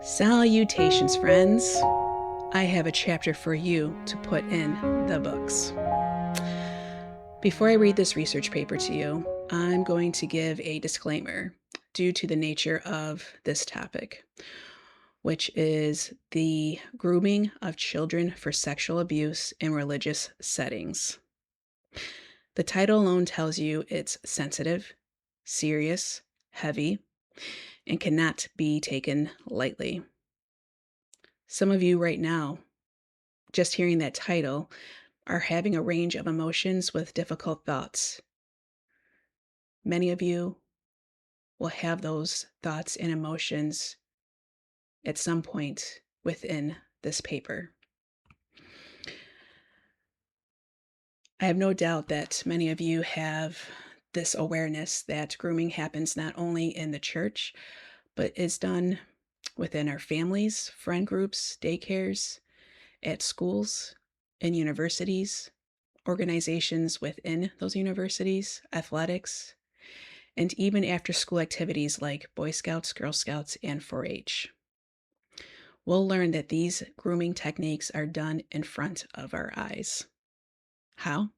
Salutations, friends. I have a chapter for you to put in the books. Before I read this research paper to you, I'm going to give a disclaimer due to the nature of this topic, which is the grooming of children for sexual abuse in religious settings. The title alone tells you it's sensitive, serious, heavy, and cannot be taken lightly. Some of you right now, just hearing that title, are having a range of emotions with difficult thoughts. Many of you will have those thoughts and emotions at some point within this paper. I have no doubt that many of you have this awareness that grooming happens not only in the church, but is done within our families, friend groups, daycares, at schools, in universities, organizations within those universities, athletics, and even after school activities like Boy Scouts, Girl Scouts, and 4-H. We'll learn that these grooming techniques are done in front of our eyes. How?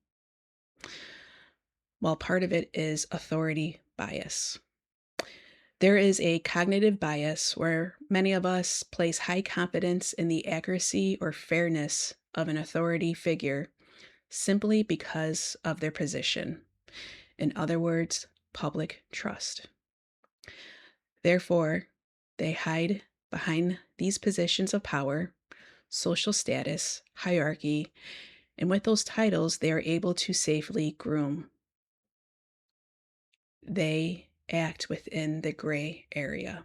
Well, part of it is authority bias. There is a cognitive bias where many of us place high confidence in the accuracy or fairness of an authority figure simply because of their position. In other words, public trust. Therefore, they hide behind these positions of power, social status, hierarchy, and with those titles, they are able to safely groom. They act within the gray area,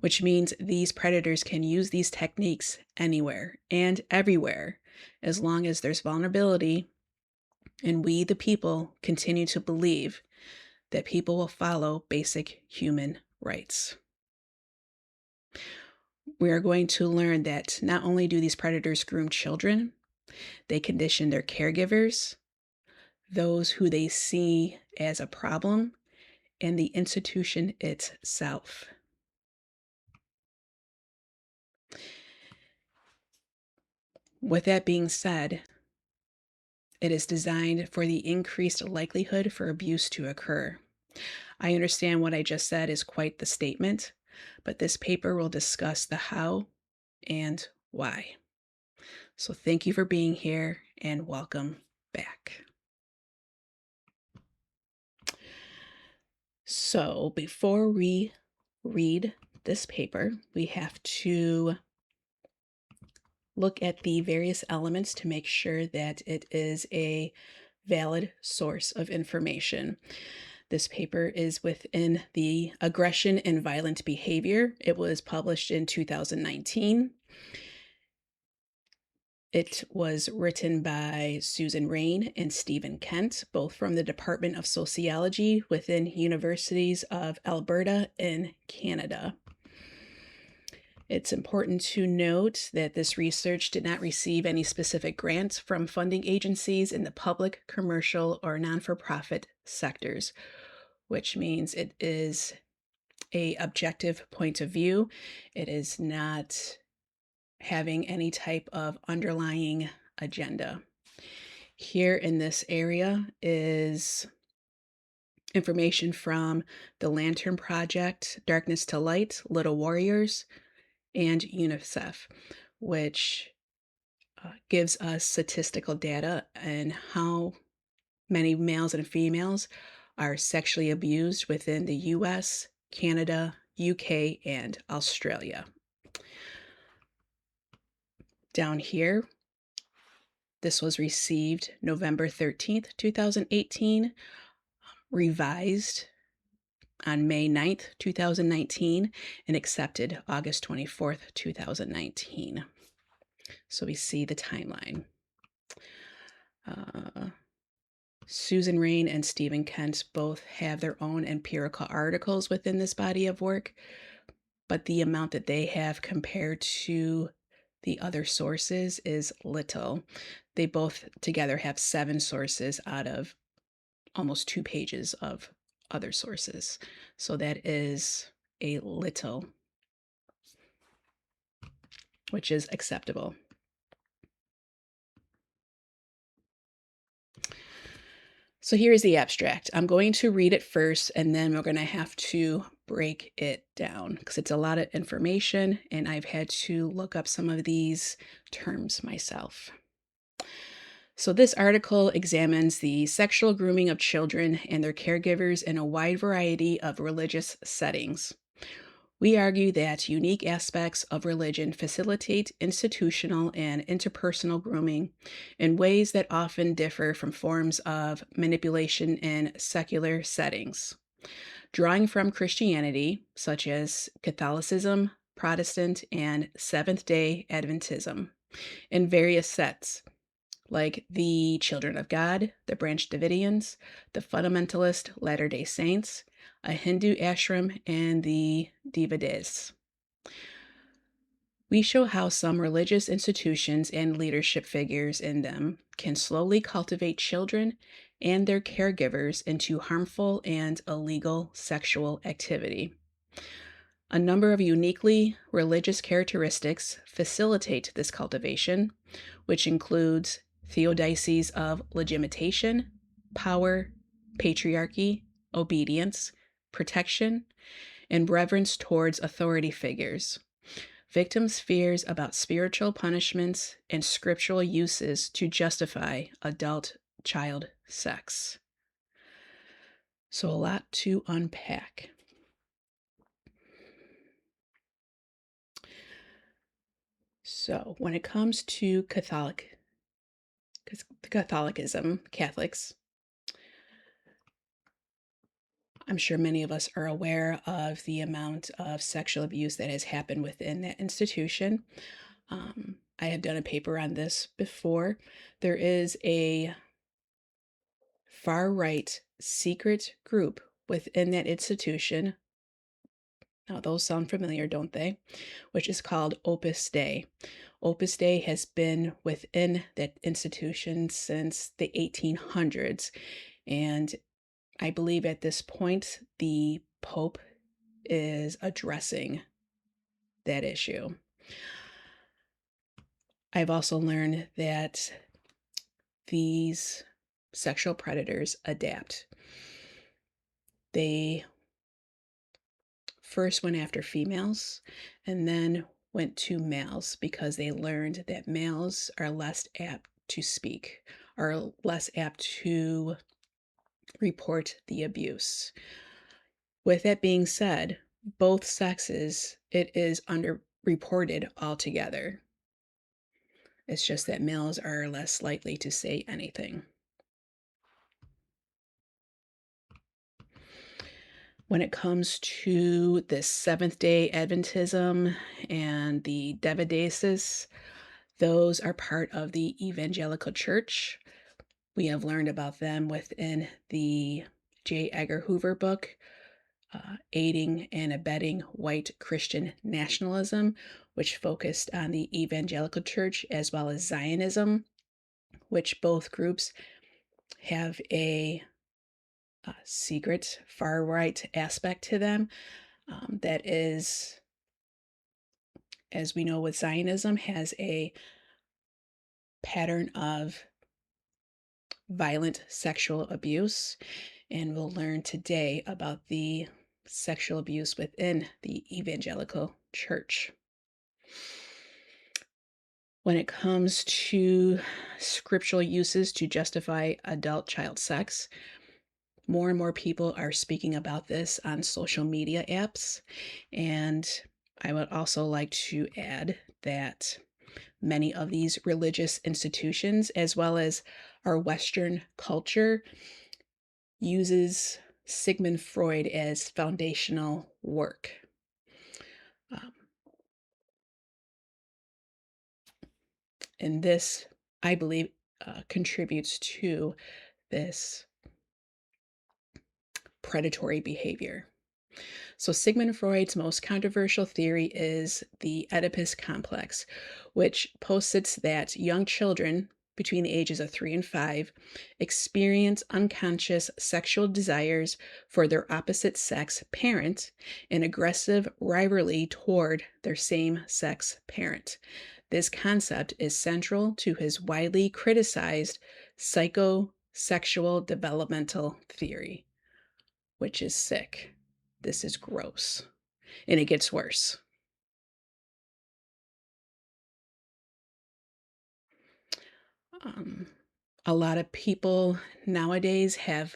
which means these predators can use these techniques anywhere and everywhere as long as there's vulnerability and we, the people, continue to believe that people will follow basic human rights. We are going to learn that not only do these predators groom children, they condition their caregivers, those who they see as a problem, and the institution itself. With that being said, it is designed for the increased likelihood for abuse to occur. I understand what I just said is quite the statement, but this paper will discuss the how and why. So thank you for being here and welcome back. So before we read this paper, we have to look at the various elements to make sure that it is a valid source of information. This paper is within the Aggression and Violent Behavior. It was published in 2019. It was written by Susan Rain and Stephen Kent, both from the Department of Sociology within Universities of Alberta in Canada. It's important to note that this research did not receive any specific grants from funding agencies in the public, commercial, or non-for-profit sectors, which means it is an objective point of view. It is not having any type of underlying agenda. Here in this area is information from the Lantern Project, Darkness to Light, Little Warriors, and UNICEF, which gives us statistical data on how many males and females are sexually abused within the US, Canada, UK, and Australia. Down here, this was received November 13th, 2018, revised on May 9th, 2019, and accepted August 24th, 2019. So we see the timeline. Susan Rain and Stephen Kent both have their own empirical articles within this body of work, but the amount that they have compared to the other sources is little. They both together have 7 sources out of almost 2 pages of other sources. So that is a little. which is acceptable. So here's the abstract. I'm going to read it first, and then we're going to have to break it down because it's a lot of information, and I've had to look up some of these terms myself. So this article examines the sexual grooming of children and their caregivers in a wide variety of religious settings. We argue that unique aspects of religion facilitate institutional and interpersonal grooming in ways that often differ from forms of manipulation in secular settings. Drawing from Christianity, such as Catholicism, Protestant, and Seventh day Adventism, in various sets, like the Children of God, the Branch Davidians, the Fundamentalist Latter day Saints, a Hindu ashram, and the Divadees. We show how some religious institutions and leadership figures in them can slowly cultivate children and their caregivers into harmful and illegal sexual activity. A number of uniquely religious characteristics facilitate this cultivation, which includes theodicies of legitimation, power, patriarchy, obedience, protection, and reverence towards authority figures. Victims' fears about spiritual punishments and scriptural uses to justify adult child sex. So, a lot to unpack. So, when it comes to Catholicism, Catholics, I'm sure many of us are aware of the amount of sexual abuse that has happened within that institution. I have done a paper on this before. There is a far right secret group within that institution. Now, those sound familiar, don't they? Which is called Opus Dei. Opus Dei has been within that institution since the 1800s. And I believe at this point, the Pope is addressing that issue. I've also learned that these sexual predators adapt. They first went after females and then went to males because they learned that males are less apt to speak, are less apt to report the abuse. With that being said, both sexes, it is underreported altogether. It's just that males are less likely to say anything. When it comes to the Seventh day Adventism and the Divadees, those are part of the evangelical church. We have learned about them within the J. Edgar Hoover book, Aiding and Abetting White Christian Nationalism, which focused on the evangelical church, as well as Zionism, which both groups have a secret far right aspect to them. That is, as we know with Zionism, has a pattern of violent sexual abuse. And we'll learn today about the sexual abuse within the evangelical church. When it comes to scriptural uses to justify adult child sex, more and more people are speaking about this on social media apps. And I would also like to add that many of these religious institutions, as well as our Western culture, uses Sigmund Freud as foundational work. And this, I believe, contributes to this predatory behavior. So, Sigmund Freud's most controversial theory is the Oedipus complex, which posits that young children between the ages of 3 and 5 experience unconscious sexual desires for their opposite sex parent and aggressive rivalry toward their same sex parent. This concept is central to his widely criticized psychosexual developmental theory, which is sick. This is gross. And it gets worse. Um, a lot of people nowadays have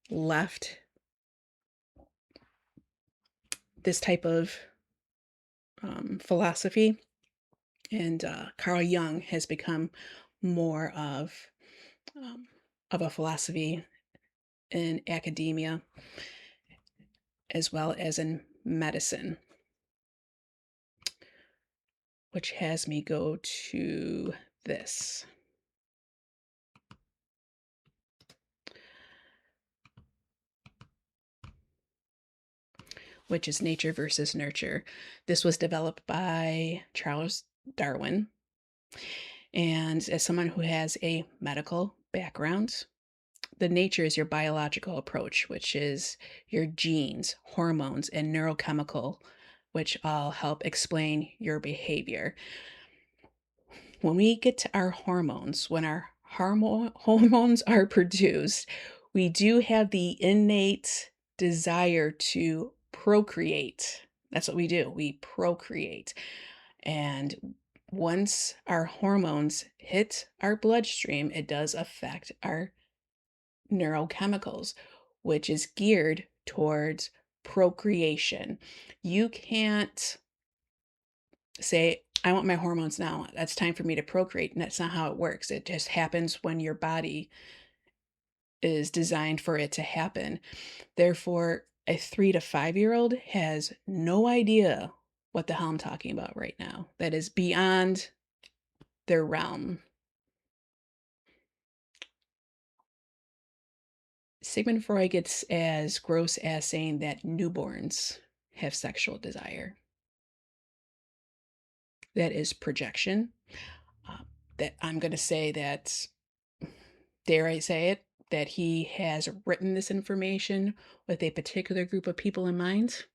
left this type of philosophy, and Carl Jung has become more um, of a philosophy in academia as well as in medicine, which has me go to this. Which is nature versus nurture. This was developed by Charles Darwin. And as someone who has a medical background, the nature is your biological approach, which is your genes, hormones, and neurochemical, which all help explain your behavior. When we get to our hormones, when our hormones are produced, we do have the innate desire to procreate. That's what we do. We procreate. And once our hormones hit our bloodstream, it does affect our neurochemicals, which is geared towards procreation. You can't say, I want my hormones now. That's time for me to procreate. And that's not how it works. It just happens when your body is designed for it to happen. Therefore, a 3 to 5 year old has no idea what the hell I'm talking about right now. That is beyond their realm. Sigmund Freud gets as gross as saying that newborns have sexual desire. That is projection. That I'm going to say that, dare I say it, that he has written this information with a particular group of people in mind.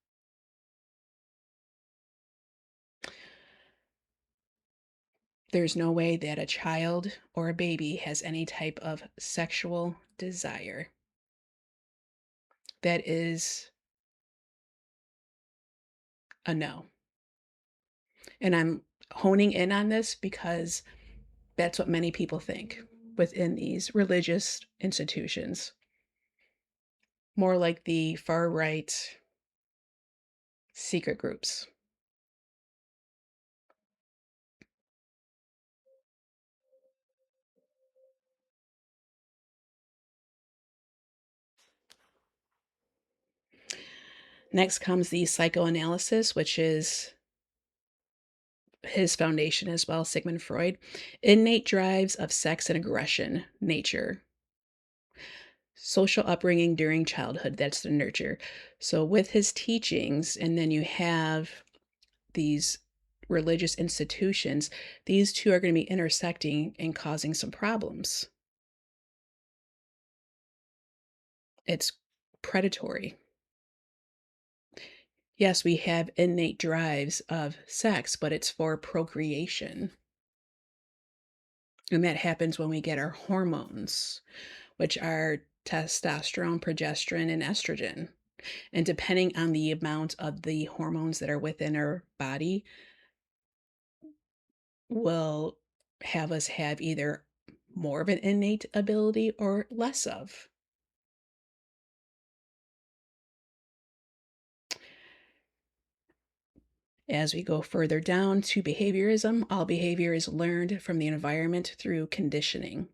There's no way that a child or a baby has any type of sexual desire. That is a no. And I'm honing in on this because that's what many people think within these religious institutions. More like the far right secret groups. Next comes the psychoanalysis, which is his foundation as well, Sigmund Freud. Innate drives of sex and aggression, nature. Social upbringing during childhood, that's the nurture. So, with his teachings, and then you have these religious institutions, these two are going to be intersecting and causing some problems. It's predatory. Yes, we have innate drives of sex, but it's for procreation. And that happens when we get our hormones, which are testosterone, progesterone, and estrogen. And depending on the amount of the hormones that are within our body, will have us have either more of an innate ability or less of. As we go further down to behaviorism, all behavior is learned from the environment through conditioning,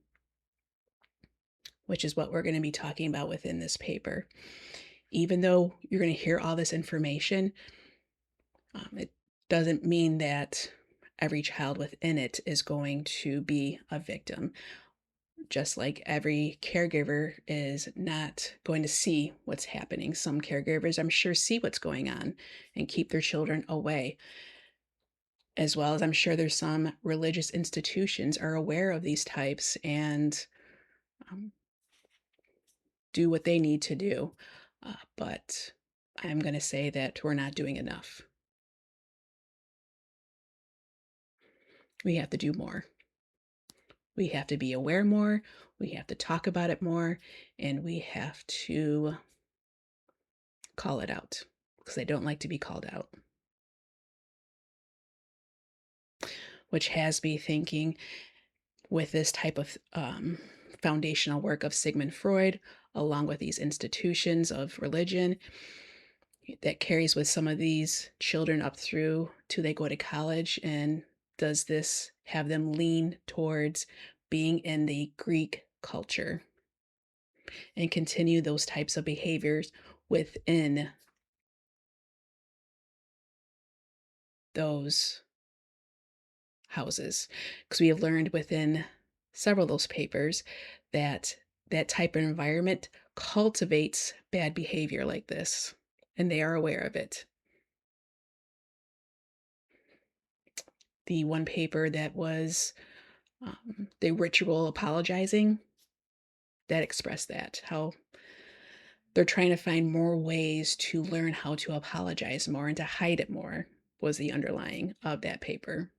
which is what we're going to be talking about within this paper. Even though you're going to hear all this information, it doesn't mean that every child within it is going to be a victim. Just like every caregiver is not going to see what's happening. Some caregivers, I'm sure, see what's going on and keep their children away. as well as I'm sure there's some religious institutions are aware of these types and um, do what they need to do. But I'm going to say that we're not doing enough. We have to do more. We have to be aware more. We have to talk about it more. And we have to call it out because they don't like to be called out. Which has me thinking with this type of foundational work of Sigmund Freud, along with these institutions of religion, that carries with some of these children up through till they go to college. And does this have them lean towards being in the Greek culture and continue those types of behaviors within those houses? Because we have learned within several of those papers that that type of environment cultivates bad behavior like this, and they are aware of it. The one paper that was the ritual apologizing, that expressed that, how they're trying to find more ways to learn how to apologize more and to hide it more, was the underlying of that paper.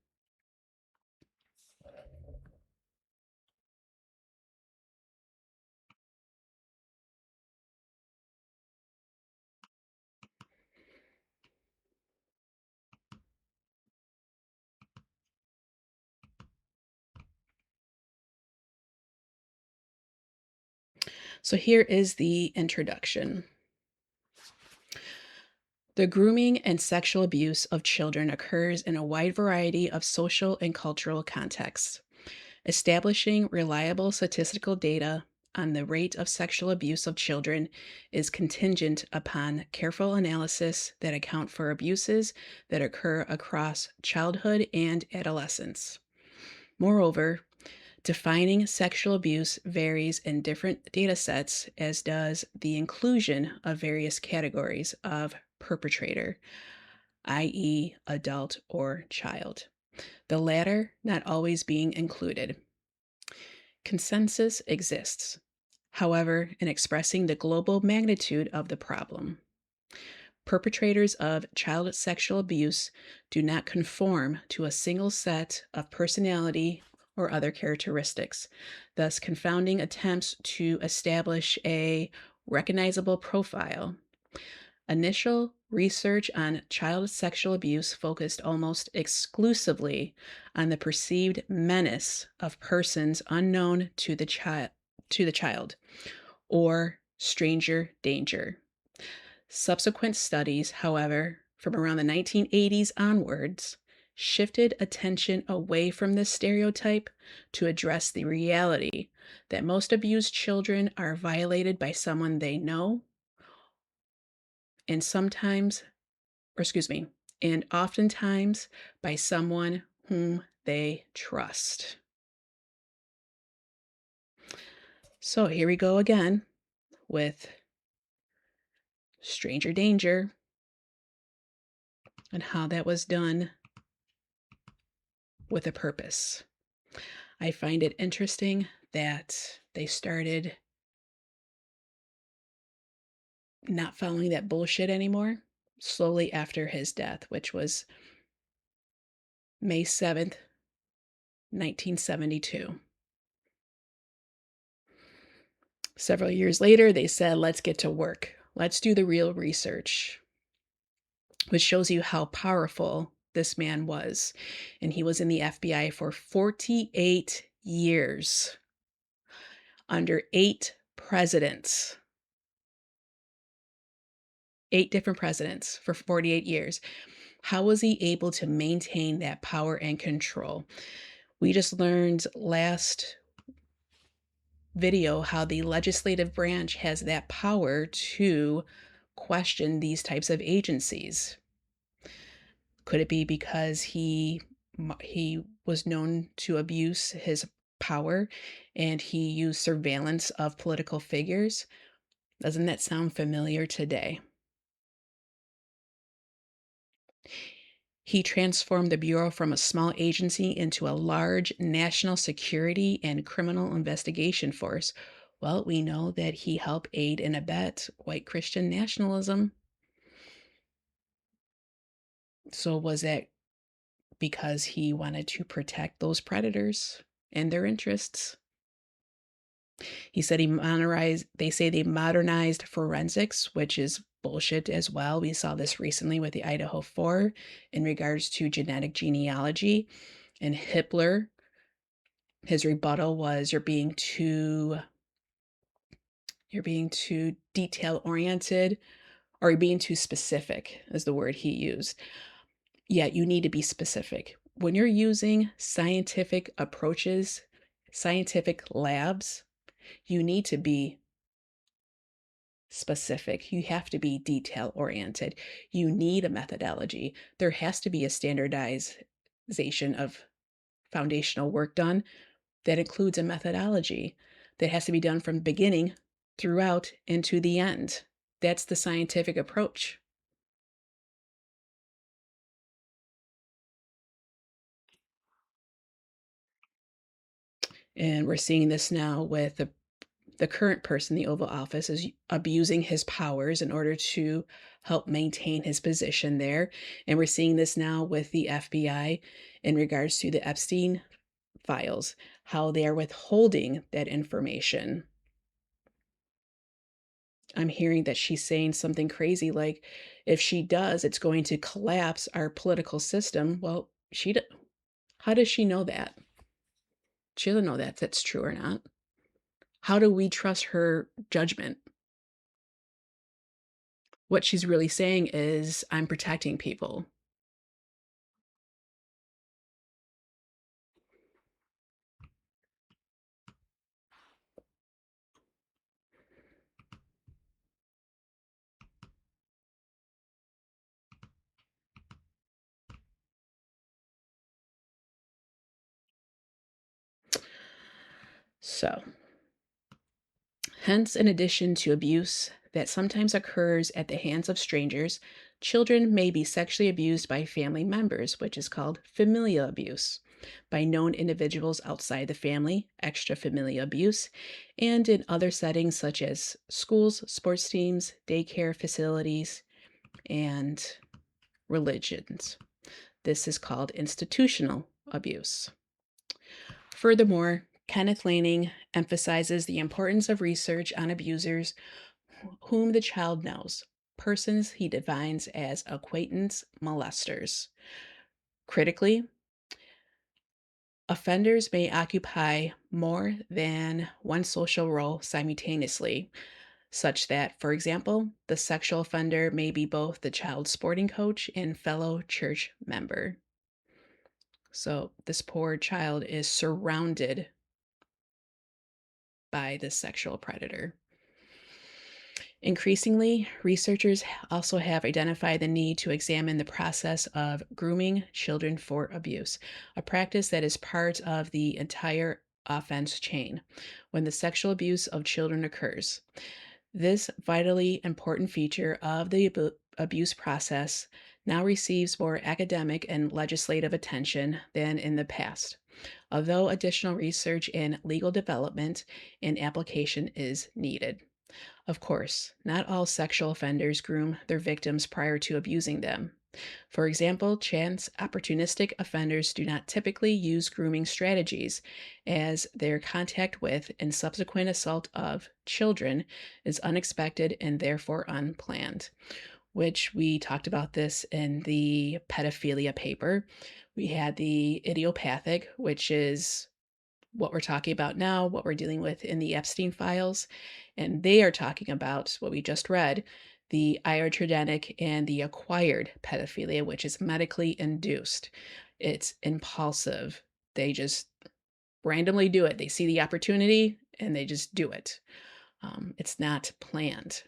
So here is the introduction. The grooming and sexual abuse of children occurs in a wide variety of social and cultural contexts. Establishing reliable statistical data on the rate of sexual abuse of children is contingent upon careful analysis that account for abuses that occur across childhood and adolescence. Moreover, defining sexual abuse varies in different data sets, as does the inclusion of various categories of perpetrator, i.e., adult or child, the latter not always being included. Consensus exists, however, in expressing the global magnitude of the problem. Perpetrators of child sexual abuse do not conform to a single set of personality or other characteristics, thus confounding attempts to establish a recognizable profile. Initial research on child sexual abuse focused almost exclusively on the perceived menace of persons unknown to the child or stranger danger. Subsequent studies, however, from around the 1980s onwards, shifted attention away from this stereotype to address the reality that most abused children are violated by someone they know, and sometimes, or excuse me, and oftentimes by someone whom they trust. So here we go again with stranger danger and how that was done with a purpose. I find it interesting that they started not following that bullshit anymore slowly after his death, which was May 7th, 1972. Several years later, they said, let's get to work. Let's do the real research, which shows you how powerful this man was. And he was in the FBI for 48 years under 8 presidents. 8 different presidents for 48 years. How was he able to maintain that power and control? We just learned last video how the legislative branch has that power to question these types of agencies. Could it be because he was known to abuse his power and he used surveillance of political figures? Doesn't that sound familiar today? He transformed the Bureau from a small agency into a large national security and criminal investigation force. Well, we know that he helped aid and abet white Christian nationalism. So, was that because he wanted to protect those predators and their interests? He said they say they modernized forensics, which is bullshit as well. We saw this recently with the Idaho 4 in regards to genetic genealogy. And Hitler, his rebuttal was you're being too detail oriented, or you're being too specific is the word he used. Yeah, you need to be specific. When you're using scientific approaches, scientific labs, you need to be specific. You have to be detail oriented. You need a methodology. There has to be a standardization of foundational work done that includes a methodology that has to be done from the beginning throughout into the end. That's the scientific approach. And we're seeing this now with the current person, the Oval Office, is abusing his powers in order to help maintain his position there. And we're seeing this now with the FBI in regards to the Epstein files, how they are withholding that information. I'm hearing that she's saying something crazy like, if she does, it's going to collapse our political system. Well, how does she know that? She doesn't know that if that's true or not. How do we trust her judgment? What she's really saying is, I'm protecting people. So, hence, in addition to abuse that sometimes occurs at the hands of strangers, children may be sexually abused by family members, which is called familial abuse, by known individuals outside the family, extrafamilial abuse, and in other settings such as schools, sports teams, daycare facilities, and religions. This is called institutional abuse. Furthermore, Kenneth Lanning emphasizes the importance of research on abusers whom the child knows, persons he defines as acquaintance molesters. Critically, offenders may occupy more than one social role simultaneously, such that, for example, the sexual offender may be both the child's sporting coach and fellow church member. So this poor child is surrounded by this sexual predator. Increasingly, researchers also have identified the need to examine the process of grooming children for abuse, a practice that is part of the entire offense chain when the sexual abuse of children occurs. This vitally important feature of the abuse process now receives more academic and legislative attention than in the past, although additional research and legal development and application is needed. Of course, not all sexual offenders groom their victims prior to abusing them. For example, chance opportunistic offenders do not typically use grooming strategies, as their contact with and subsequent assault of children is unexpected and therefore unplanned. Which we talked about this in the pedophilia paper. We had the idiopathic, which is what we're talking about now, what we're dealing with in the Epstein files. And they are talking about what we just read, the iatrogenic and the acquired pedophilia, which is medically induced. It's impulsive. They just randomly do it. They see the opportunity and they just do it. It's not planned.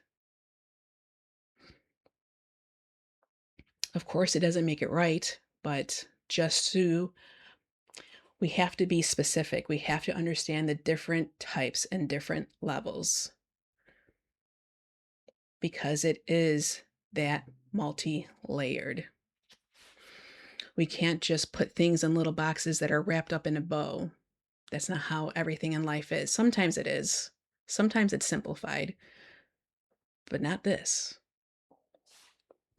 Of course, it doesn't make it right, but we have to be specific. We have to understand the different types and different levels because it is that multi layered. We can't just put things in little boxes that are wrapped up in a bow. That's not how everything in life is. Sometimes it is. Sometimes it's simplified, but not this.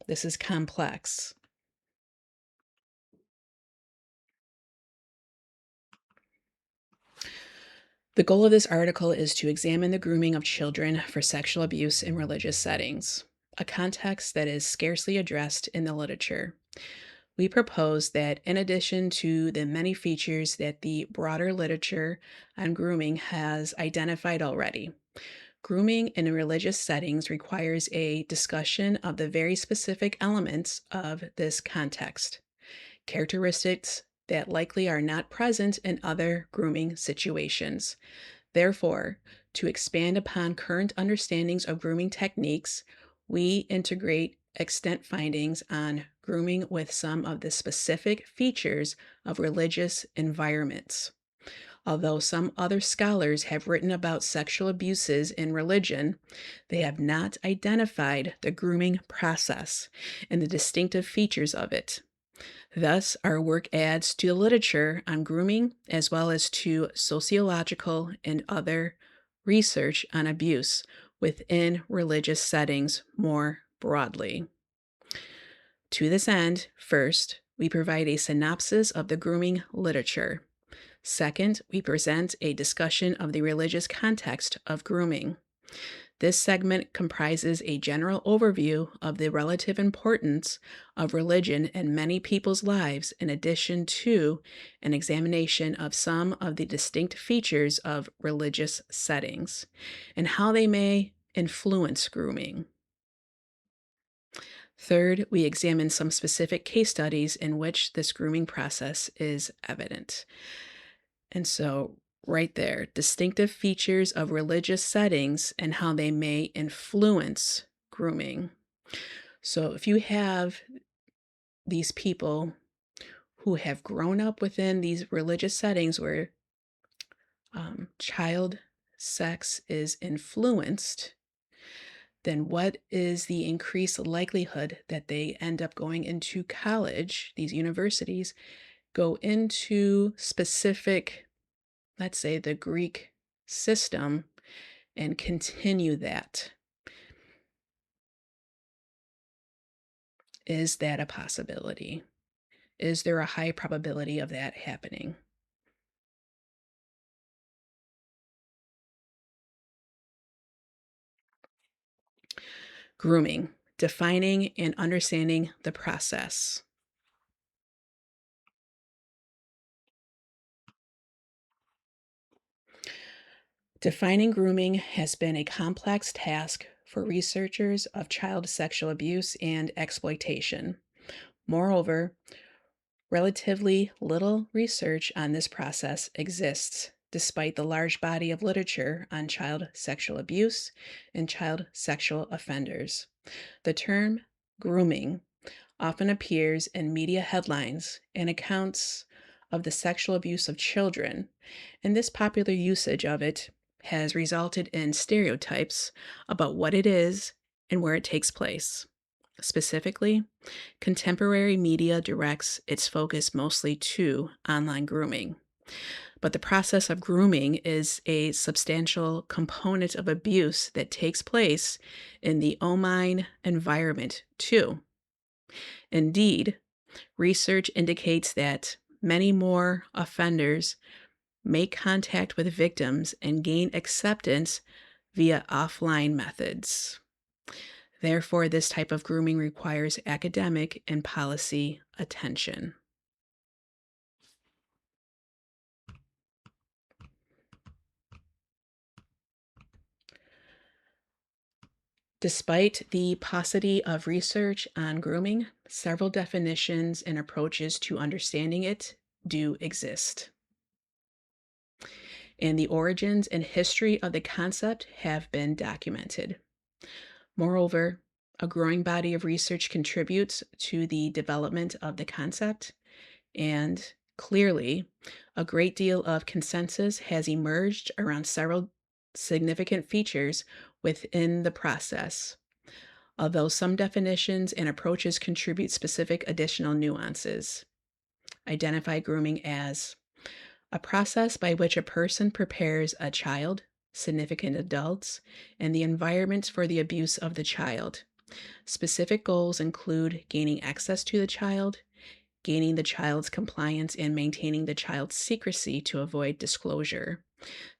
This is complex. The goal of this article is to examine the grooming of children for sexual abuse in religious settings, a context that is scarcely addressed in the literature. We propose that in addition to the many features that the broader literature on grooming has identified already, grooming in religious settings requires a discussion of the very specific elements of this context, characteristics that likely are not present in other grooming situations. Therefore, to expand upon current understandings of grooming techniques, we integrate extant findings on grooming with some of the specific features of religious environments. Although some other scholars have written about sexual abuses in religion, they have not identified the grooming process and the distinctive features of it. Thus, our work adds to the literature on grooming as well as to sociological and other research on abuse within religious settings more broadly. To this end, first, we provide a synopsis of the grooming literature. Second, we present a discussion of the religious context of grooming. This segment comprises a general overview of the relative importance of religion in many people's lives, in addition to an examination of some of the distinct features of religious settings and how they may influence grooming. Third, we examine some specific case studies in which this grooming process is evident. And so, right there, distinctive features of religious settings and how they may influence grooming. So, if you have these people who have grown up within these religious settings where child sex is influenced, then what is the increased likelihood that they end up going into college, these universities, go into specific, let's say, the Greek system and continue that? Is that a possibility? Is there a high probability of that happening? Grooming, defining and understanding the process. Defining grooming has been a complex task for researchers of child sexual abuse and exploitation. Moreover, relatively little research on this process exists, despite the large body of literature on child sexual abuse and child sexual offenders. The term grooming often appears in media headlines and accounts of the sexual abuse of children, and this popular usage of it has resulted in stereotypes about what it is and where it takes place. Specifically, contemporary media directs its focus mostly to online grooming. But the process of grooming is a substantial component of abuse that takes place in the online environment, too. Indeed, research indicates that many more offenders make contact with victims and gain acceptance via offline methods. Therefore, this type of grooming requires academic and policy attention. Despite the paucity of research on grooming, several definitions and approaches to understanding it do exist. And the origins and history of the concept have been documented. Moreover, a growing body of research contributes to the development of the concept, and clearly, a great deal of consensus has emerged around several significant features within the process, although some definitions and approaches contribute specific additional nuances. identify grooming as a process by which a person prepares a child, significant adults, and the environment for the abuse of the child. Specific goals include gaining access to the child, gaining the child's compliance, and maintaining the child's secrecy to avoid disclosure.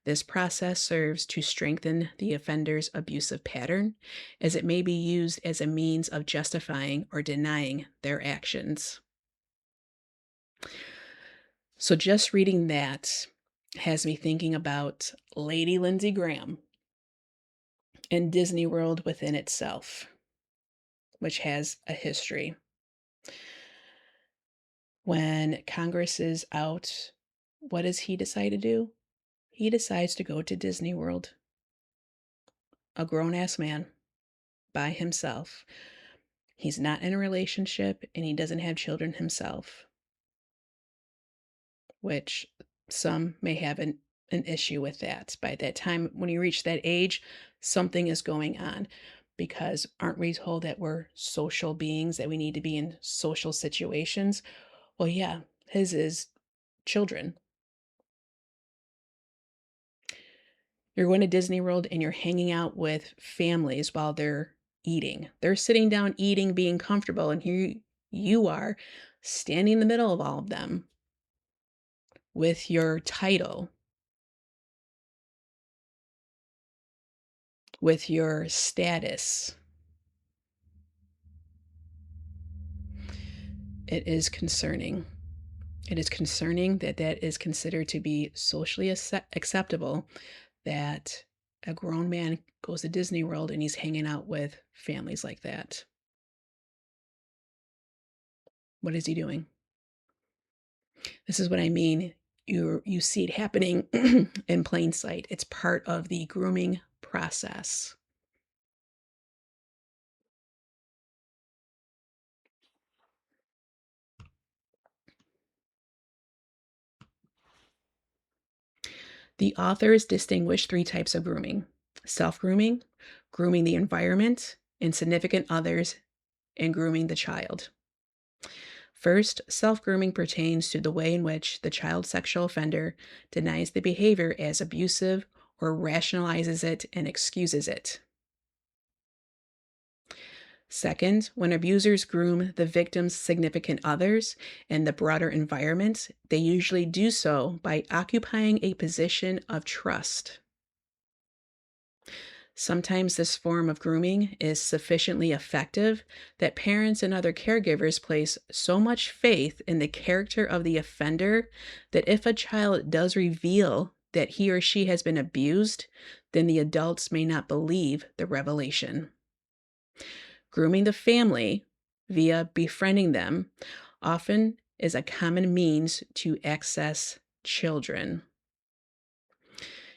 This process serves to strengthen the offender's abusive pattern, as it may be used as a means of justifying or denying their actions. So, just reading that has me thinking about Lady Lindsey Graham and Disney World within itself, which has a history. When Congress is out, what does he decide to do? He decides to go to Disney World, a grown ass man by himself. He's not in a relationship and he doesn't have children himself, which some may have an issue with that. By that time, when you reach that age, something is going on because aren't we told that we're social beings, that we need to be in social situations? Well, yeah, his is children. You're going to Disney World and you're hanging out with families while they're eating. They're sitting down eating, being comfortable, and here you are standing in the middle of all of them with your title, with your status. It is concerning. It is concerning that that is considered to be socially acceptable, that a grown man goes to Disney World and he's hanging out with families like that. What is he doing? This is what I mean. You see it happening in plain sight. It's part of the grooming process. The authors distinguish three types of grooming: self-grooming, grooming the environment, and significant others, and grooming the child. First, self-grooming pertains to the way in which the child sexual offender denies the behavior as abusive or rationalizes it and excuses it. Second, when abusers groom the victim's significant others and the broader environment, they usually do so by occupying a position of trust. Sometimes this form of grooming is sufficiently effective that parents and other caregivers place so much faith in the character of the offender that if a child does reveal that he or she has been abused, then the adults may not believe the revelation. Grooming the family via befriending them often is a common means to access children.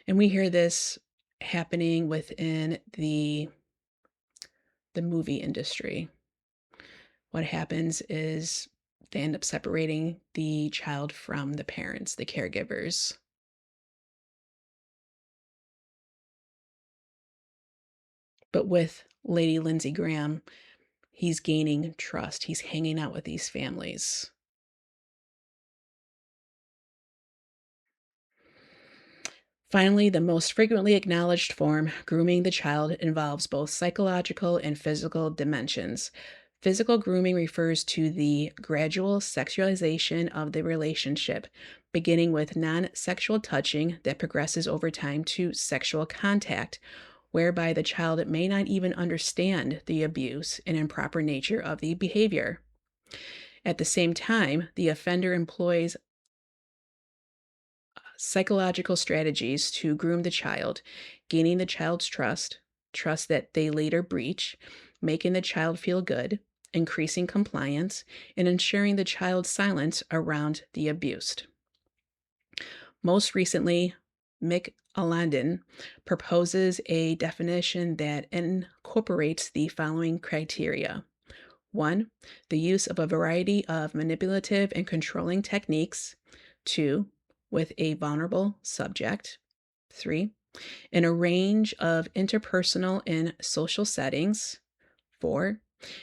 And we hear this happening within the movie industry. What happens is they end up separating the child from the parents, the caregivers. But with Lady Lindsey Graham, he's gaining trust. He's hanging out with these families. Finally, the most frequently acknowledged form, grooming the child, involves both psychological and physical dimensions. Physical grooming refers to the gradual sexualization of the relationship, beginning with non sexual touching that progresses over time to sexual contact, whereby the child may not even understand the abuse and improper nature of the behavior. At the same time, the offender employs psychological strategies to groom the child, gaining the child's trust, trust that they later breach, making the child feel good, increasing compliance, and ensuring the child's silence around the abused. Most recently, Mick Alandon proposes a definition that incorporates the following criteria. 1. The use of a variety of manipulative and controlling techniques. 2. With a vulnerable subject. 3. In a range of interpersonal and social settings. 4.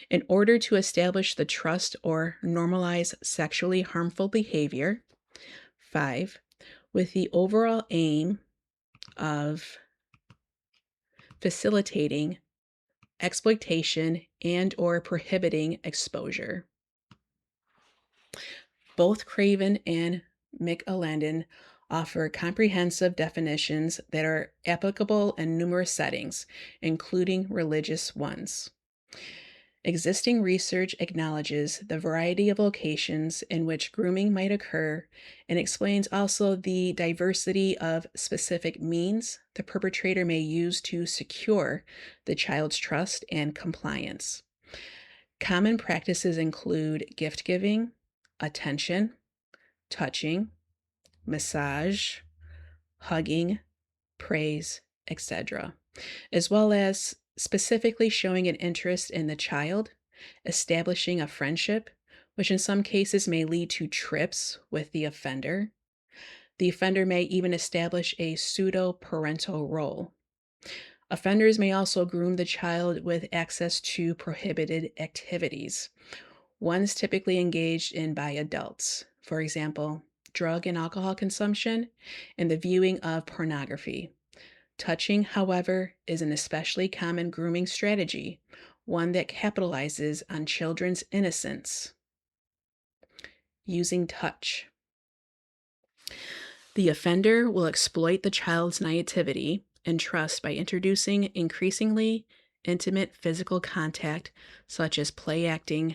In order to establish the trust or normalize sexually harmful behavior. 5. With the overall aim of facilitating exploitation and or prohibiting exposure. Both Craven and McAlendon offer comprehensive definitions that are applicable in numerous settings, including religious ones. Existing research acknowledges the variety of locations in which grooming might occur and explains also the diversity of specific means the perpetrator may use to secure the child's trust and compliance. Common practices include gift giving, attention, touching, massage, hugging, praise, etc., as well as specifically showing an interest in the child, establishing a friendship, which in some cases may lead to trips with the offender. The offender may even establish a pseudo-parental role. Offenders may also groom the child with access to prohibited activities, ones typically engaged in by adults, for example, drug and alcohol consumption and the viewing of pornography. Touching, however, is an especially common grooming strategy, one that capitalizes on children's innocence. Using touch. The offender will exploit the child's naivety and trust by introducing increasingly intimate physical contact, such as play acting,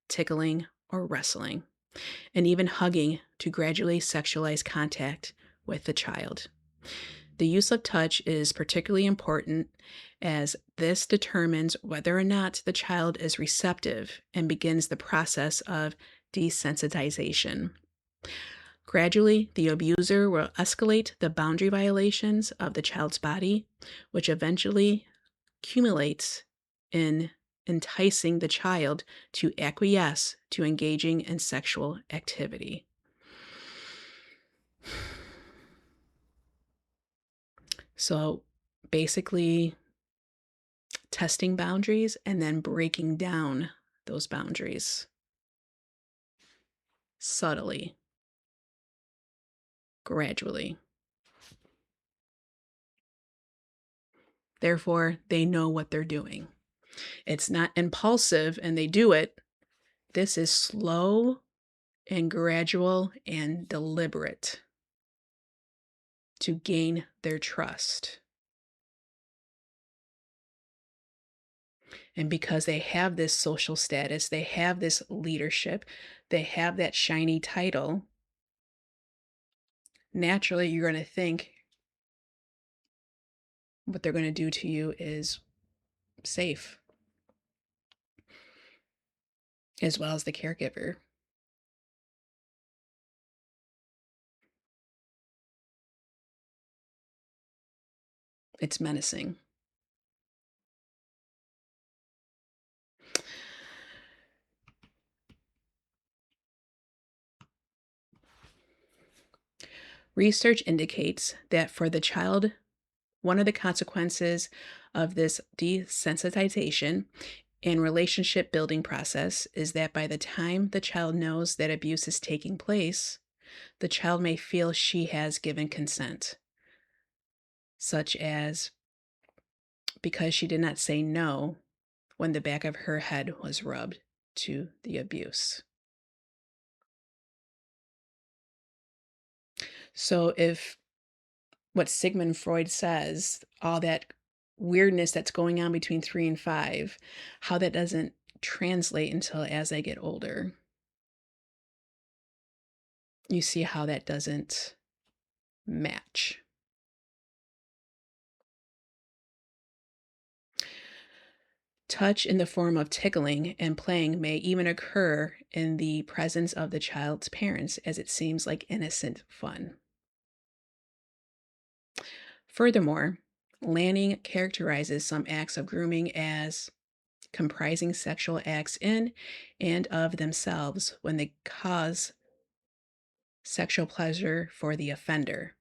tickling, or wrestling, and even hugging to gradually sexualize contact with the child. The use of touch is particularly important as this determines whether or not the child is receptive and begins the process of desensitization. Gradually, the abuser will escalate the boundary violations of the child's body, which eventually accumulates in enticing the child to acquiesce to engaging in sexual activity. So basically, testing boundaries and then breaking down those boundaries subtly, gradually. Therefore, they know what they're doing. It's not impulsive and they do it. This is slow and gradual and deliberate to gain their trust. And because they have this social status, they have this leadership, they have that shiny title, naturally you're going to think what they're going to do to you is safe, as well as the caregiver. It's menacing. Research indicates that for the child, one of the consequences of this desensitization and relationship building process is that by the time the child knows that abuse is taking place, the child may feel she has given consent, such as because she did not say no when the back of her head was rubbed to the abuse. So if what Sigmund Freud says, all that weirdness that's going on between 3 and 5, how that doesn't translate until as I get older. You see how that doesn't match. Touch in the form of tickling and playing may even occur in the presence of the child's parents, as it seems like innocent fun. Furthermore, Lanning characterizes some acts of grooming as comprising sexual acts in and of themselves when they cause sexual pleasure for the offender.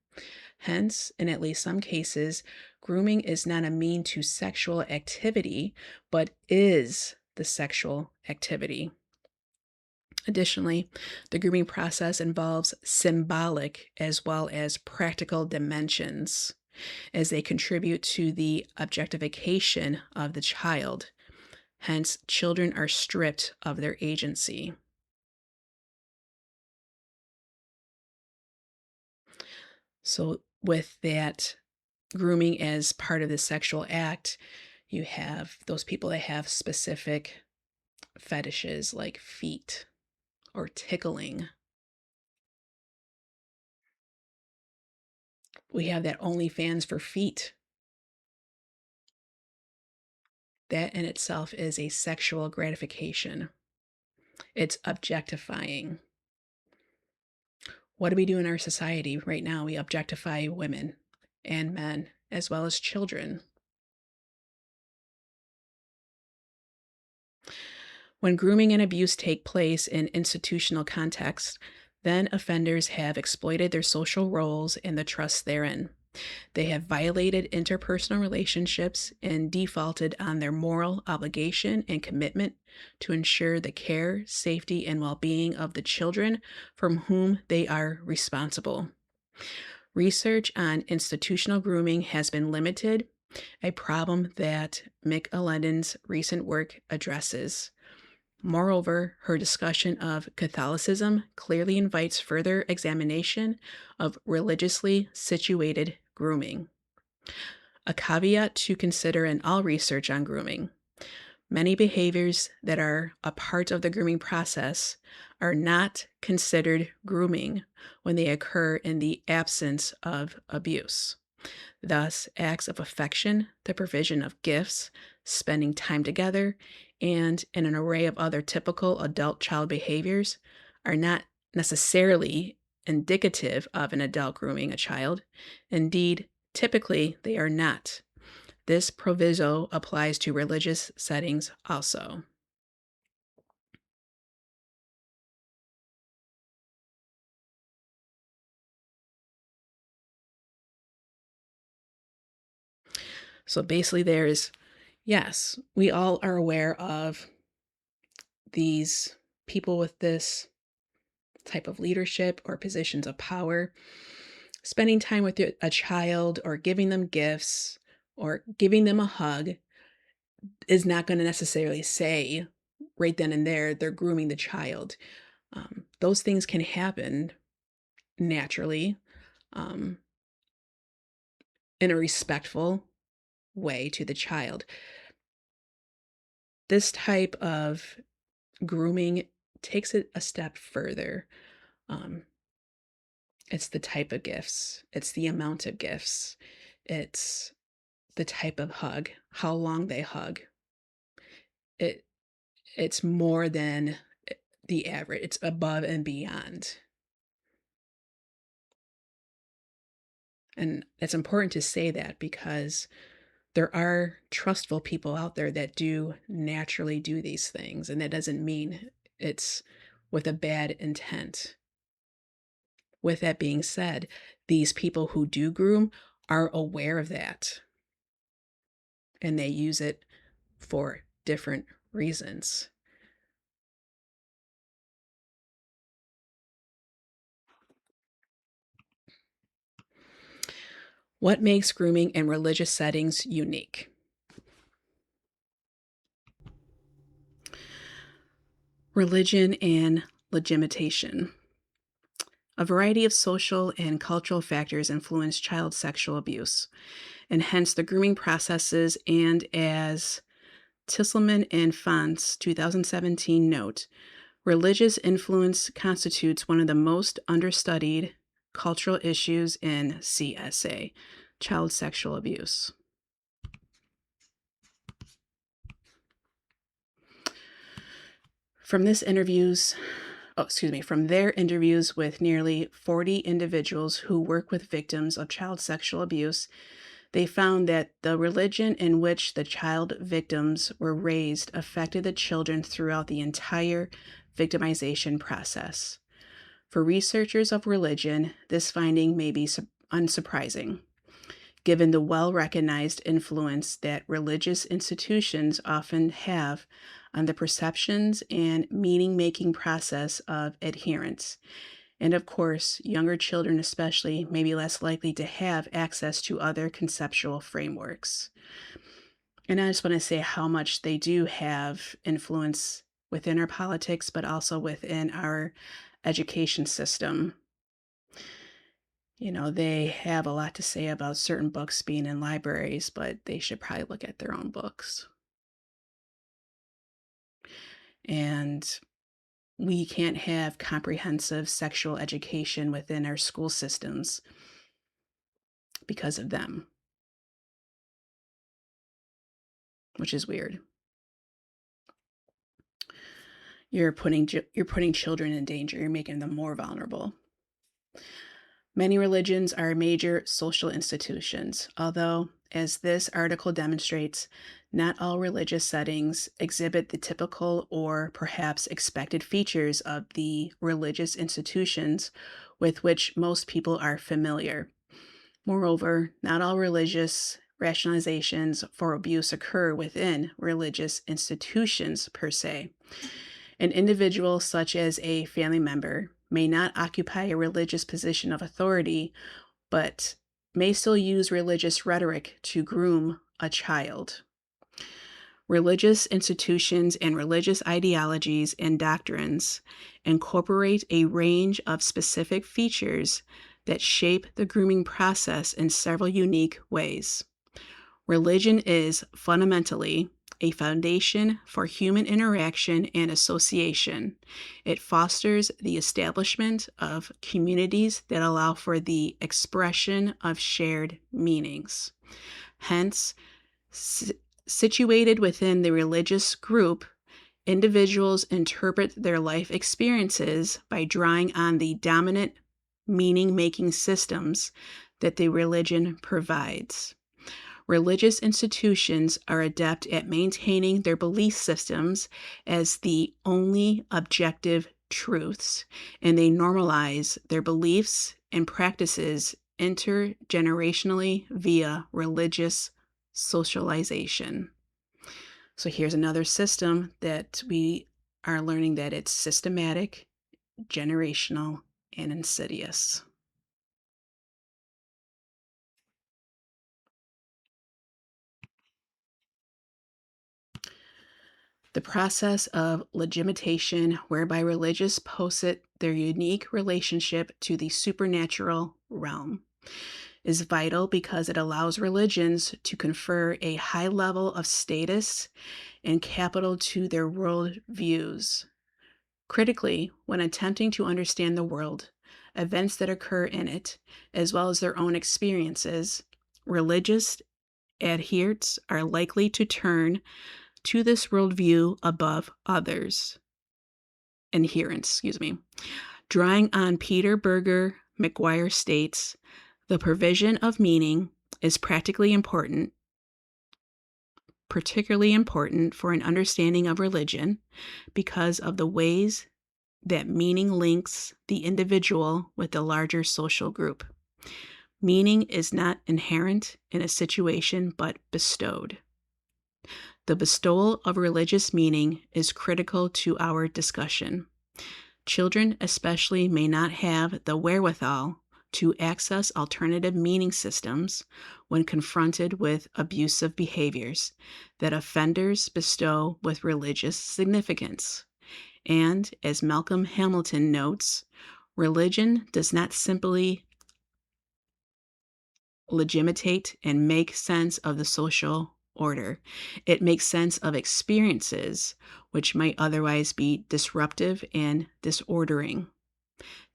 Hence, in at least some cases, grooming is not a mean to sexual activity, but is the sexual activity. Additionally, the grooming process involves symbolic as well as practical dimensions as they contribute to the objectification of the child. Hence, children are stripped of their agency. So, with that grooming as part of the sexual act, you have those people that have specific fetishes like feet or tickling. We have that OnlyFans for feet. That in itself is a sexual gratification. It's objectifying. What do we do in our society right now? We objectify women and men as well as children. When grooming and abuse take place in institutional contexts, then offenders have exploited their social roles and the trust therein. They have violated interpersonal relationships and defaulted on their moral obligation and commitment to ensure the care, safety, and well being of the children from whom they are responsible. Research on institutional grooming has been limited, a problem that McAlendon's recent work addresses. Moreover, her discussion of Catholicism clearly invites further examination of religiously situated grooming. A caveat to consider in all research on grooming: many behaviors that are a part of the grooming process are not considered grooming when they occur in the absence of abuse. Thus, acts of affection, the provision of gifts, spending time together, and an array of other typical adult child behaviors are not necessarily indicative of an adult grooming a child. Indeed, typically they are not. This proviso applies to religious settings also. So basically, yes, we all are aware of these people with this type of leadership or positions of power spending time with a child or giving them gifts or giving them a hug is not going to necessarily say right then and there they're grooming the child. Those things can happen naturally, um, in a respectful way to the child. This type of grooming takes it a step further. Um, it's the type of gifts, it's the amount of gifts, it's the type of hug, how long they hug. It it's more than the average. It's above and beyond. And it's important to say that because there are trustful people out there that do naturally do these things, and that doesn't mean it's with a bad intent. With that being said, these people who do groom are aware of that and they use it for different reasons. What makes grooming in religious settings unique? Religion and legitimation. A variety of social and cultural factors influence child sexual abuse, and hence the grooming processes. And as Tisselman and Fons 2017 note, religious influence constitutes one of the most understudied cultural issues in CSA, child sexual abuse. From from their interviews with nearly 40 individuals who work with victims of child sexual abuse, they found that the religion in which the child victims were raised affected the children throughout the entire victimization process. For researchers of religion, this finding may be unsurprising, given the well recognized influence that religious institutions often have on the perceptions and meaning making process of adherence. And of course, younger children, especially, may be less likely to have access to other conceptual frameworks. And I just want to say how much they do have influence within our politics, but also within our education system. They have a lot to say about certain books being in libraries, but they should probably look at their own books. And we can't have comprehensive sexual education within our school systems because of them, which is weird. You're putting children in danger. You're making them more vulnerable. Many religions are major social institutions, although, as this article demonstrates, not all religious settings exhibit the typical or perhaps expected features of the religious institutions with which most people are familiar. Moreover, not all religious rationalizations for abuse occur within religious institutions per se. An individual, such as a family member, may not occupy a religious position of authority, but may still use religious rhetoric to groom a child. Religious institutions and religious ideologies and doctrines incorporate a range of specific features that shape the grooming process in several unique ways. Religion is fundamentally a foundation for human interaction and association. It fosters the establishment of communities that allow for the expression of shared meanings. Hence, situated within the religious group, individuals interpret their life experiences by drawing on the dominant meaning-making systems that the religion provides. Religious institutions are adept at maintaining their belief systems as the only objective truths, and they normalize their beliefs and practices intergenerationally via religious socialization. So here's another system that we are learning that it's systematic, generational, and insidious. The process of legitimation, whereby religious posit their unique relationship to the supernatural realm, is vital because it allows religions to confer a high level of status and capital to their world views. Critically, when attempting to understand the world, events that occur in it, as well as their own experiences, religious adherents are likely to turn to this worldview above others. Drawing on Peter Berger McGuire states, the provision of meaning is particularly important for an understanding of religion because of the ways that meaning links the individual with the larger social group. Meaning is not inherent in a situation but bestowed. The bestowal of religious meaning is critical to our discussion. Children especially may not have the wherewithal to access alternative meaning systems when confronted with abusive behaviors that offenders bestow with religious significance. And, as Malcolm Hamilton notes, religion does not simply legitimate and make sense of the social order. It makes sense of experiences which might otherwise be disruptive and disordering.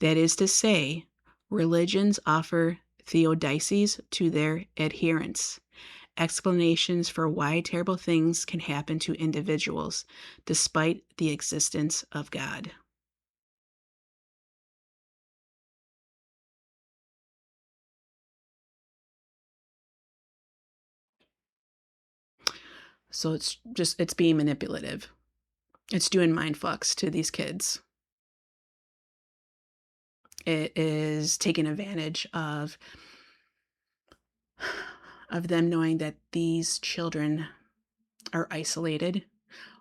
That is to say, religions offer theodicies to their adherents, explanations for why terrible things can happen to individuals despite the existence of God. So it's being manipulative. It's doing mind fucks to these kids. It is taking advantage of them knowing that these children are isolated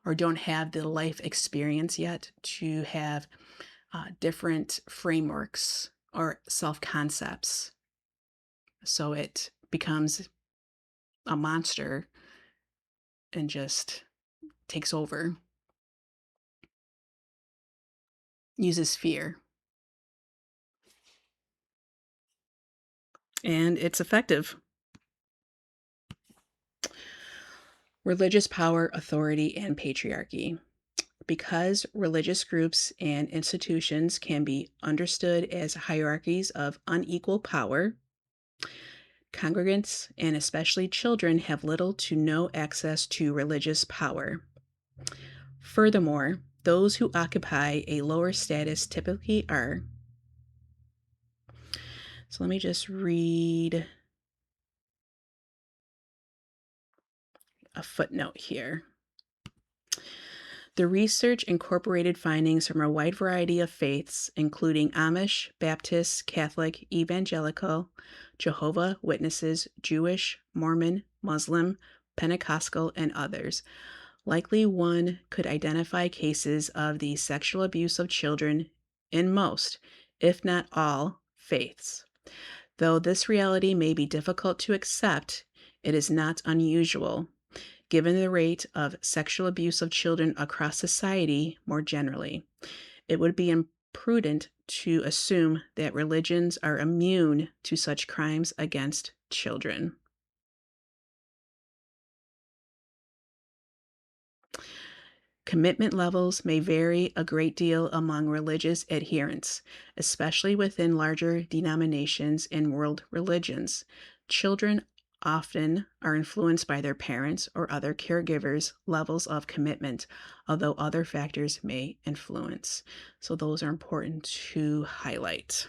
or don't have the life experience yet to have different frameworks or self concepts. So it becomes a monster and just takes over, uses fear, and it's effective. Religious power, authority, and patriarchy. Because religious groups and institutions can be understood as hierarchies of unequal power, congregants and especially children have little to no access to religious power. Furthermore, those who occupy a lower status typically are. So let me just read a footnote here. The research incorporated findings from a wide variety of faiths, including Amish, Baptist, Catholic, Evangelical, Jehovah's Witnesses, Jewish, Mormon, Muslim, Pentecostal, and others. Likely one could identify cases of the sexual abuse of children in most, if not all, faiths. Though this reality may be difficult to accept, it is not unusual, given the rate of sexual abuse of children across society more generally. It would be imprudent to assume that religions are immune to such crimes against children. Commitment levels may vary a great deal among religious adherents, especially within larger denominations and world religions. Children often are influenced by their parents or other caregivers' levels of commitment, although other factors may influence. So those are important to highlight.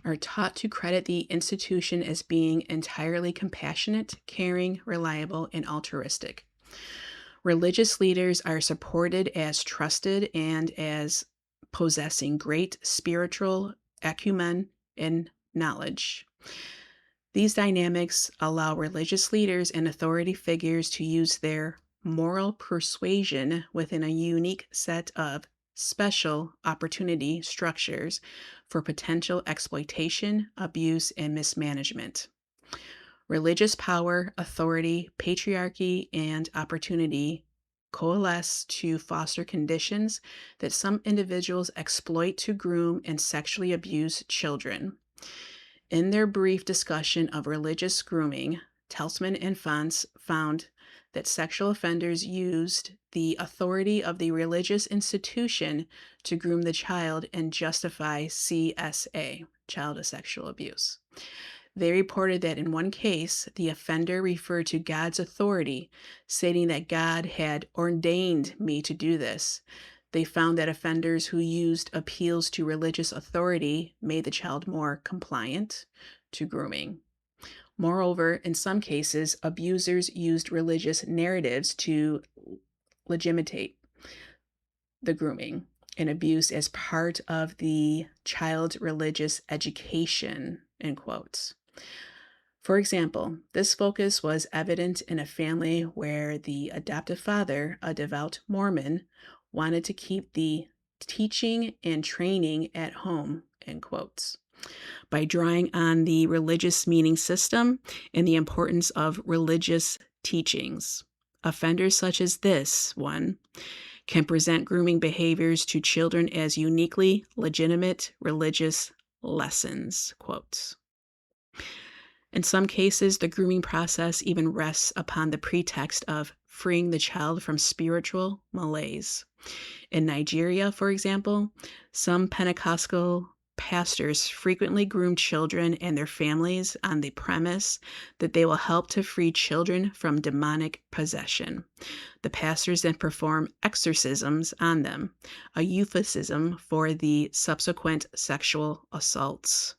Are taught to credit the institution as being entirely compassionate, caring, reliable, and altruistic. Religious leaders are supported as trusted and as possessing great spiritual acumen and knowledge. These dynamics allow religious leaders and authority figures to use their moral persuasion within a unique set of special opportunity structures for potential exploitation, abuse, and mismanagement. Religious power, authority, patriarchy, and opportunity coalesce to foster conditions that some individuals exploit to groom and sexually abuse children. In their brief discussion of religious grooming, Teltzman and Fantz found that sexual offenders used the authority of the religious institution to groom the child and justify CSA, child sexual abuse. They reported that in one case, the offender referred to God's authority, stating that God had ordained me to do this. They found that offenders who used appeals to religious authority made the child more compliant to grooming. Moreover, in some cases, abusers used religious narratives to legitimate the grooming and abuse as part of the child's religious education, in quotes. For example, this focus was evident in a family where the adoptive father, a devout Mormon, wanted to keep the teaching and training at home, end quotes, by drawing on the religious meaning system and the importance of religious teachings. Offenders such as this one can present grooming behaviors to children as uniquely legitimate religious lessons, quotes. In some cases, the grooming process even rests upon the pretext of freeing the child from spiritual malaise. In Nigeria, for example, some Pentecostal pastors frequently groom children and their families on the premise that they will help to free children from demonic possession. The pastors then perform exorcisms on them, a euphemism for the subsequent sexual assaults.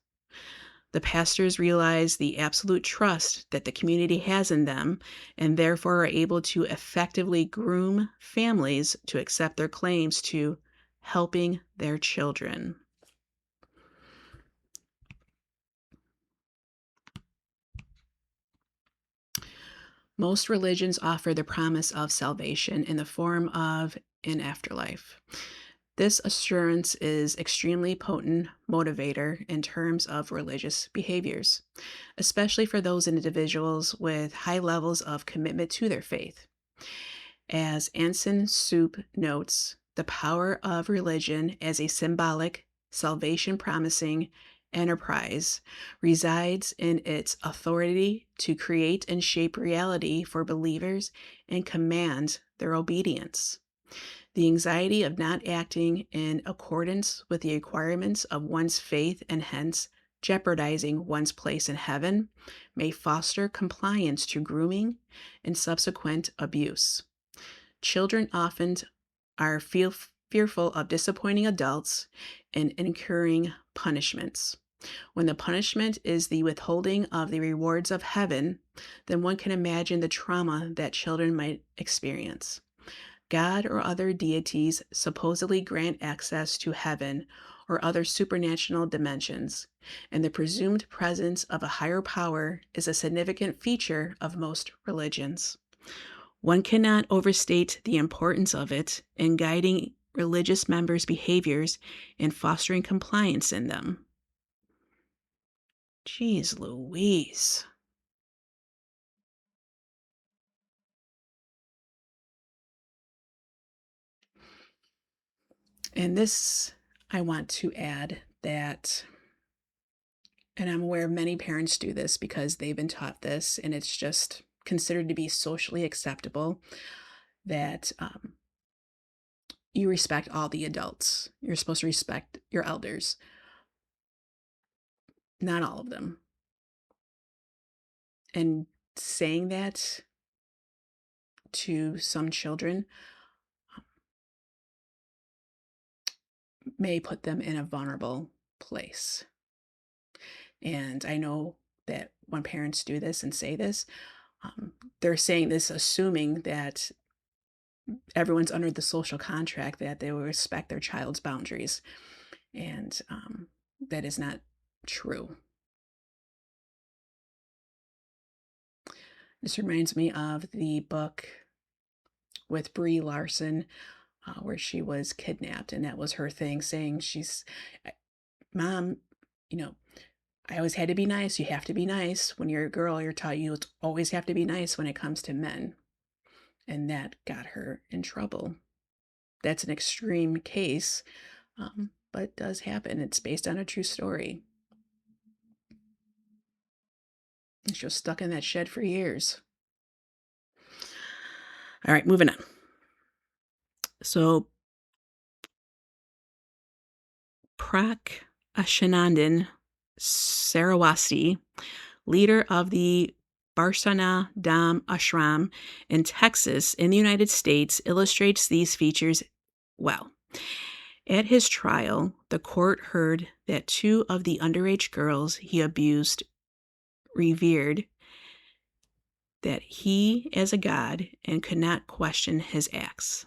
The pastors realize the absolute trust that the community has in them and therefore are able to effectively groom families to accept their claims to helping their children. Most religions offer the promise of salvation in the form of an afterlife. This assurance is extremely potent motivator in terms of religious behaviors, especially for those individuals with high levels of commitment to their faith. As Anson Soup notes, the power of religion as a symbolic, salvation promising enterprise resides in its authority to create and shape reality for believers and command their obedience. The anxiety of not acting in accordance with the requirements of one's faith and hence jeopardizing one's place in heaven may foster compliance to grooming and subsequent abuse. Children often are fearful of disappointing adults and incurring punishments. When the punishment is the withholding of the rewards of heaven, then one can imagine the trauma that children might experience. God or other deities supposedly grant access to heaven or other supernatural dimensions, and the presumed presence of a higher power is a significant feature of most religions. One cannot overstate the importance of it in guiding religious members' behaviors and fostering compliance in them. Jeez Louise. And this, I want to add that, and I'm aware many parents do this because they've been taught this, and it's just considered to be socially acceptable that you respect all the adults. You're supposed to respect your elders. Not all of them. And saying that to some children may put them in a vulnerable place. And I know that when parents do this and say this, they're saying this assuming that everyone's under the social contract that they will respect their child's boundaries. And that is not true. This reminds me of the book with Brie Larson, where she was kidnapped, and that was her thing, saying Mom, you know, I always had to be nice. You have to be nice. When you're a girl, you're taught you always have to be nice when it comes to men. And that got her in trouble. That's an extreme case, but it does happen. It's based on a true story. And she was stuck in that shed for years. All right, moving on. So, Prakashanandan Sarawasti, leader of the Barsana Dham Ashram in Texas in the United States, illustrates these features well. At his trial, the court heard that two of the underage girls he abused revered that he as a god and could not question his acts.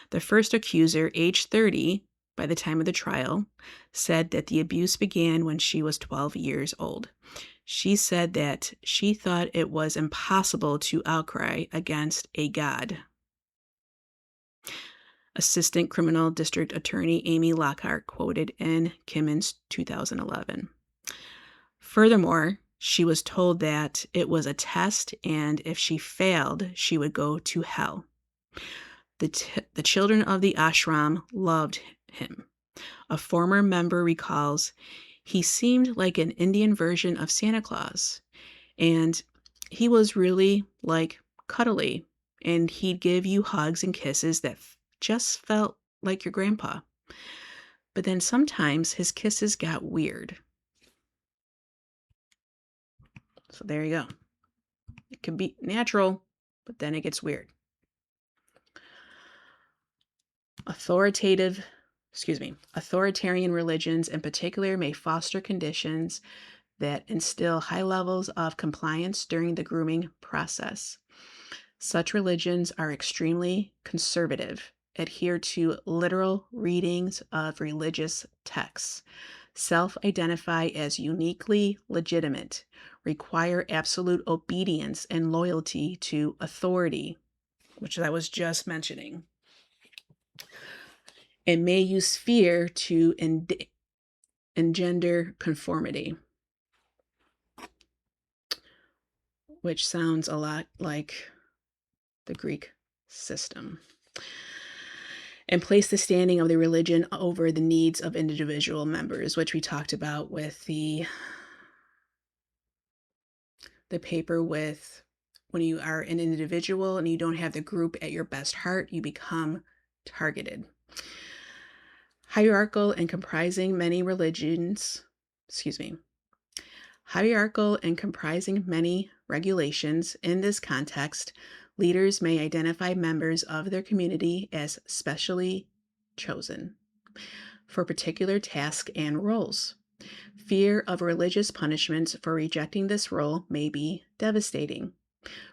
The first accuser, aged 30 by the time of the trial, said that the abuse began when she was 12 years old. She said that she thought it was impossible to outcry against a god. Assistant Criminal District Attorney Amy Lockhart quoted in Kimmons 2011. Furthermore, she was told that it was a test and if she failed, she would go to hell. The children of the ashram loved him. A former member recalls, he seemed like an Indian version of Santa Claus, and he was really like cuddly, and he'd give you hugs and kisses that just felt like your grandpa. But then sometimes his kisses got weird. So there you go. It can be natural, but then it gets weird. Authoritarian religions in particular may foster conditions that instill high levels of compliance during the grooming process. Such religions are extremely conservative adhere to literal readings of religious texts, self-identify as uniquely legitimate, require absolute obedience and loyalty to authority, which I was just mentioning, and may use fear to engender conformity, which sounds a lot like the Greek system, and place the standing of the religion over the needs of individual members, which we talked about with the paper with when you are an individual and you don't have the group at your best heart, you become targeted. Hierarchical and comprising many regulations, in this context, leaders may identify members of their community as specially chosen for particular tasks and roles. Fear of religious punishments for rejecting this role may be devastating.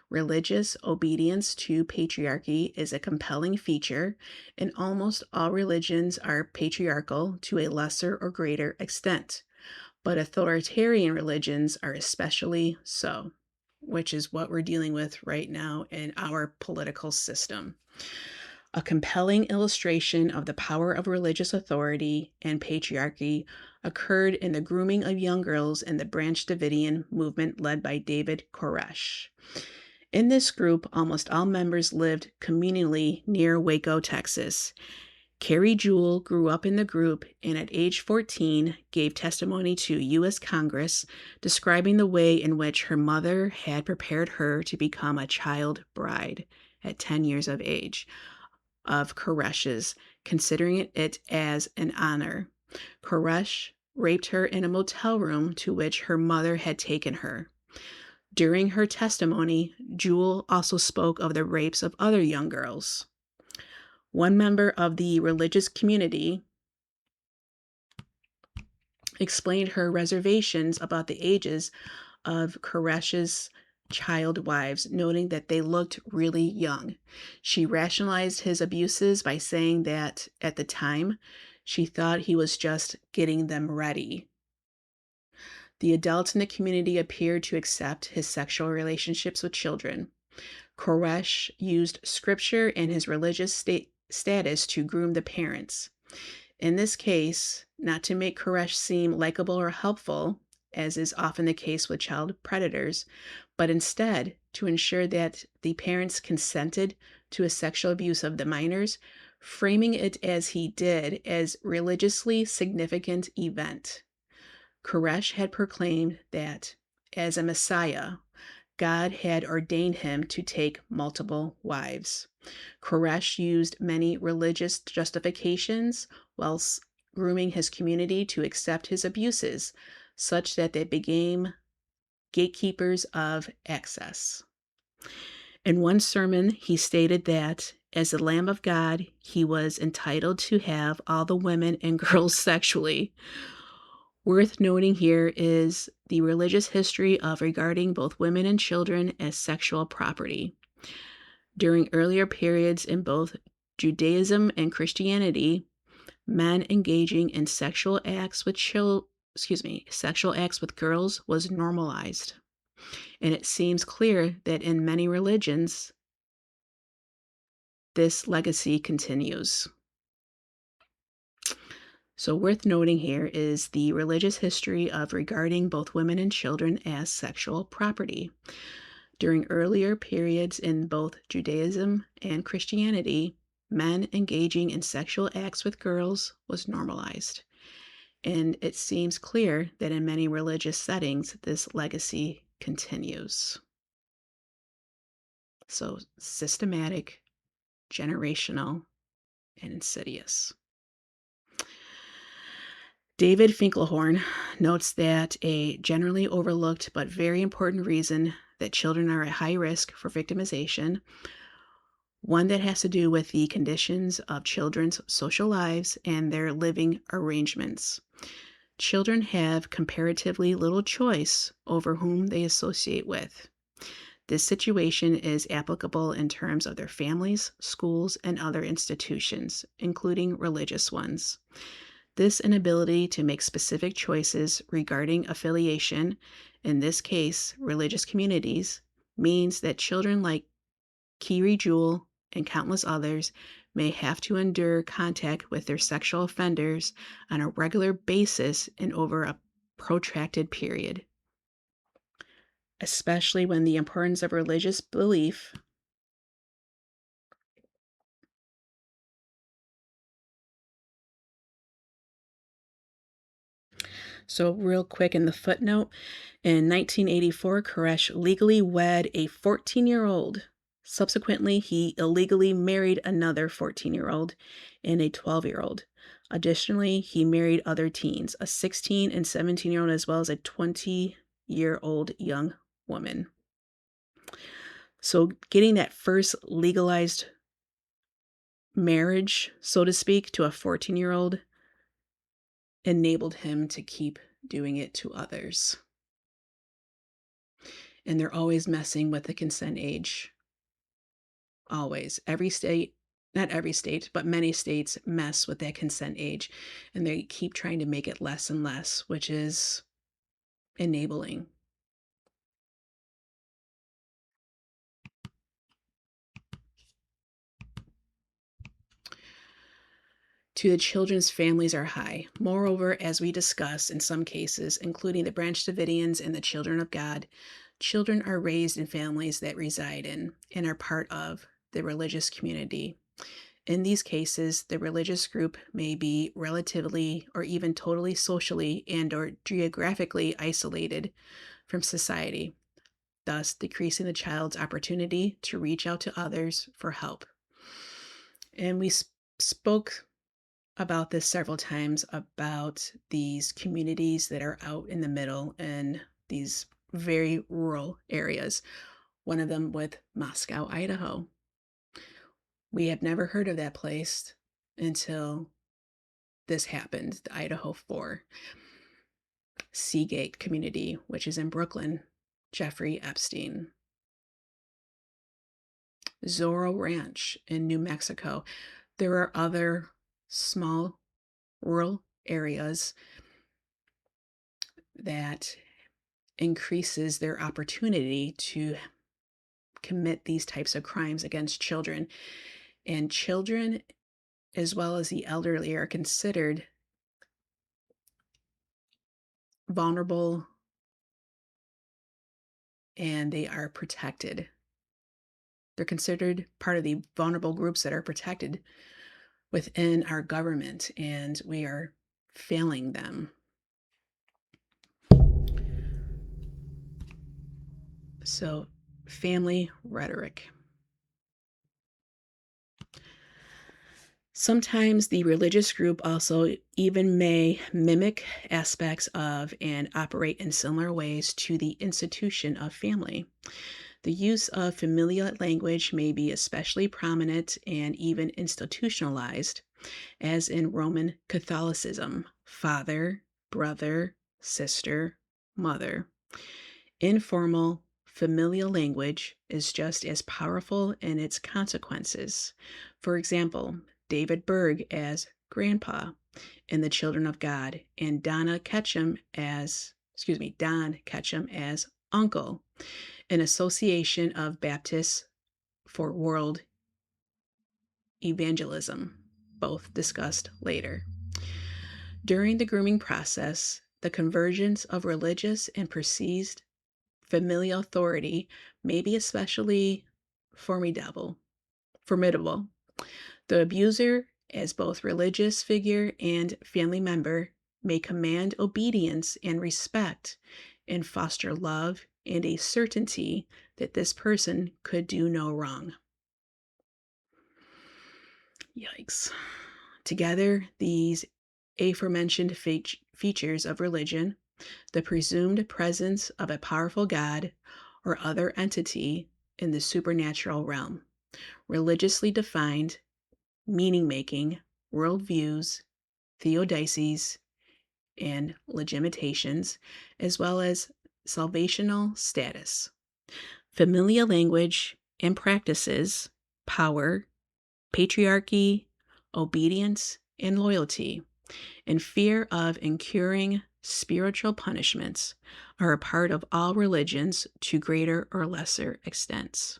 Religious obedience to patriarchy is a compelling feature, and almost all religions are patriarchal to a lesser or greater extent, but authoritarian religions are especially so, which is what we're dealing with right now in our political system. A compelling illustration of the power of religious authority and patriarchy occurred in the grooming of young girls in the Branch Davidian movement led by David Koresh. In this group, almost all members lived communally near Waco, Texas. Carrie Jewell grew up in the group and at age 14 gave testimony to U.S. Congress describing the way in which her mother had prepared her to become a child bride at 10 years of age of Koresh's, considering it as an honor. Koresh raped her in a motel room to which her mother had taken her. During her testimony, Jewell also spoke of the rapes of other young girls. One member of the religious community explained her reservations about the ages of Koresh's child wives, noting that they looked really young. She rationalized his abuses by saying that at the time, she thought he was just getting them ready. The adults in the community appeared to accept his sexual relationships with children. Koresh used scripture and his religious status to groom the parents. In this case, not to make Koresh seem likable or helpful, as is often the case with child predators, but instead to ensure that the parents consented to a sexual abuse of the minors, framing it as he did as religiously significant event. Koresh had proclaimed that, as a Messiah, God had ordained him to take multiple wives. Koresh used many religious justifications whilst grooming his community to accept his abuses, such that they became gatekeepers of access. In one sermon, he stated that, as the Lamb of God, he was entitled to have all the women and girls sexually. Worth noting here is the religious history of regarding both women and children as sexual property. During earlier periods in both Judaism and Christianity, men engaging in sexual acts with girls was normalized. And it seems clear that in many religions, this legacy continues. So worth noting here is the religious history of regarding both women and children as sexual property. During earlier periods in both Judaism and Christianity, men engaging in sexual acts with girls was normalized. And it seems clear that in many religious settings, this legacy continues. So systematic, generational, and insidious. David Finkelhorn notes that a generally overlooked but very important reason that children are at high risk for victimization, one that has to do with the conditions of children's social lives and their living arrangements. Children have comparatively little choice over whom they associate with. This situation is applicable in terms of their families, schools, and other institutions, including religious ones. This inability to make specific choices regarding affiliation, in this case, religious communities, means that children like Kiri Jewel and countless others may have to endure contact with their sexual offenders on a regular basis and over a protracted period, especially when the importance of religious belief. So, real quick in the footnote, in 1984, Koresh legally wed a 14-year-old. Subsequently, he illegally married another 14-year-old and a 12-year-old. Additionally, he married other teens, a 16 and 17-year-old, as well as a 20-year-old young woman. So, getting that first legalized marriage, so to speak, to a 14-year-old enabled him to keep doing it to others. And they're always messing with the consent age. Always. Every state, not every state, but many states mess with that consent age. And they keep trying to make it less and less, which is enabling. To the children's families are high. Moreover, as we discussed in some cases, including the Branch Davidians and the Children of God, children are raised in families that reside in and are part of the religious community. In these cases, the religious group may be relatively or even totally socially and or geographically isolated from society, thus decreasing the child's opportunity to reach out to others for help. And we spoke about this several times about these communities that are out in the middle in these very rural areas. One of them with Moscow, Idaho. We have never heard of that place until this happened, the Idaho 4. Seagate community, which is in Brooklyn, Jeffrey Epstein. Zorro Ranch in New Mexico. There are other small rural areas that increases their opportunity to commit these types of crimes against children. And children, as well as the elderly, are considered vulnerable and they are protected. They're considered part of the vulnerable groups that are protected within our government, and we are failing them. So, family rhetoric. Sometimes the religious group also even may mimic aspects of and operate in similar ways to the institution of family. The use of familial language may be especially prominent and even institutionalized, as in Roman Catholicism: father, brother, sister, mother. Informal familial language is just as powerful in its consequences. For example, David Berg as grandpa in The Children of God, and Don Ketchum as uncle in Association of Baptists for World Evangelism, both discussed later. During the grooming process, the convergence of religious and perceived familial authority may be especially formidable. The abuser, as both religious figure and family member, may command obedience and respect and foster love and a certainty that this person could do no wrong. Yikes. Together, these aforementioned features of religion, the presumed presence of a powerful God or other entity in the supernatural realm, religiously defined meaning-making, worldviews, theodicies, and legitimations, as well as salvational status. familial language and practices, power, patriarchy, obedience, and loyalty, and fear of incurring spiritual punishments are a part of all religions to greater or lesser extents.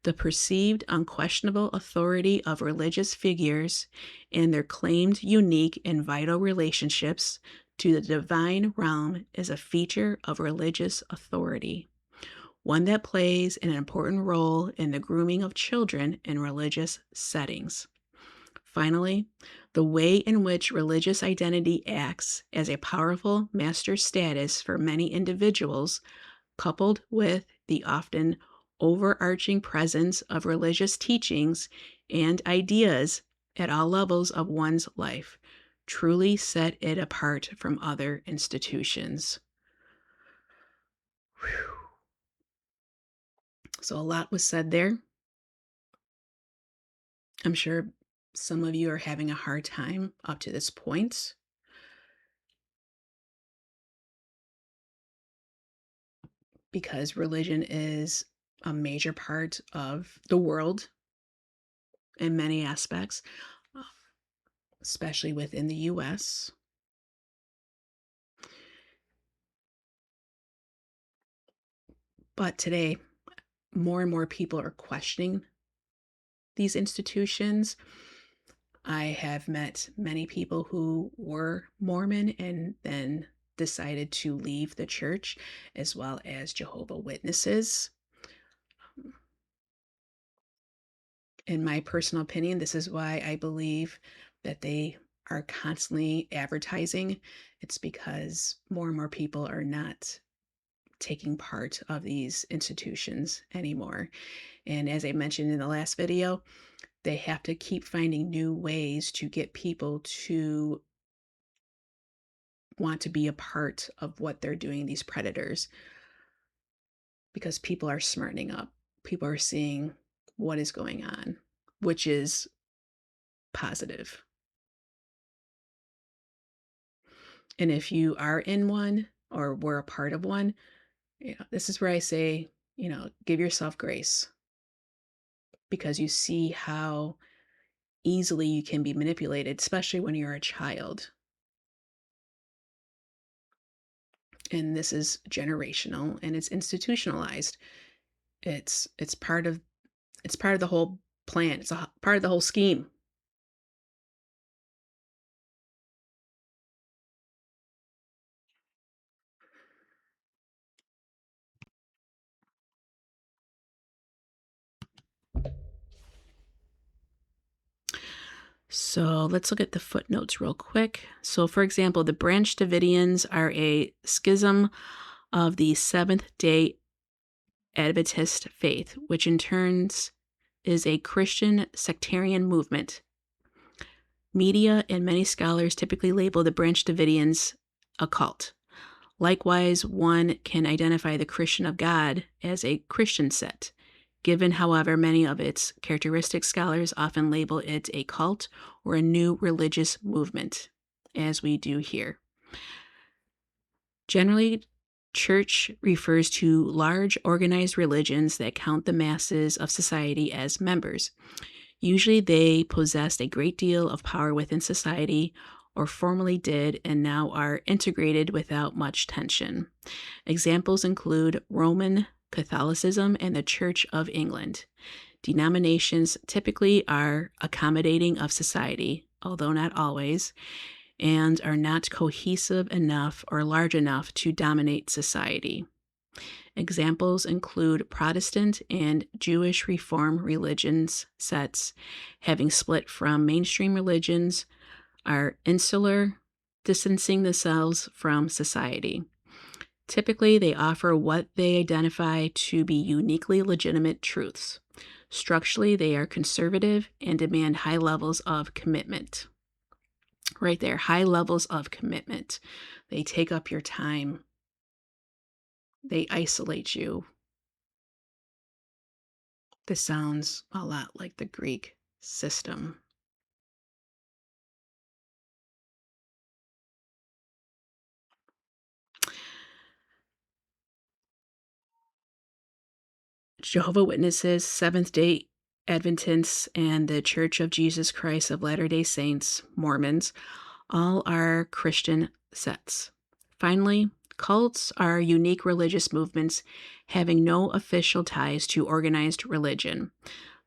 The perceived unquestionable authority of religious figures and their claimed unique and vital relationships to the divine realm is a feature of religious authority, one that plays an important role in the grooming of children in religious settings. Finally, the way in which religious identity acts as a powerful master status for many individuals, coupled with the often overarching presence of religious teachings and ideas at all levels of one's life, truly set it apart from other institutions. Whew. So, a lot was said there. I'm sure some of you are having a hard time up to this point because religion is a major part of the world in many aspects, uh, especially within the US. But today, more and more people are questioning these institutions. I have met many people who were Mormon and then decided to leave the church, as well as Jehovah Witnesses. In my personal opinion, this is why I believe that they are constantly advertising. It's because more and more people are not taking part of these institutions anymore. And as I mentioned in the last video, they have to keep finding new ways to get people to want to be a part of what they're doing, these predators, because people are smartening up. People are seeing what is going on, which is positive. And if you are in one or were a part of one, this is where I say, give yourself grace because you see how easily you can be manipulated, especially when you're a child. And this is generational and it's institutionalized. It's part of the whole plan. It's a part of the whole scheme. So let's look at the footnotes real quick. So, for example, the Branch Davidians are a schism of the Seventh day Adventist faith, which in turns is a Christian sectarian movement. Media and many scholars typically label the Branch Davidians a cult. Likewise, one can identify the Christian of God as a Christian sect. Given, however, many of its characteristics, scholars often label it a cult or a new religious movement, as we do here. Generally, church refers to large organized religions that count the masses of society as members. Usually, they possessed a great deal of power within society, or formerly did, and now are integrated without much tension. Examples include Roman Catholicism and the Church of England. Denominations typically are accommodating of society, although not always, and are not cohesive enough or large enough to dominate society. Examples include Protestant and Jewish Reform religions sets having split from mainstream religions, are insular, distancing themselves from society. Typically, they offer what they identify to be uniquely legitimate truths. Structurally, they are conservative and demand high levels of commitment. Right there, high levels of commitment. They take up your time. They isolate you. This sounds a lot like the Greek system. Jehovah's Witnesses, Seventh-day Adventists, and the Church of Jesus Christ of Latter-day Saints, Mormons, all are Christian sects. Finally, cults are unique religious movements having no official ties to organized religion.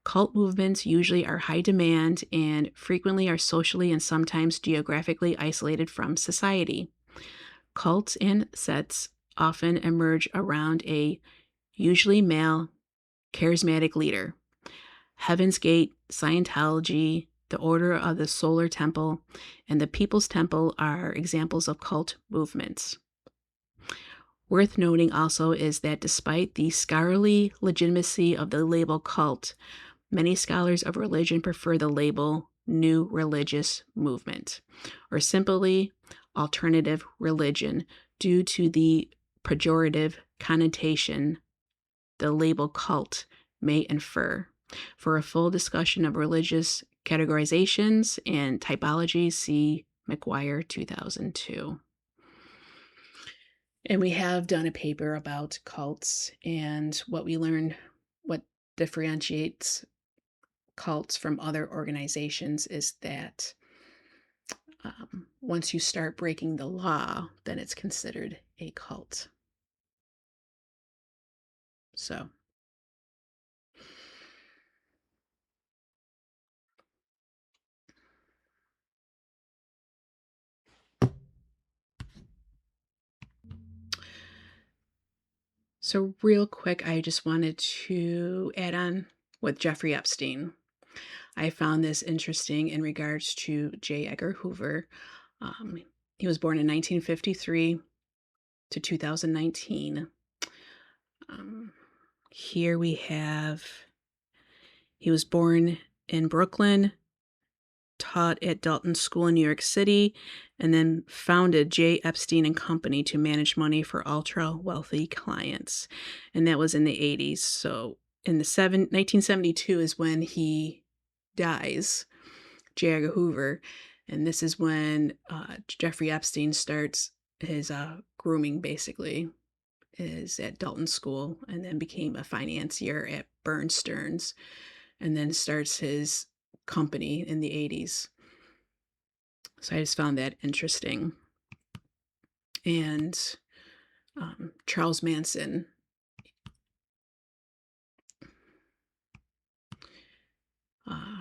Cult movements usually are high demand and frequently are socially and sometimes geographically isolated from society. Cults and sects often emerge around a usually male, charismatic leader. Heaven's Gate, Scientology, the Order of the Solar Temple, and the People's Temple are examples of cult movements. Worth noting also is that despite the scholarly legitimacy of the label cult, many scholars of religion prefer the label new religious movement, or simply alternative religion, due to the pejorative connotation the label cult may infer. For a full discussion of religious categorizations and typology, see McGuire 2002. And we have done a paper about cults, and what we learned, what differentiates cults from other organizations is that once you start breaking the law, then it's considered a cult. So real quick, I just wanted to add on with Jeffrey Epstein. I found this interesting in regards to J. Edgar Hoover. He was born in 1953 to 2019. Here we have, he was born in Brooklyn, taught at Dalton School in New York City, and then founded J. Epstein and Company to manage money for ultra-wealthy clients. And that was in the 80s. So in the 1972 is when he dies, J. Edgar Hoover. And this is when Jeffrey Epstein starts his grooming, basically, is at Dalton School, and then became a financier at Burns Stearns, and then starts his company in the 80s. So I just found that interesting. And Charles Manson,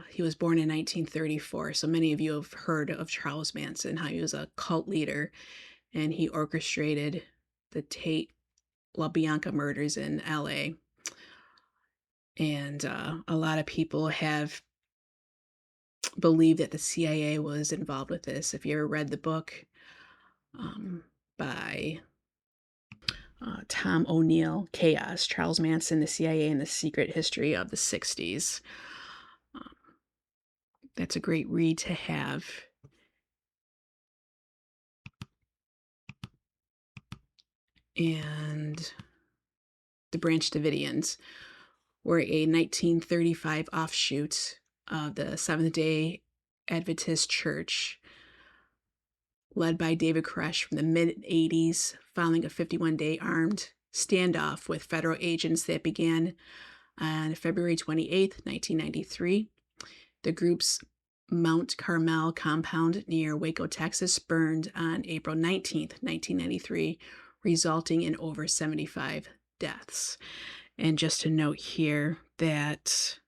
he was born in 1934. So many of you have heard of Charles Manson, how he was a cult leader, and he orchestrated the Tate LaBianca murders in LA. And a lot of people have believed that the CIA was involved with this. If you ever read the book by Tom O'Neill, Chaos, Charles Manson, the CIA, and the Secret History of the 60s. That's a great read to have. And the Branch Davidians were a 1935 offshoot of the Seventh-day Adventist Church, led by David Koresh from the mid-80s, following a 51-day armed standoff with federal agents that began on February 28, 1993. The group's Mount Carmel compound near Waco, Texas, burned on April 19, 1993, resulting in over 75 deaths. And just to note here that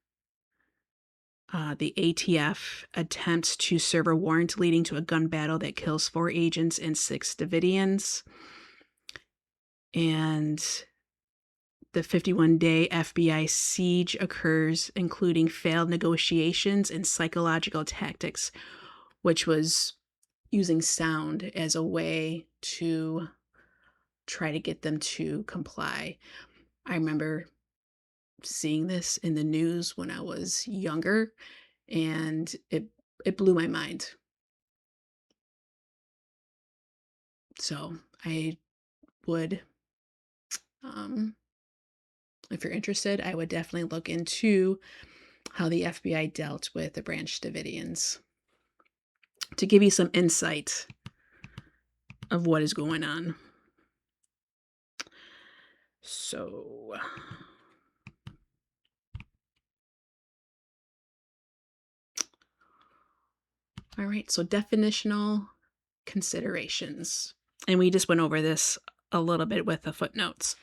the ATF attempts to serve a warrant leading to a gun battle that kills 4 agents and 6 Davidians. And the 51-day FBI siege occurs, including failed negotiations and psychological tactics, which was using sound as a way to try to get them to comply. I remember seeing this in the news when I was younger, and it blew my mind. So I would, if you're interested, I would definitely look into how the FBI dealt with the Branch Davidians to give you some insight of what is going on. So All right, so definitional considerations. And we just went over this a little bit with the footnotes.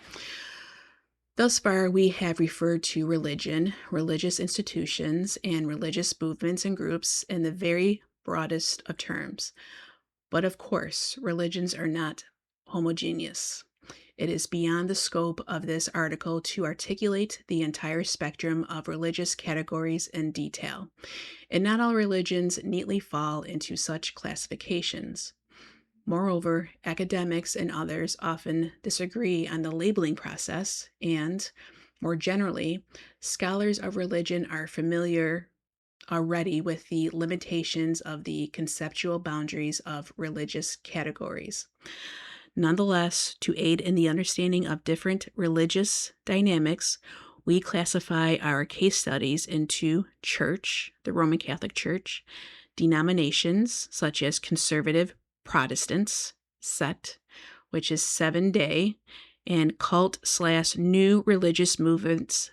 Thus far, we have referred to religion, religious institutions, and religious movements and groups in the very broadest of terms. But of course, religions are not homogeneous. It is beyond the scope of this article to articulate the entire spectrum of religious categories in detail, and not all religions neatly fall into such classifications. Moreover, academics and others often disagree on the labeling process, and, more generally, scholars of religion are familiar already with the limitations of the conceptual boundaries of religious categories. Nonetheless, to aid in the understanding of different religious dynamics, we classify our case studies into church, the Roman Catholic Church, denominations such as conservative Protestants, SET, which is 7-day, and cult/new religious movements,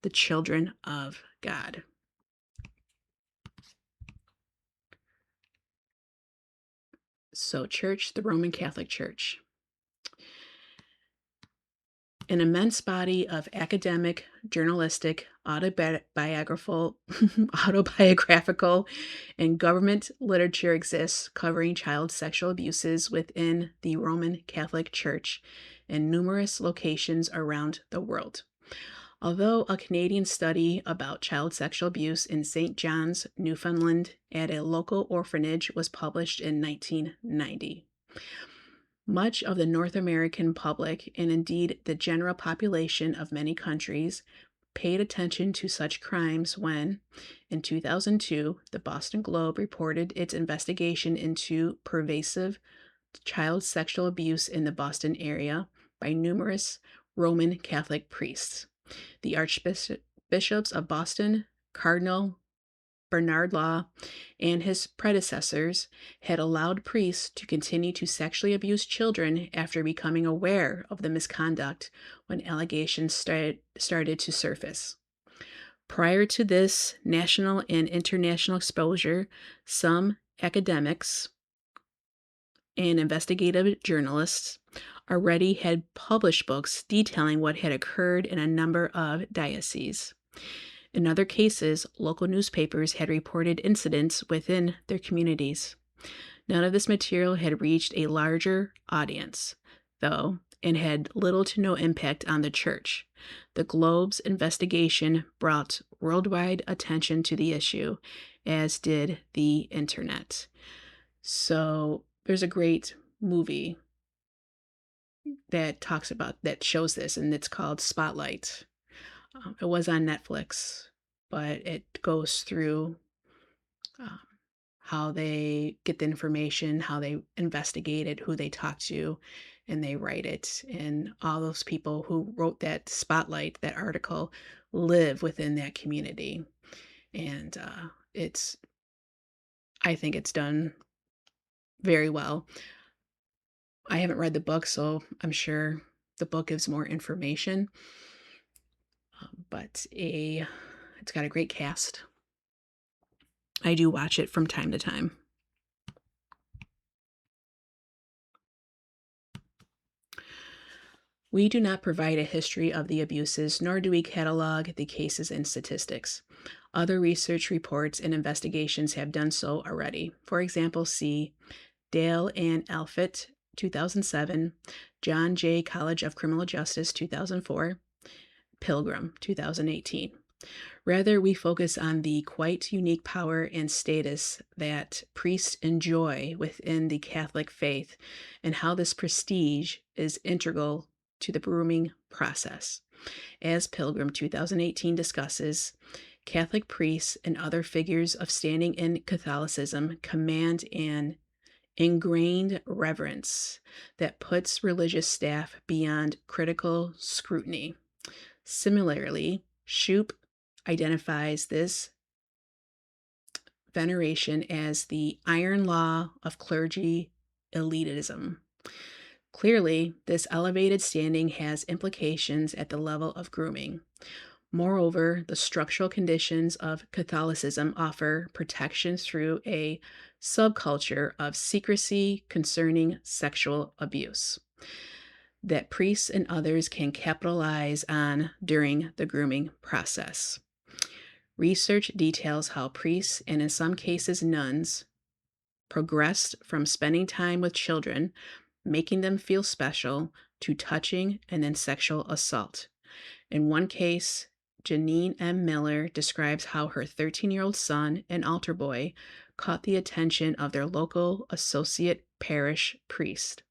the Children of God. So, church, the Roman Catholic Church. An immense body of academic, journalistic, autobiographical, and government literature exists covering child sexual abuses within the Roman Catholic Church in numerous locations around the world. Although a Canadian study about child sexual abuse in St. John's, Newfoundland, at a local orphanage was published in 1990. Much of the North American public, and indeed the general population of many countries, paid attention to such crimes when, in 2002, the Boston Globe reported its investigation into pervasive child sexual abuse in the Boston area by numerous Roman Catholic priests. The archbishops of Boston, Cardinal Bernard Law, and his predecessors had allowed priests to continue to sexually abuse children after becoming aware of the misconduct when allegations started to surface. Prior to this national and international exposure, some academics and investigative journalists already had published books detailing what had occurred in a number of dioceses. In other cases, local newspapers had reported incidents within their communities. None of this material had reached a larger audience, though, and had little to no impact on the church. The Globe's investigation brought worldwide attention to the issue, as did the internet. So there's a great movie that shows this, and it's called Spotlight. It was on Netflix, but it goes through um, how they get the information, how they investigate it, who they talk to, and they write it. And all those people who wrote that Spotlight, that article, live within that community. And I think it's done very well. I haven't read the book, so I'm sure the book gives more information. But it's got a great cast. I do watch it from time to time. We do not provide a history of the abuses, nor do we catalog the cases and statistics. Other research reports and investigations have done so already. For example, see Dale and Alfit, 2007, John Jay College of Criminal Justice, 2004, Pilgrim, 2018. Rather, we focus on the quite unique power and status that priests enjoy within the Catholic faith and how this prestige is integral to the grooming process. As Pilgrim 2018 discusses, Catholic priests and other figures of standing in Catholicism command an ingrained reverence that puts religious staff beyond critical scrutiny. Similarly, Shoup identifies this veneration as the iron law of clergy elitism. Clearly, this elevated standing has implications at the level of grooming. Moreover, the structural conditions of Catholicism offer protection through a subculture of secrecy concerning sexual abuse that priests and others can capitalize on during the grooming process. Research details how priests, and in some cases nuns, progressed from spending time with children, making them feel special, to touching and then sexual assault. In one case, Janine M. Miller describes how her 13-year-old son, an altar boy, caught the attention of their local associate parish priest.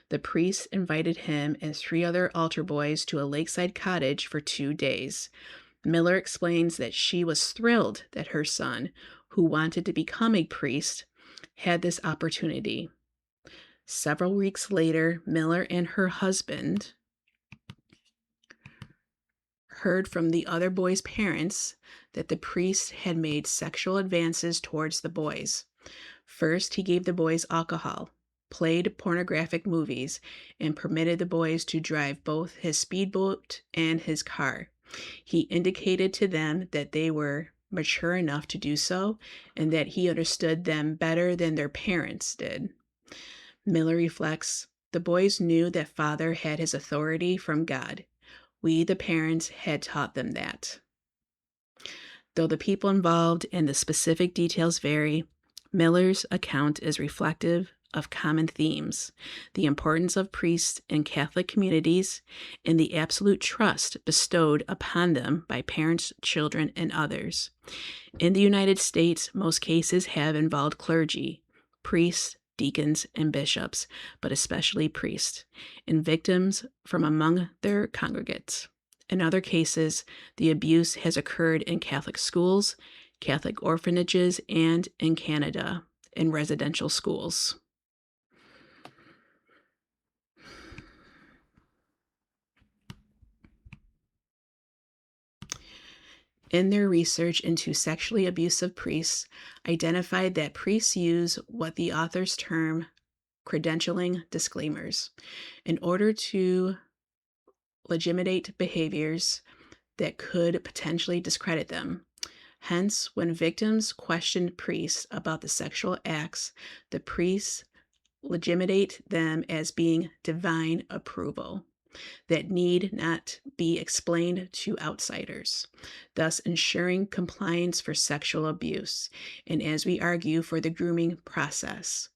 The priest invited him and 3 other altar boys to a lakeside cottage for 2 days. Miller explains that she was thrilled that her son, who wanted to become a priest, had this opportunity. Several weeks later, Miller and her husband heard from the other boys' parents that the priest had made sexual advances towards the boys. First, he gave the boys alcohol, played pornographic movies, and permitted the boys to drive both his speedboat and his car. He indicated to them that they were mature enough to do so and that he understood them better than their parents did. Miller reflects, the boys knew that Father had his authority from God. We, the parents, had taught them that. Though the people involved and the specific details vary, Miller's account is reflective of common themes: the importance of priests in Catholic communities and the absolute trust bestowed upon them by parents, children, and others. In the United States, most cases have involved clergy, priests, deacons, and bishops, but especially priests, and victims from among their congregates. In other cases, the abuse has occurred in Catholic schools, Catholic orphanages, and in Canada, in residential schools. In their research into sexually abusive priests, identified that priests use what the authors term credentialing disclaimers in order to legitimate behaviors that could potentially discredit them. Hence, when victims questioned priests about the sexual acts, the priests legitimate them as being divine approval that need not be explained to outsiders, thus ensuring compliance for sexual abuse, and as we argue, for the grooming process.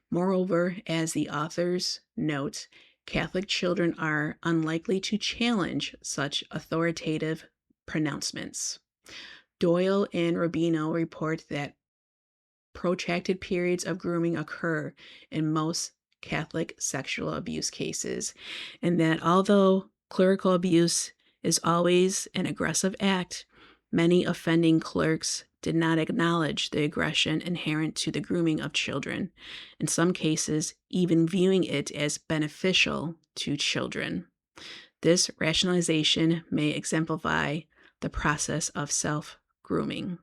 Moreover, as the authors note, Catholic children are unlikely to challenge such authoritative pronouncements. Doyle and Rubino report that protracted periods of grooming occur in most Catholic sexual abuse cases, and that although clerical abuse is always an aggressive act, many offending clerics did not acknowledge the aggression inherent to the grooming of children, in some cases even viewing it as beneficial to children. This rationalization may exemplify the process of self-grooming.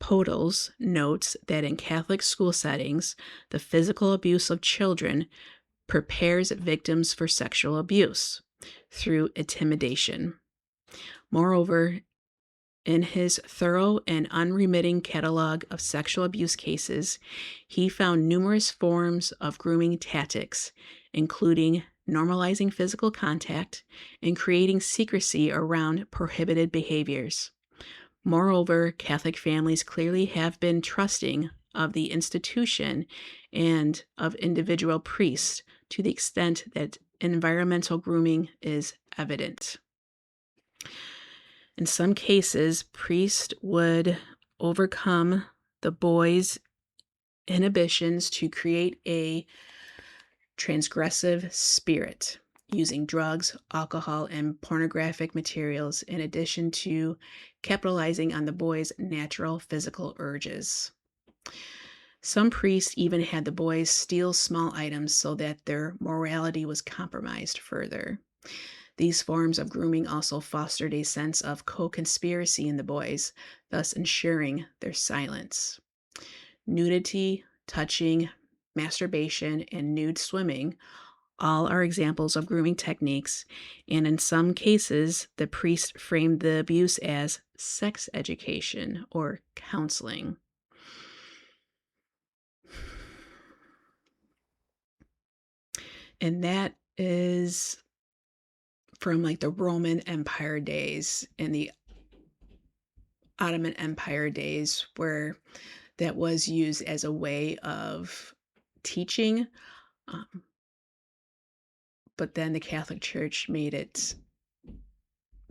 Podles notes that in Catholic school settings, the physical abuse of children prepares victims for sexual abuse through intimidation. Moreover, in his thorough and unremitting catalog of sexual abuse cases, he found numerous forms of grooming tactics, including normalizing physical contact and creating secrecy around prohibited behaviors. Moreover, Catholic families clearly have been trusting of the institution and of individual priests to the extent that environmental grooming is evident. In some cases, priests would overcome the boys' inhibitions to create a transgressive spirit, using drugs, alcohol, and pornographic materials, in addition to capitalizing on the boys' natural physical urges. Some priests even had the boys steal small items so that their morality was compromised further. These forms of grooming also fostered a sense of co-conspiracy in the boys, thus ensuring their silence. Nudity, touching, masturbation, and nude swimming All are examples of grooming techniques, and in some cases, the priest framed the abuse as sex education or counseling. And that is from like the Roman Empire days and the Ottoman Empire days, where that was used as a way of teaching. Um, but then the Catholic Church made it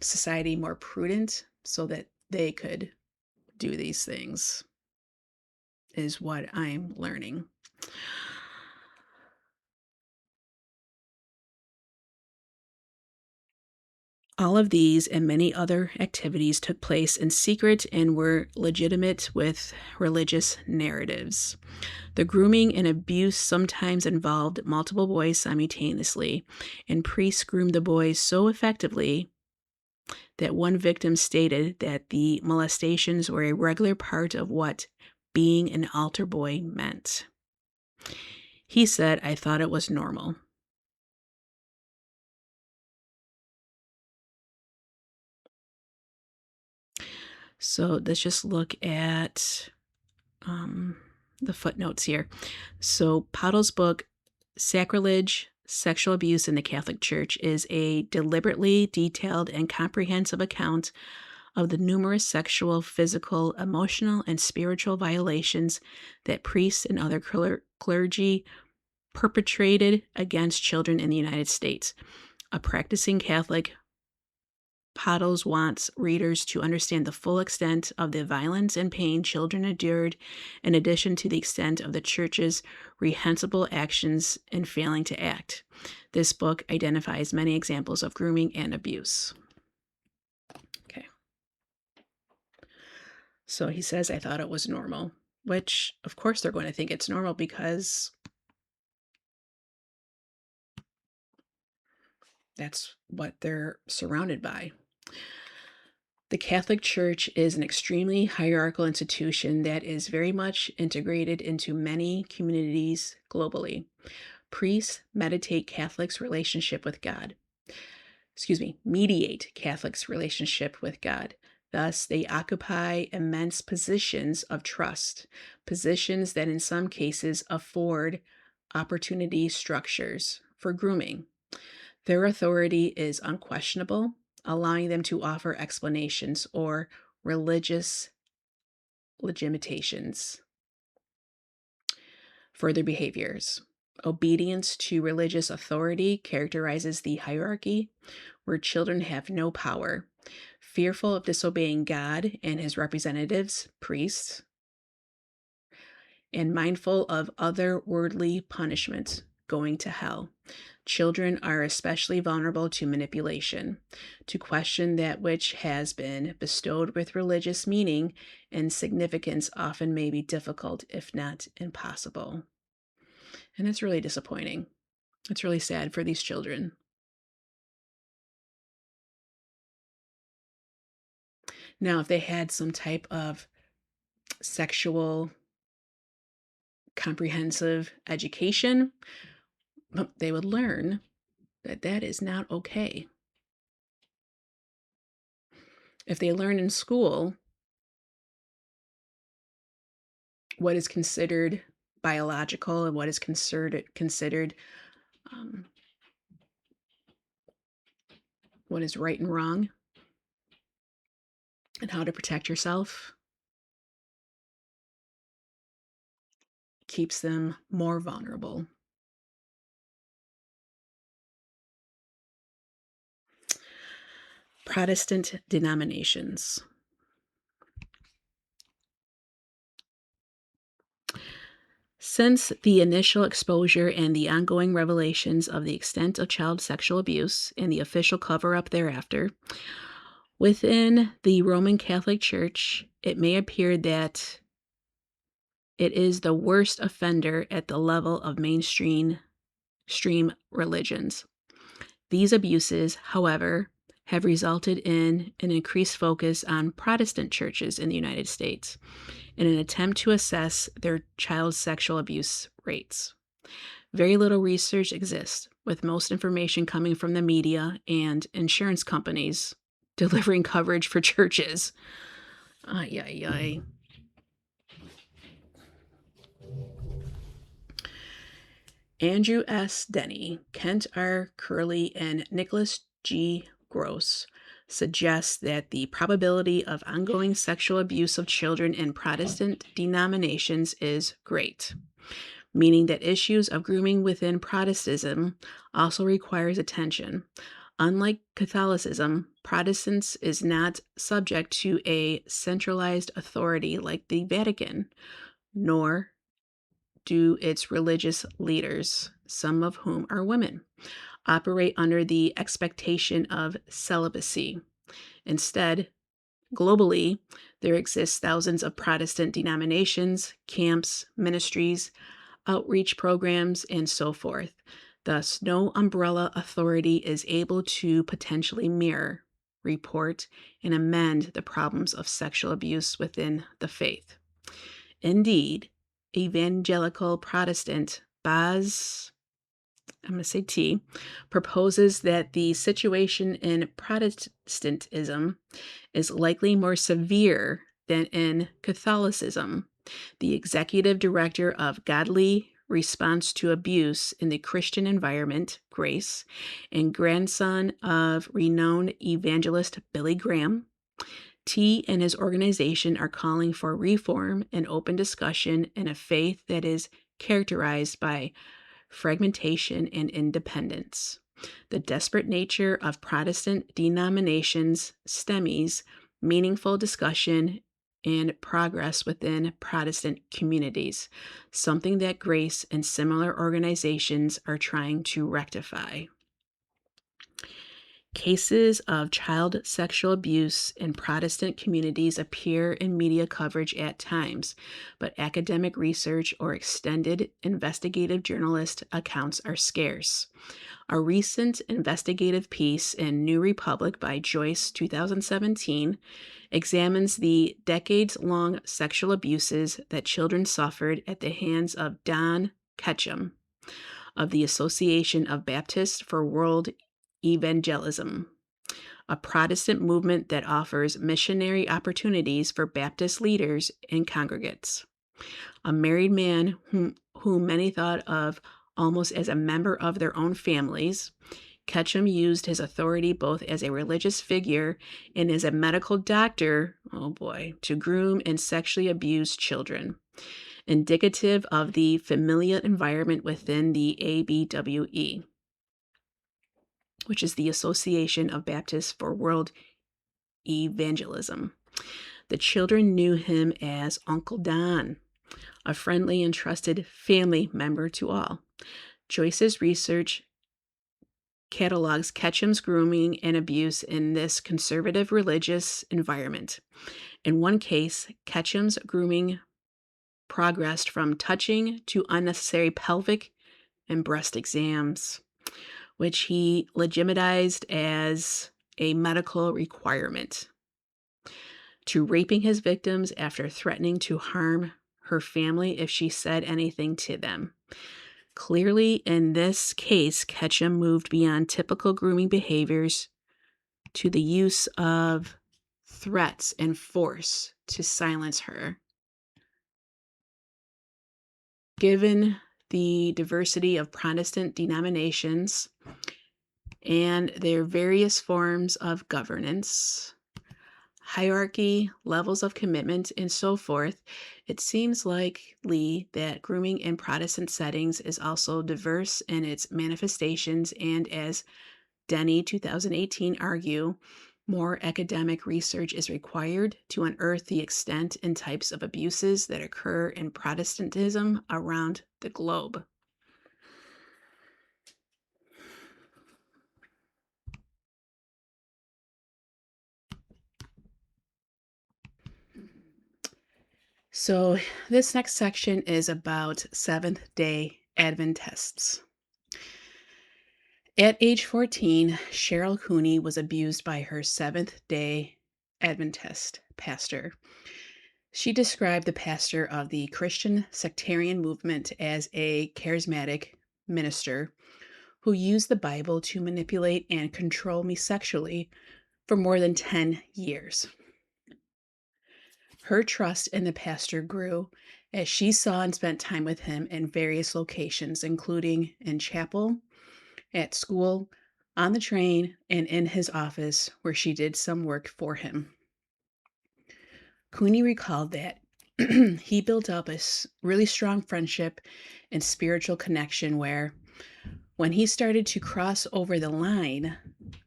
society more prudent so that they could do these things, is what I'm learning. All of these and many other activities took place in secret and were legitimate with religious narratives. The grooming and abuse sometimes involved multiple boys simultaneously, and priests groomed the boys so effectively that one victim stated that the molestations were a regular part of what being an altar boy meant. He said, "I thought it was normal." So let's just look at the footnotes here. So Pottle's book, Sacrilege, Sexual Abuse in the Catholic Church, is a deliberately detailed and comprehensive account of the numerous sexual, physical, emotional, and spiritual violations that priests and other clergy perpetrated against children in the United States. A practicing Catholic, Pottles wants readers to understand the full extent of the violence and pain children endured, in addition to the extent of the Church's reprehensible actions in failing to act. This book identifies many examples of grooming and abuse. Okay. So he says, "I thought it was normal," which, of course, they're going to think it's normal because that's what they're surrounded by. The Catholic Church is an extremely hierarchical institution that is very much integrated into many communities globally. Priests mediate Catholics' relationship with God. Mediate Catholics' relationship with God. Thus, they occupy immense positions of trust, positions that in some cases afford opportunity structures for grooming. Their authority is unquestionable, allowing them to offer explanations or religious legitimations for their behaviors. Obedience to religious authority characterizes the hierarchy, where children have no power. Fearful of disobeying God and his representatives, priests, and mindful of otherworldly punishment, going to hell. Children are especially vulnerable to manipulation. To question that which has been bestowed with religious meaning and significance often may be difficult, if not impossible. And it's really disappointing. It's really sad for these children. Now, if they had some type of sexual comprehensive education, they would learn that that is not okay. If they learn in school what is considered biological and what is considered um, what is right and wrong, and how to protect yourself, keeps them more vulnerable. Protestant denominations. Since the initial exposure and the ongoing revelations of the extent of child sexual abuse and the official cover up thereafter, within the Roman Catholic Church, it may appear that it is the worst offender at the level of mainstream religions. These abuses, however, have resulted in an increased focus on Protestant churches in the United States in an attempt to assess their child sexual abuse rates. Very little research exists, with most information coming from the media and insurance companies delivering coverage for churches. Ay, ay, ay. Andrew S. Denny, Kent R. Curley, and Nicholas G. Gross suggest that the probability of ongoing sexual abuse of children in Protestant denominations is great, meaning that issues of grooming within Protestantism also requires attention. Unlike Catholicism, Protestants is not subject to a centralized authority like the Vatican, nor do its religious leaders, some of whom are women, operate under the expectation of celibacy. Instead, globally, there exist thousands of Protestant denominations, camps, ministries, outreach programs, and so forth. Thus, no umbrella authority is able to potentially mirror, report, and amend the problems of sexual abuse within the faith. Indeed, evangelical Protestant Baz, I'm going to say T, proposes that the situation in Protestantism is likely more severe than in Catholicism. The executive director of Godly Response to Abuse in the Christian Environment, Grace, and grandson of renowned evangelist Billy Graham, T and his organization are calling for reform and open discussion in a faith that is characterized by fragmentation and independence. The desperate nature of Protestant denominations stymies meaningful discussion and progress within Protestant communities, something that Grace and similar organizations are trying to rectify. Cases of child sexual abuse in Protestant communities appear in media coverage at times, but academic research or extended investigative journalist accounts are scarce. A recent investigative piece in New Republic by Joyce, 2017, examines the decades-long sexual abuses that children suffered at the hands of Don Ketchum of the Association of Baptists for World Evangelism, a Protestant movement that offers missionary opportunities for Baptist leaders and congregates. A married man whom many thought of almost as a member of their own families, Ketchum used his authority both as a religious figure and as a medical doctor, oh boy, to groom and sexually abuse children, indicative of the familial environment within the ABWE, which is the Association of Baptists for World Evangelism. The children knew him as Uncle Don, a friendly and trusted family member to all. Joyce's research catalogs Ketchum's grooming and abuse in this conservative religious environment. In one case, Ketchum's grooming progressed from touching to unnecessary pelvic and breast exams, which he legitimized as a medical requirement, to raping his victims after threatening to harm her family if she said anything to them. Clearly, in this case, Ketchum moved beyond typical grooming behaviors to the use of threats and force to silence her. Given the diversity of Protestant denominations and their various forms of governance, hierarchy, levels of commitment, and so forth, it seems likely that grooming in Protestant settings is also diverse in its manifestations, and as Denny 2018 argue, more academic research is required to unearth the extent and types of abuses that occur in Protestantism around the globe. So this next section is about Seventh-day Adventists. At age 14, Cheryl Cooney was abused by her Seventh-day Adventist pastor. She described the pastor of the Christian sectarian movement as a charismatic minister who used the Bible to manipulate and control me sexually for more than 10 years. Her trust in the pastor grew as she saw and spent time with him in various locations, including in chapel, at school, on the train, and in his office, where she did some work for him. Cooney recalled that he built up a really strong friendship and spiritual connection where, when he started to cross over the line,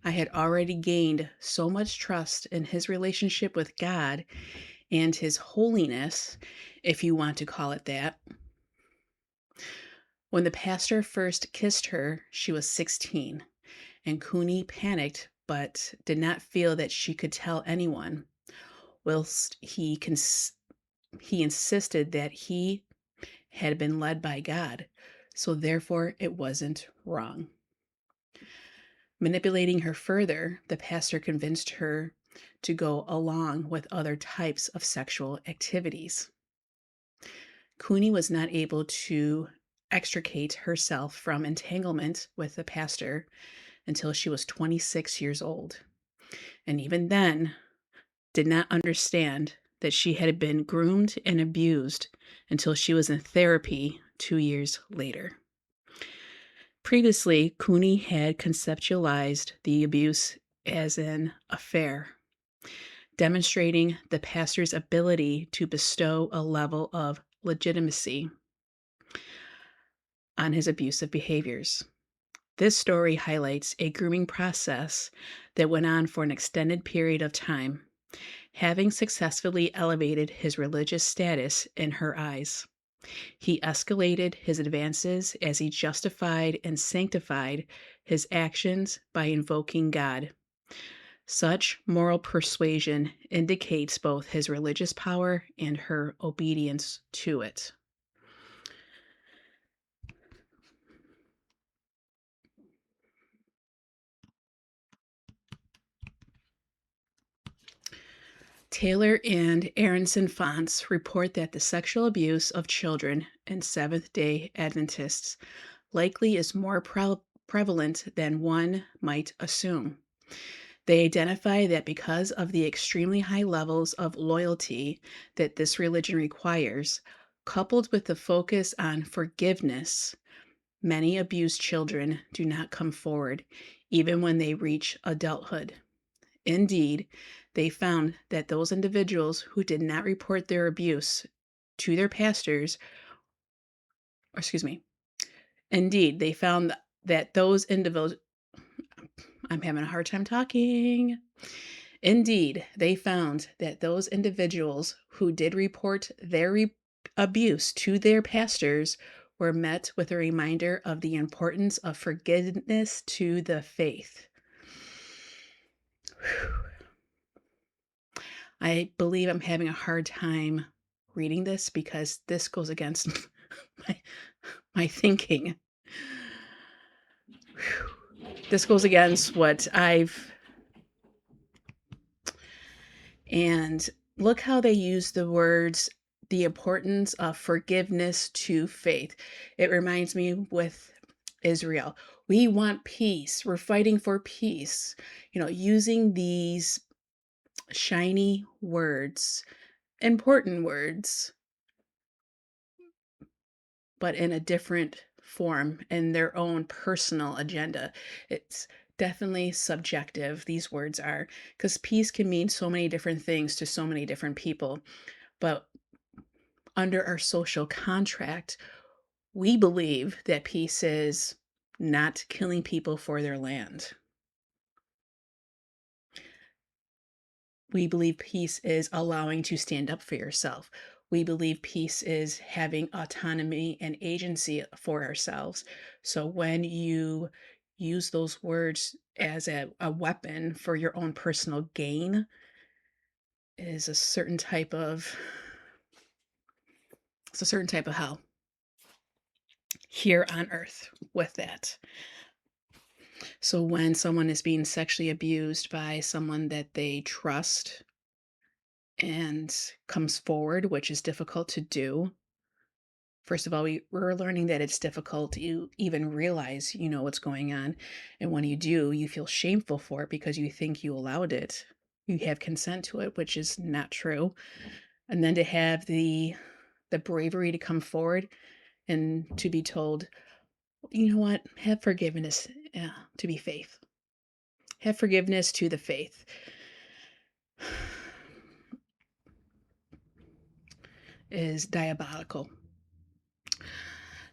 I had already gained so much trust in his relationship with God and his holiness, if you want to call it that. When the pastor first kissed her, she was 16, and Cooney panicked but did not feel that she could tell anyone, whilst he insisted that he had been led by God, so therefore it wasn't wrong. Manipulating her further, the pastor convinced her to go along with other types of sexual activities. Cooney was not able to extricate herself from entanglement with the pastor until she was 26 years old, and even then did not understand that she had been groomed and abused until she was in therapy 2 years later. Previously, Cooney had conceptualized the abuse as an affair, demonstrating the pastor's ability to bestow a level of legitimacy on his abusive behaviors. This story highlights a grooming process that went on for an extended period of time, having successfully elevated his religious status in her eyes. He escalated his advances as he justified and sanctified his actions by invoking God. Such moral persuasion indicates both his religious power and her obedience to it. Taylor and Aronson Fonts report that the sexual abuse of children in Seventh-day Adventists likely is more prevalent than one might assume. They identify that because of the extremely high levels of loyalty that this religion requires, coupled with the focus on forgiveness, many abused children do not come forward, even when they reach adulthood. Indeed, they found that those individuals who did not report their abuse to their pastors, or excuse me, indeed, they found that those individuals, I'm having a hard time talking. Indeed, they found that those individuals who did report their abuse to their pastors were met with a reminder of the importance of forgiveness to the faith. I believe I'm having a hard time reading this because this goes against my, my thinking. This goes against what and look how they use the words, the importance of forgiveness to faith. It reminds me with Israel. We want peace. We're fighting for peace. Using these shiny words, important words, but in a different form, in their own personal agenda. It's definitely subjective, these words are, because peace can mean so many different things to so many different people. But under our social contract, we believe that peace is not killing people for their land. We believe peace is allowing to stand up for yourself. We believe peace is having autonomy and agency for ourselves. So when you use those words as a weapon for your own personal gain, is a certain type of it's a certain type of hell here on earth with that. So when someone is being sexually abused by someone that they trust and comes forward, which is difficult to do, First of all, we're learning that it's difficult to even realize you know what's going on. And when you do, you feel shameful for it because you think you allowed it. You have consent to it, which is not true. And then to have the bravery to come forward and to be told, you know what, have forgiveness to be faith. Have forgiveness to the faith. Is diabolical.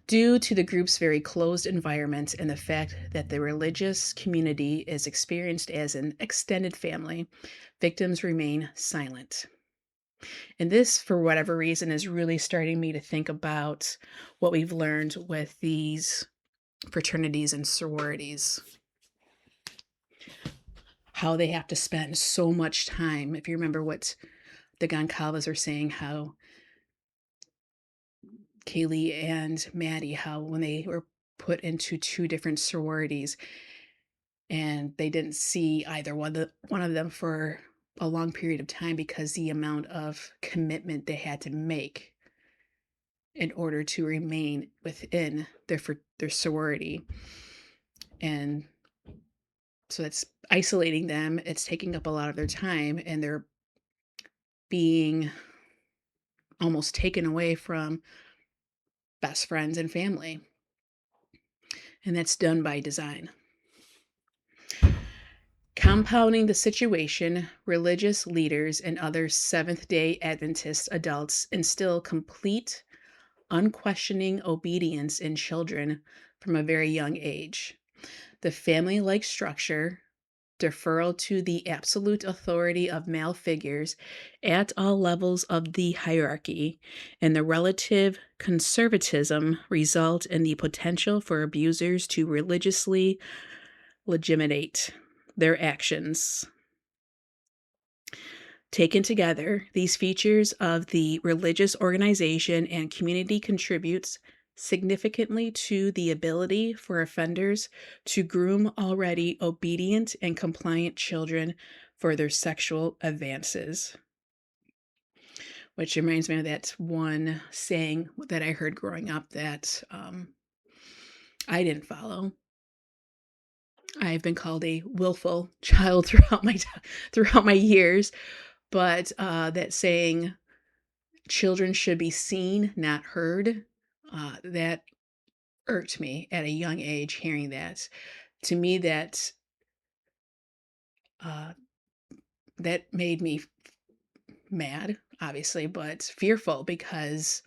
Due to the group's very closed environment and the fact that the religious community is experienced as an extended family, victims remain silent. And this, for whatever reason, is really starting me to think about what we've learned with these fraternities and sororities. How they have to spend so much time. If you remember what the Goncalves are saying, how Kaylee and Maddie, how when they were put into two different sororities and they didn't see either one of them for a long period of time because the amount of commitment they had to make in order to remain within their sorority. And so that's isolating them, it's taking up a lot of their time, and they're being almost taken away from best friends and family. And that's done by design. Compounding the situation, religious leaders and other Seventh day Adventist adults instill complete, unquestioning obedience in children from a very young age. The family like structure, deferral to the absolute authority of male figures at all levels of the hierarchy, and the relative conservatism result in the potential for abusers to religiously legitimate their actions. Taken together, these features of the religious organization and community contributes significantly to the ability for offenders to groom already obedient and compliant children for their sexual advances. Which reminds me of that one saying that I heard growing up that I didn't follow. I've been called a willful child throughout my years, but that saying, children should be seen, not heard, that irked me at a young age hearing that. To me, uh, that made me mad, obviously, but fearful because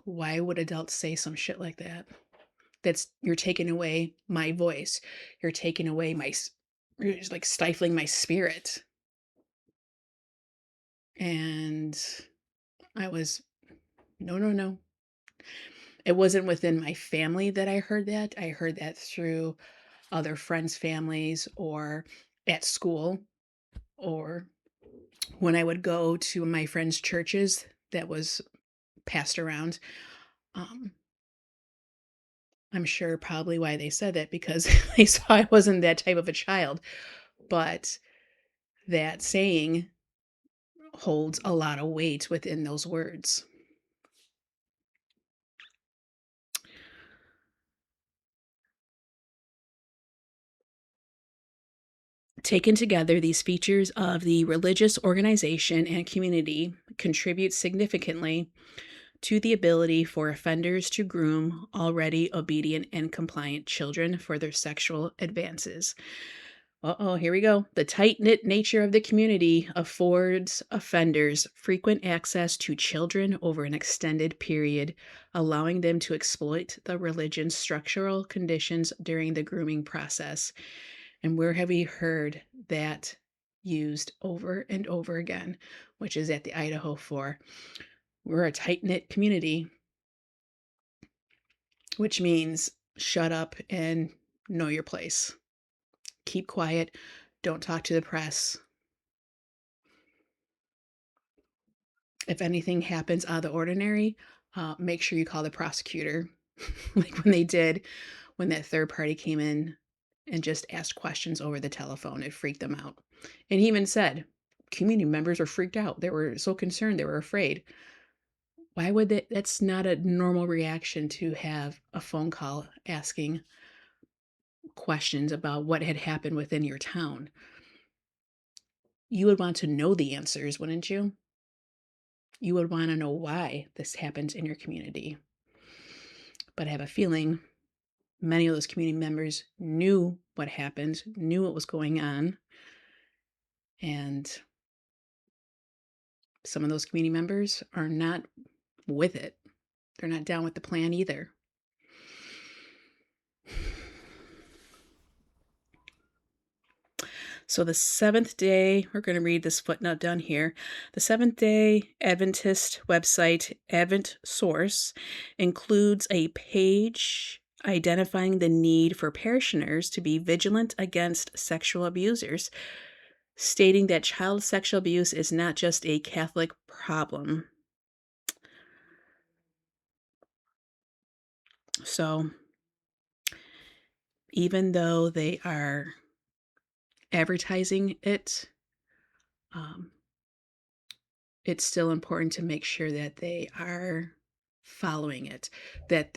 why would adults say some shit like that? That's you're taking away my voice. You're taking away you're just like stifling my spirit. And I was, no, no, no. It wasn't within my family that I heard that. I heard that through other friends' families or at school or when I would go to my friends' churches that was passed around. Um, I'm sure probably why they said that because they saw I wasn't that type of a child. But that saying holds a lot of weight within those words. Taken together, these features of the religious organization and community contribute significantly to the ability for offenders to groom already obedient and compliant children for their sexual advances. Here we go. The tight knit nature of the community affords offenders frequent access to children over an extended period, allowing them to exploit the religion's structural conditions during the grooming process. And where have we heard that used over and over again, which is at the Idaho 4? We're a tight knit community, which means shut up and know your place. Keep quiet. Don't talk to the press. If anything happens out of the ordinary, make sure you call the prosecutor. Like when they did, when that third party came in and just asked questions over the telephone, it freaked them out. And he even said, community members were freaked out. They were so concerned, they were afraid. Why would they? That's not a normal reaction to have a phone call asking questions about what had happened within your town. You would want to know the answers, wouldn't you? You would want to know why this happens in your community. But I have a feeling many of those community members knew what happened, knew what was going on, and some of those community members are not with it. They're not down with the plan either. So the seventh day, we're going to read this footnote down here. The Seventh Day Adventist website, Advent Source, includes a page identifying the need for parishioners to be vigilant against sexual abusers, stating that child sexual abuse is not just a Catholic problem. So even though they are advertising it, um, it's still important to make sure that they are following it, that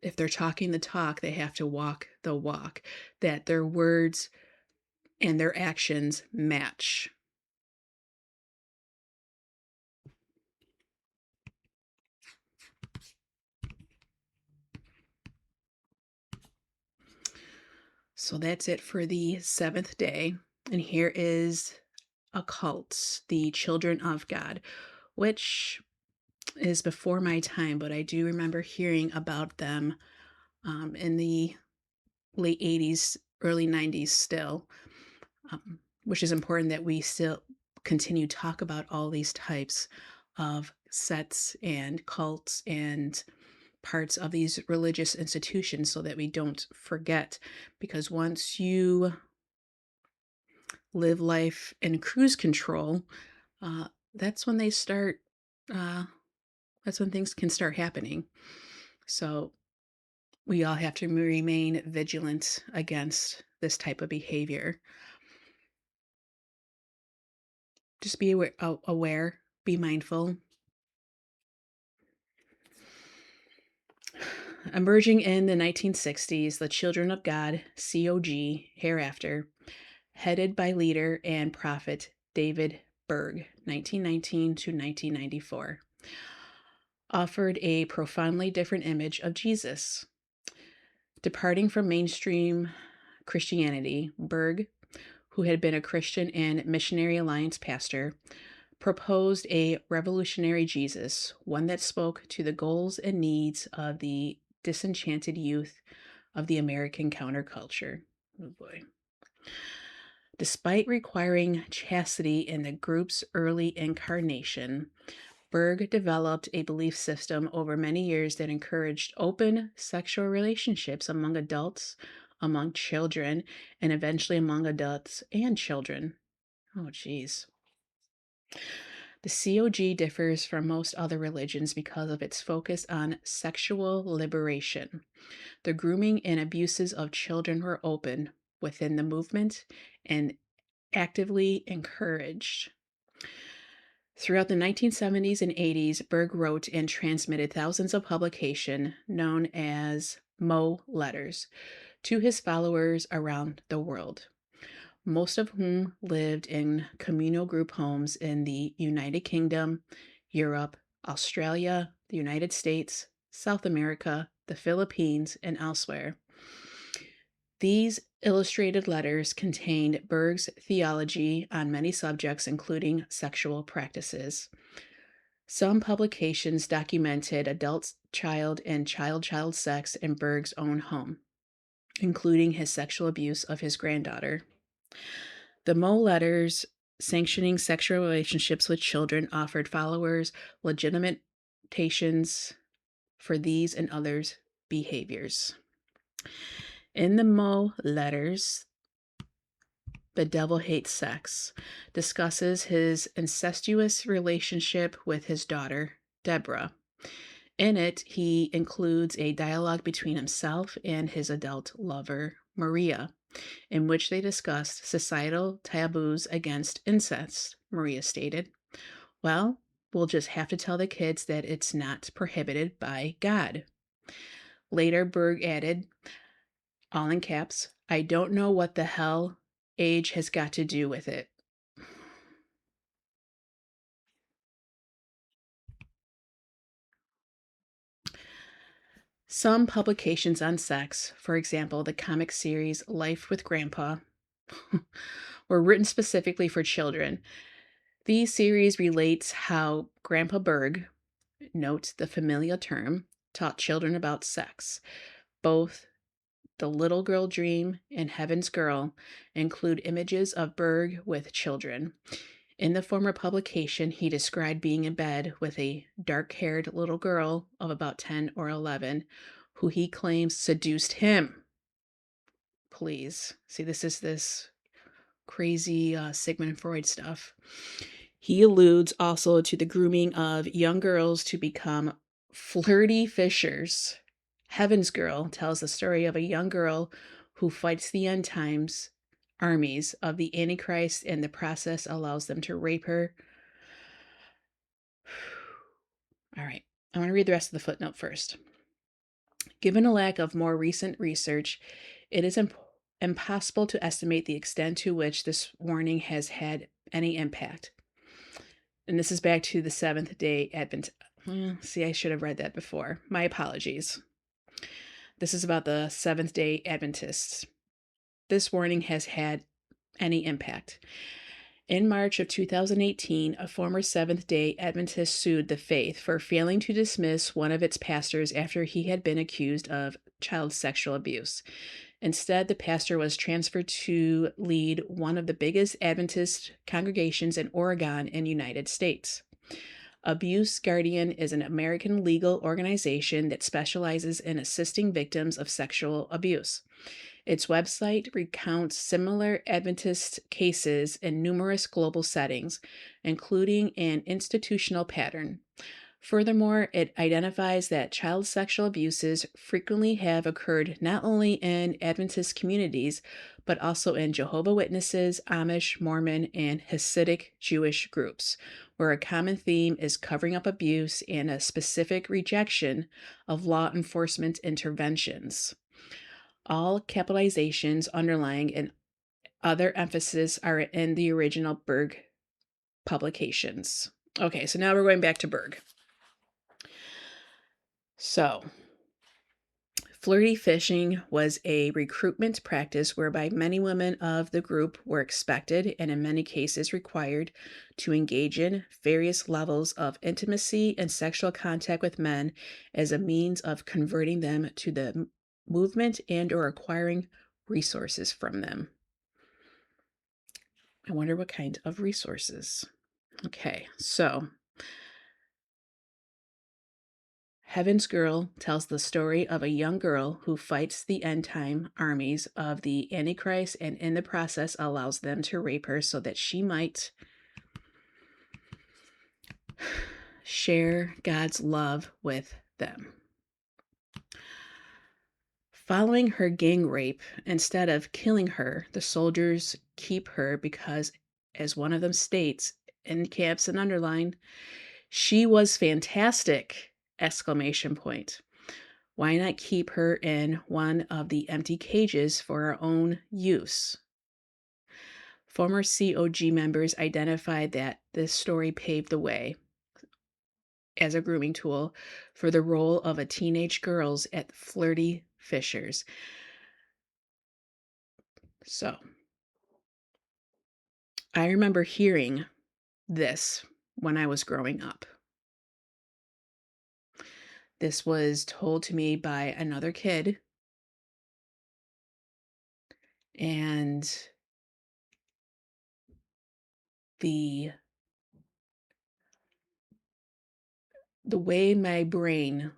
if they're talking the talk, they have to walk the walk, that their words and their actions match. So that's it for the seventh day. And here is a cult, the Children of God, which is before my time, but I do remember hearing about them in the late 80s, early 90s still, which is important that we still continue to talk about all these types of sets and cults and parts of these religious institutions so that we don't forget. Because once you live life in cruise control, that's when they start, uh, that's when things can start happening. So we all have to remain vigilant against this type of behavior. Just be aware, be mindful. Emerging in the 1960s, the Children of God, COG, hereafter, headed by leader and prophet David Berg, 1919 to 1994, offered a profoundly different image of Jesus. Departing from mainstream Christianity, Berg, who had been a Christian and Missionary Alliance pastor, proposed a revolutionary Jesus, one that spoke to the goals and needs of the disenchanted youth of the American counterculture. Oh boy. Despite requiring chastity in the group's early incarnation, Berg developed a belief system over many years that encouraged open sexual relationships among adults, among children, and eventually among adults and children. Oh, geez. The COG differs from most other religions because of its focus on sexual liberation. The grooming and abuses of children were open within the movement and actively encouraged. Throughout the 1970s and 80s, Berg wrote and transmitted thousands of publications known as Mo letters to his followers around the world, most of whom lived in communal group homes in the United Kingdom, Europe, Australia, the United States, South America, the Philippines, and elsewhere. These illustrated letters contained Berg's theology on many subjects, including sexual practices. Some publications documented adult child and child sex in Berg's own home, including his sexual abuse of his granddaughter. The Mo letters sanctioning sexual relationships with children offered followers legitimations for these and others' behaviors. In the Mo letters, The Devil Hates Sex discusses his incestuous relationship with his daughter, Deborah. In it, he includes a dialogue between himself and his adult lover, Maria, in which they discussed societal taboos against incest, Maria stated. Well, we'll just have to tell the kids that it's not prohibited by God. Later, Berg added, all in caps, I don't know what the hell age has got to do with it. Some publications on sex, for example, the comic series Life with Grandpa, were written specifically for children. These series relates how Grandpa Berg, note the familial term, taught children about sex. Both The Little Girl Dream and Heaven's Girl include images of Berg with children. In the former publication, he described being in bed with a dark haired little girl of about 10 or 11 who he claims seduced him. Please. See, this is this crazy Sigmund Freud stuff. He alludes also to the grooming of young girls to become flirty fishers. Heaven's Girl tells the story of a young girl who fights the end times armies of the Antichrist, and the process allows them to rape her. All right, I want to read the rest of the footnote first. Given a lack of more recent research, it is impossible to estimate the extent to which this warning has had any impact. And this is back to the Seventh day Advent. See, I should have read that before. My apologies. This is about the Seventh day Adventists. This warning has had any impact. In March of 2018, a former Seventh day Adventist sued the faith for failing to dismiss one of its pastors after he had been accused of child sexual abuse. Instead, the pastor was transferred to lead one of the biggest Adventist congregations in Oregon in the United States. Abuse Guardian is an American legal organization that specializes in assisting victims of sexual abuse. Its website recounts similar Adventist cases in numerous global settings, including an institutional pattern. Furthermore, it identifies that child sexual abuses frequently have occurred not only in Adventist communities, but also in Jehovah's Witnesses, Amish, Mormon, and Hasidic Jewish groups, where a common theme is covering up abuse and a specific rejection of law enforcement interventions. All capitalizations, underlying, and other emphasis are in the original Berg publications. Okay, so now we're going back to Berg. So, flirty fishing was a recruitment practice whereby many women of the group were expected, and in many cases required, to engage in various levels of intimacy and sexual contact with men as a means of converting them to the movement and or acquiring resources from them. I wonder what kind of resources. Okay, so Heaven's Girl tells the story of a young girl who fights the end time armies of the Antichrist and in the process allows them to rape her so that she might share God's love with them. Following her gang rape, instead of killing her, the soldiers keep her because, as one of them states in caps and underline, she was fantastic! Exclamation point. Why not keep her in one of the empty cages for our own use? Former COG members identified that this story paved the way as a grooming tool for the role of a teenage girls at flirty fishers. So, I remember hearing this when I was growing up. This was told to me by another kid, and the the way my brain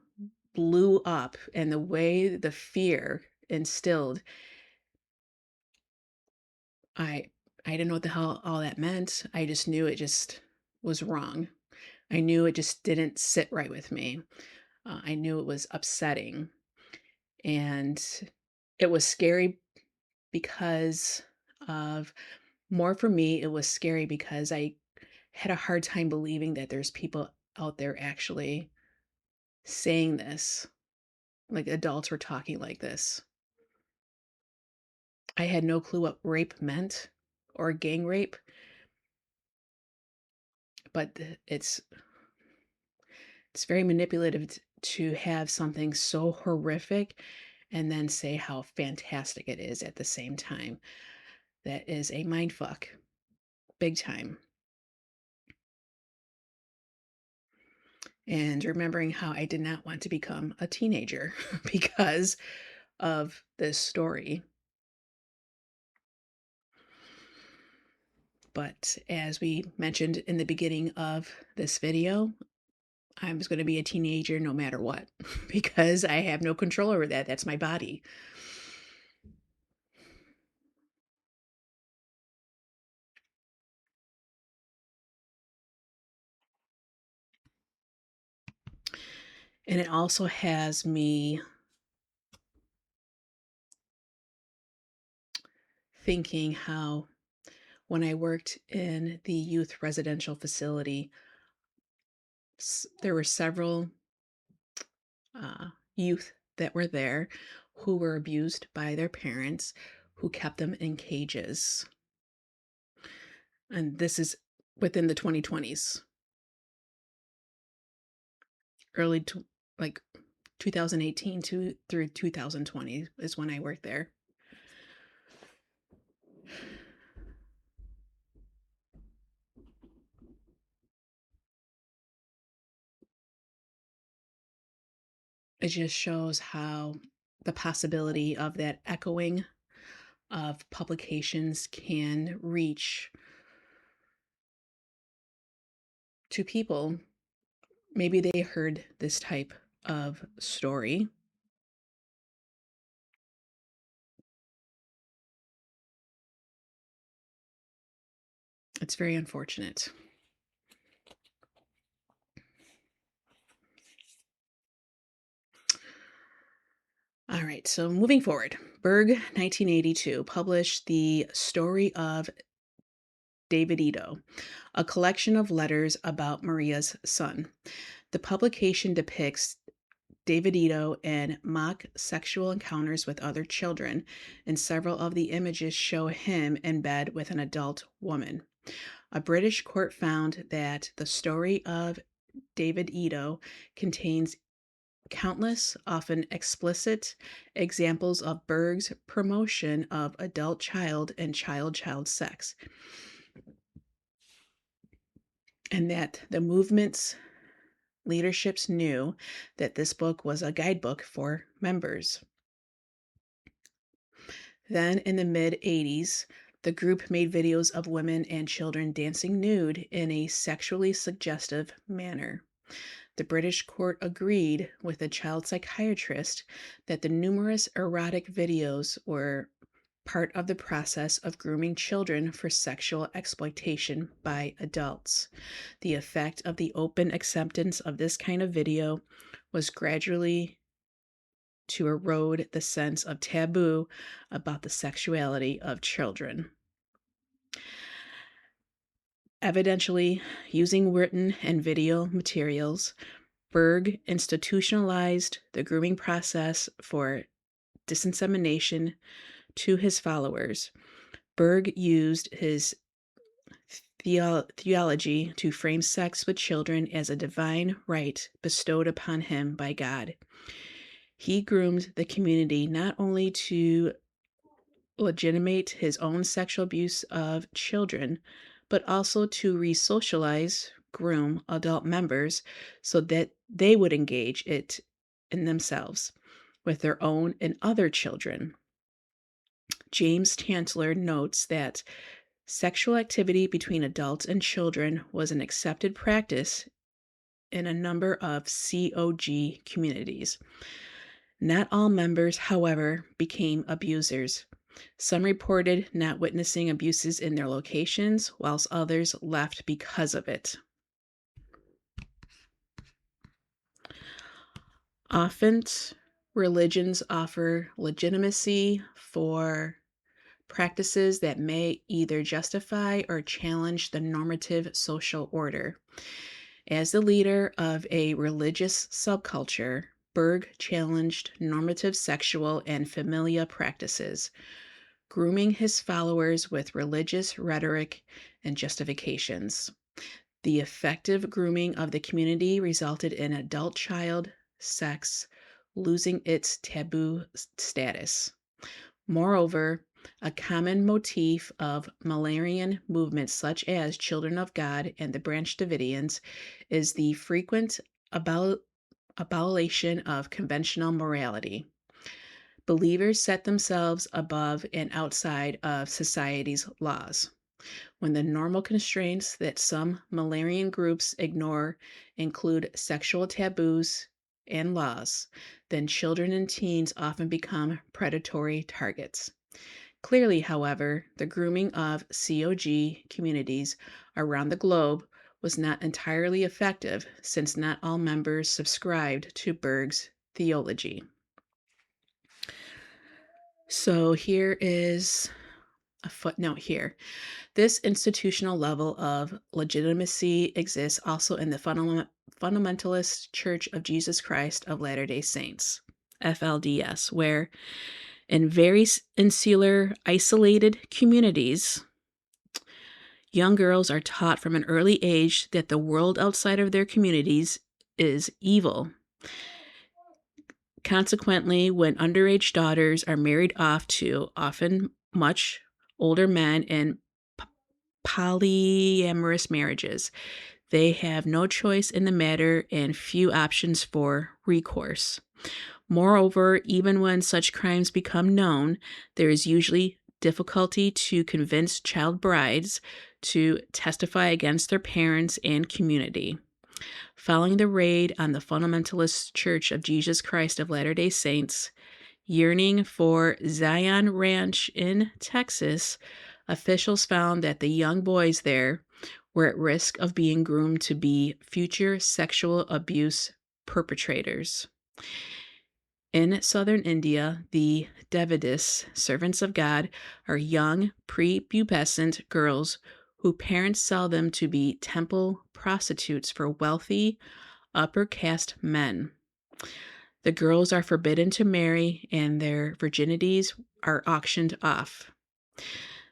blew up and the way the fear instilled, I I didn't know what the hell all that meant. I just knew it just was wrong. I knew it just didn't sit right with me. I knew it was upsetting, and it was scary because of more for me, it was scary because I had a hard time believing that there's people out there actually saying this, like adults were talking like this. I had no clue what rape meant or gang rape, but it's very manipulative to have something so horrific and then say how fantastic it is at the same time. That is a mind fuck, big time. And remembering how I did not want to become a teenager because of this story. But as we mentioned in the beginning of this video, I was going to be a teenager no matter what because I have no control over that. That's my body. And it also has me thinking how when I worked in the youth residential facility, there were several youth that were there who were abused by their parents who kept them in cages. And this is within the 2020s, early to like 2018 to through 2020 is when I worked there. It just shows how the possibility of that echoing of publications can reach to people. Maybe they heard this type of story. It's very unfortunate. All right, so moving forward, Berg, 1982, published The Story of David Ito, a collection of letters about Maria's son. The publication depicts David Ito in mock sexual encounters with other children, and several of the images show him in bed with an adult woman. A British court found that the story of David Ito contains countless, often explicit, examples of Berg's promotion of adult child and child-child sex, and that the movement's leaderships knew that this book was a guidebook for members. Then, in the mid-80s, the group made videos of women and children dancing nude in a sexually suggestive manner. The British court agreed with a child psychiatrist that the numerous erotic videos were part of the process of grooming children for sexual exploitation by adults. The effect of the open acceptance of this kind of video was gradually to erode the sense of taboo about the sexuality of children. Evidentially, using written and video materials, Berg institutionalized the grooming process for dissemination to his followers. Berg used his theology to frame sex with children as a divine right bestowed upon him by God. He groomed the community not only to legitimate his own sexual abuse of children, but also to re-socialize, groom adult members so that they would engage it in themselves with their own and other children. James Chancellor notes that sexual activity between adults and children was an accepted practice in a number of COG communities. Not all members, however, became abusers. Some reported not witnessing abuses in their locations, whilst others left because of it. Often, religions offer legitimacy for practices that may either justify or challenge the normative social order. As the leader of a religious subculture, Berg challenged normative sexual and familial practices, grooming his followers with religious rhetoric and justifications. The effective grooming of the community resulted in adult child sex losing its taboo status. Moreover, a common motif of Malarian movements such as Children of God and the Branch Davidians is the frequent abol- abolition of conventional morality. Believers set themselves above and outside of society's laws. When the normal constraints that some Malarian groups ignore include sexual taboos and laws, then children and teens often become predatory targets. Clearly, however, the grooming of COG communities around the globe was not entirely effective since not all members subscribed to Berg's theology. So here is a footnote here. This institutional level of legitimacy exists also in the Fundamentalist Church of Jesus Christ of Latter-day Saints, FLDS, where in very insular, isolated communities, young girls are taught from an early age that the world outside of their communities is evil. Consequently, when underage daughters are married off to often much older men in polyamorous marriages, they have no choice in the matter and few options for recourse. Moreover, even when such crimes become known, there is usually difficulty to convince child brides to testify against their parents and community. Following the raid on the Fundamentalist Church of Jesus Christ of Latter-day Saints, yearning for Zion Ranch in Texas, officials found that the young boys there were at risk of being groomed to be future sexual abuse perpetrators. In southern India, the Devadas, servants of God, are young, prepubescent girls whose parents sell them to be temple prostitutes for wealthy, upper caste men. The girls are forbidden to marry, and their virginities are auctioned off.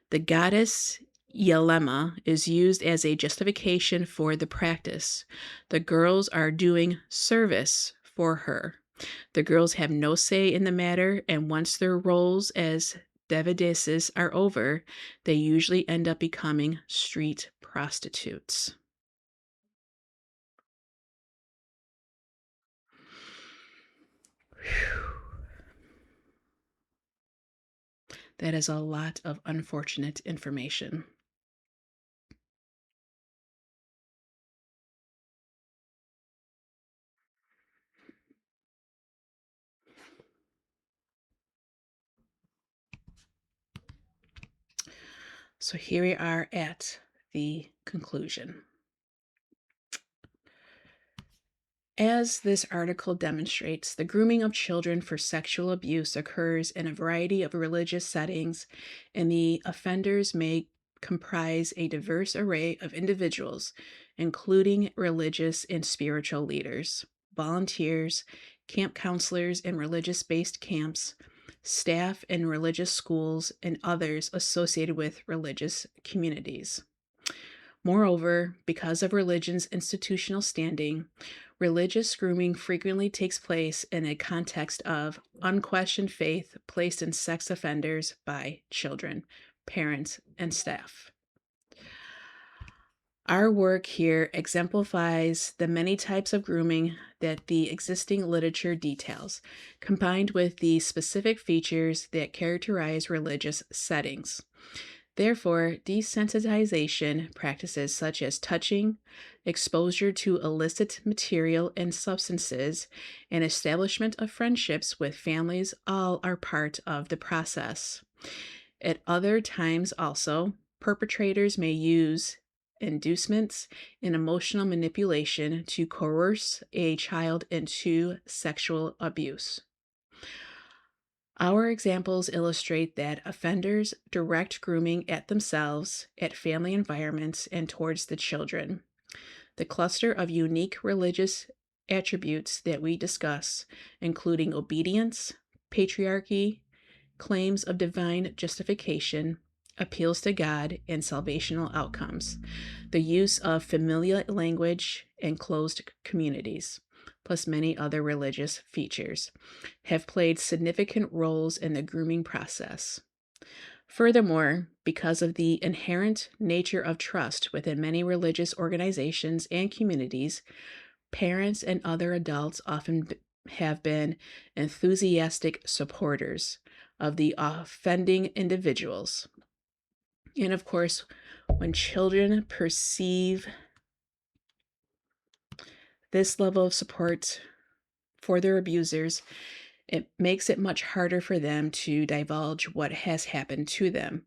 The goddess Yelema is used as a justification for the practice. The girls are doing service for her. The girls have no say in the matter, and once their roles as Devadeses are over, they usually end up becoming street prostitutes. That is a lot of unfortunate information. So here we are at the conclusion. As this article demonstrates, the grooming of children for sexual abuse occurs in a variety of religious settings, and the offenders may comprise a diverse array of individuals, including religious and spiritual leaders, volunteers, camp counselors in religious based camps, staff in religious schools, and others associated with religious communities. Moreover, because of religion's institutional standing, religious grooming frequently takes place in a context of unquestioned faith placed in sex offenders by children, parents, and staff. Our work here exemplifies the many types of grooming that the existing literature details, combined with the specific features that characterize religious settings. Therefore, desensitization practices such as touching, exposure to illicit material and substances, and establishment of friendships with families all are part of the process. At other times, also, perpetrators may use inducements and emotional manipulation to coerce a child into sexual abuse. Our examples illustrate that offenders direct grooming at themselves, at family environments, and towards the children. The cluster of unique religious attributes that we discuss, including obedience, patriarchy, claims of divine justification, appeals to God, and salvational outcomes, the use of familiar language and closed communities, plus many other religious features, have played significant roles in the grooming process. Furthermore, because of the inherent nature of trust within many religious organizations and communities, parents and other adults often have been enthusiastic supporters of the offending individuals. And of course, when children perceive this level of support for their abusers, it makes it much harder for them to divulge what has happened to them.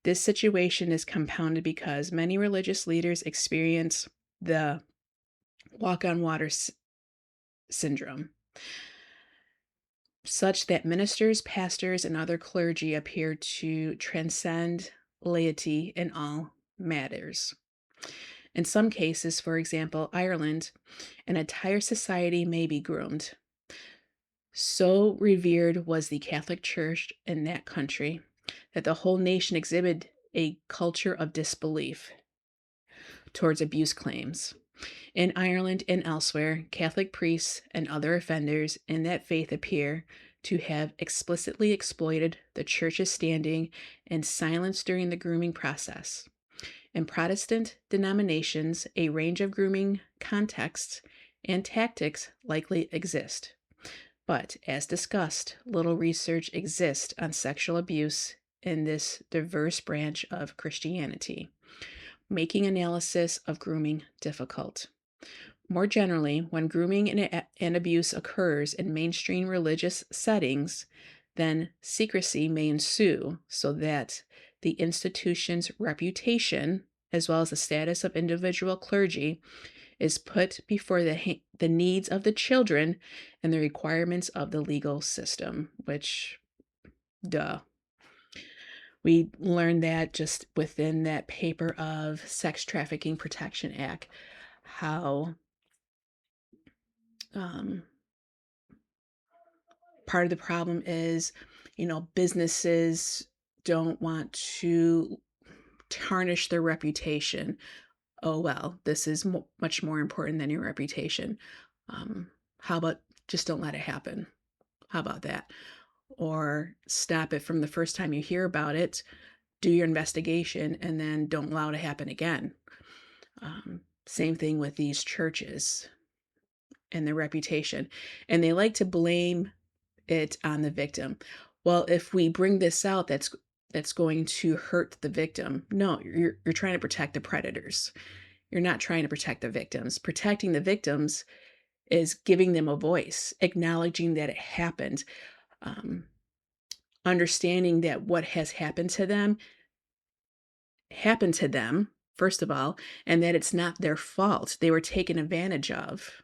This situation is compounded because many religious leaders experience the walk on water syndrome, such that ministers, pastors, and other clergy appear to transcend laity in all matters. In some cases, for example, Ireland, an entire society may be groomed. So revered was the Catholic Church in that country that the whole nation exhibited a culture of disbelief towards abuse claims. In Ireland and elsewhere, Catholic priests and other offenders in that faith appear to have explicitly exploited the Church's standing and silence during the grooming process. In Protestant denominations, a range of grooming contexts and tactics likely exist. But, as discussed, little research exists on sexual abuse in this diverse branch of Christianity, making analysis of grooming difficult. More generally, when grooming and abuse occurs in mainstream religious settings, then secrecy may ensue so that the institution's reputation, as well as the status of individual clergy, is put before the needs of the children and the requirements of the legal system, which, duh. We learned that just within that paper of Sex Trafficking Protection Act, how part of the problem is, businesses don't want to tarnish their reputation. Oh, well, this is much more important than your reputation. How about just don't let it happen? How about that? Or stop it from the first time you hear about it, do your investigation, and then don't allow it to happen again. Same thing with these churches and their reputation. And they like to blame it on the victim. Well, if we bring this out, that's going to hurt the victim. No, you're trying to protect the predators. You're not trying to protect the victims. Protecting the victims is giving them a voice, acknowledging that it happened, understanding that what has happened to them, first of all, and that it's not their fault. They were taken advantage of.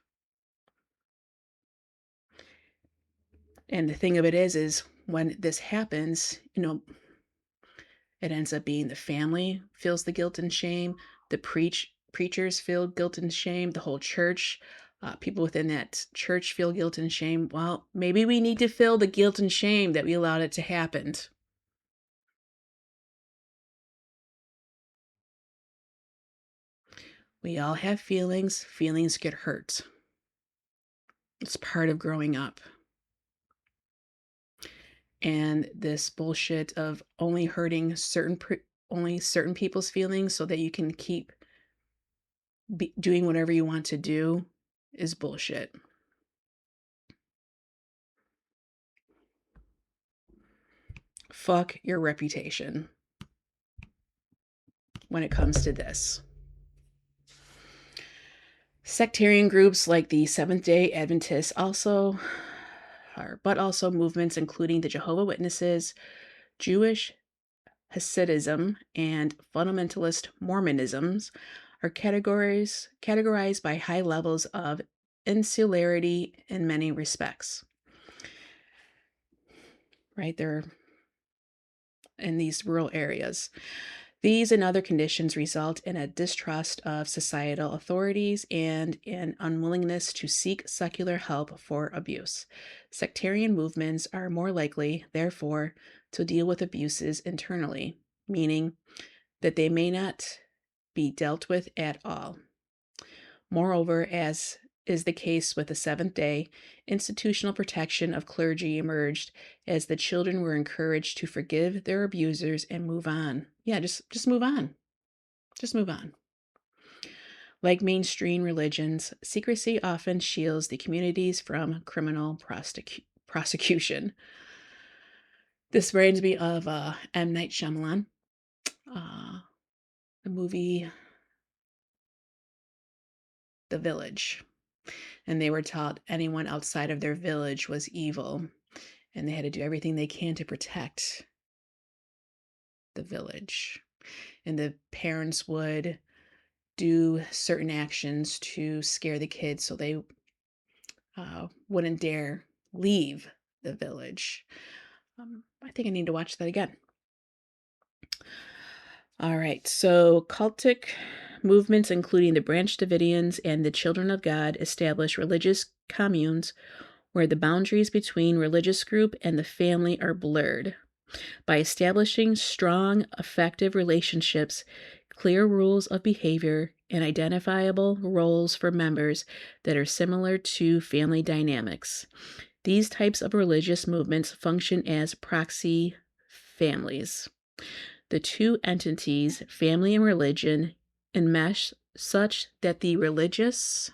And the thing of it is when this happens, it ends up being the family feels the guilt and shame, the preachers feel guilt and shame, the whole church, people within that church feel guilt and shame. Well, maybe we need to feel the guilt and shame that we allowed it to happen. We all have feelings. Feelings get hurt. It's part of growing up. And this bullshit of only hurting only certain people's feelings so that you can keep doing whatever you want to do is bullshit. Fuck your reputation when it comes to this. Sectarian groups like the Seventh-day Adventists also movements including the Jehovah's Witnesses, Jewish Hasidism, and fundamentalist Mormonisms are categorized by high levels of insularity in many respects. right? They're in these rural areas. These and other conditions result in a distrust of societal authorities and an unwillingness to seek secular help for abuse. Sectarian movements are more likely, therefore, to deal with abuses internally, meaning that they may not be dealt with at all. Moreover, as is the case with the Seventh day, institutional protection of clergy emerged as the children were encouraged to forgive their abusers and move on. Yeah, just move on. Just move on. Like mainstream religions, secrecy often shields the communities from criminal prosecution. This reminds me of M. Night Shyamalan, uh, the movie The Village. And they were taught anyone outside of their village was evil, and they had to do everything they can to protect the village. And the parents would do certain actions to scare the kids so they wouldn't dare leave the village. I think I need to watch that again. All right, so cultic movements, including the Branch Davidians and the Children of God, establish religious communes where the boundaries between religious group and the family are blurred. By establishing strong, effective relationships, clear rules of behavior, and identifiable roles for members that are similar to family dynamics. These types of religious movements function as proxy families. The two entities, family and religion, enmesh such that the religious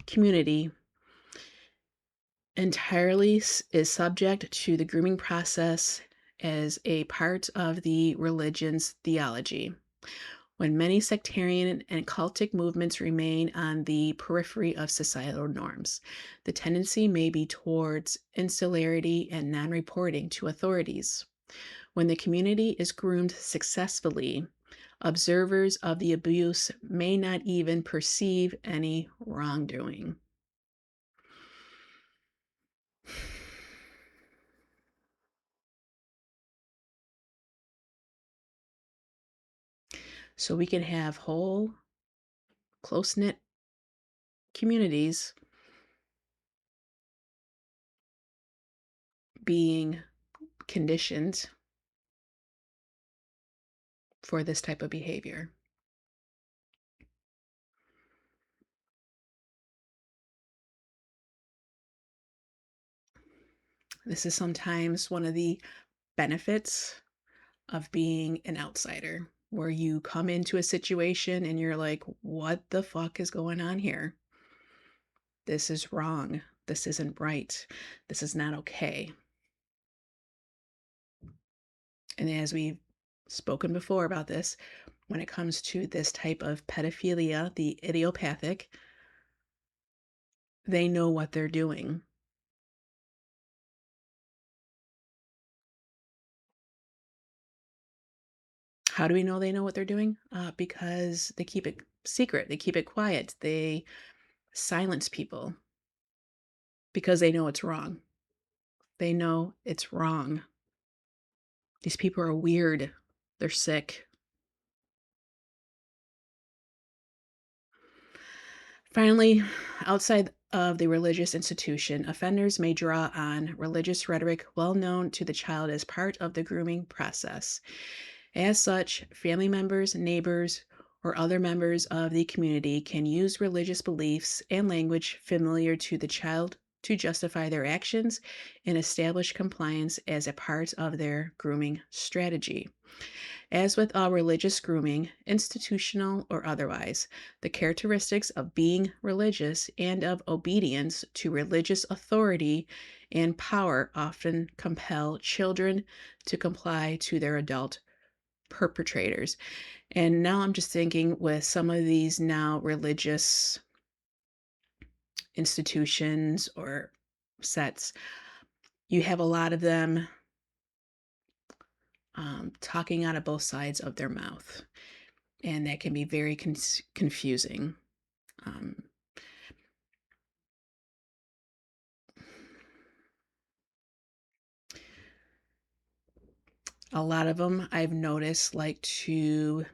community entirely is subject to the grooming process as a part of the religion's theology. When many sectarian and cultic movements remain on the periphery of societal norms, the tendency may be towards insularity and non reporting to authorities. When the community is groomed successfully, observers of the abuse may not even perceive any wrongdoing. So we can have whole, close knit communities being conditioned for this type of behavior. This is sometimes one of the benefits of being an outsider, where you come into a situation and you're like, what the fuck is going on here? This is wrong. This isn't right. This is not okay. And as we've spoken before about this, when it comes to this type of pedophilia, the idiopathic, they know what they're doing. How do we know they know what they're doing? Because they keep it secret, they keep it quiet, they silence people because they know it's wrong. They know it's wrong. These people are weird, they're sick. Finally, outside of the religious institution, offenders may draw on religious rhetoric well known to the child as part of the grooming process. As such, family members, neighbors, or other members of the community can use religious beliefs and language familiar to the child to justify their actions and establish compliance as a part of their grooming strategy. As with all religious grooming, institutional or otherwise, the characteristics of being religious and of obedience to religious authority and power often compel children to comply to their adult perpetrators. And now I'm just thinking with some of these now religious institutions or sets, you have a lot of them talking out of both sides of their mouth. And that can be very confusing. Um, A lot of them I've noticed like to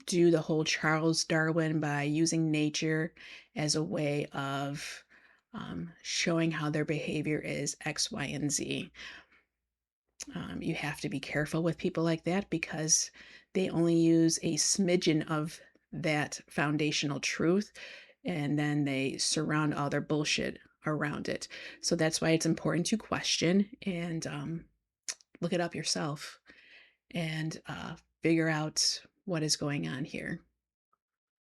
do the whole Charles Darwin by using nature as a way of showing how their behavior is X, Y, and Z. You have to be careful with people like that because they only use a smidgen of that foundational truth and then they surround all their bullshit around it. So that's why it's important to question and look it up yourself and figure out what is going on here.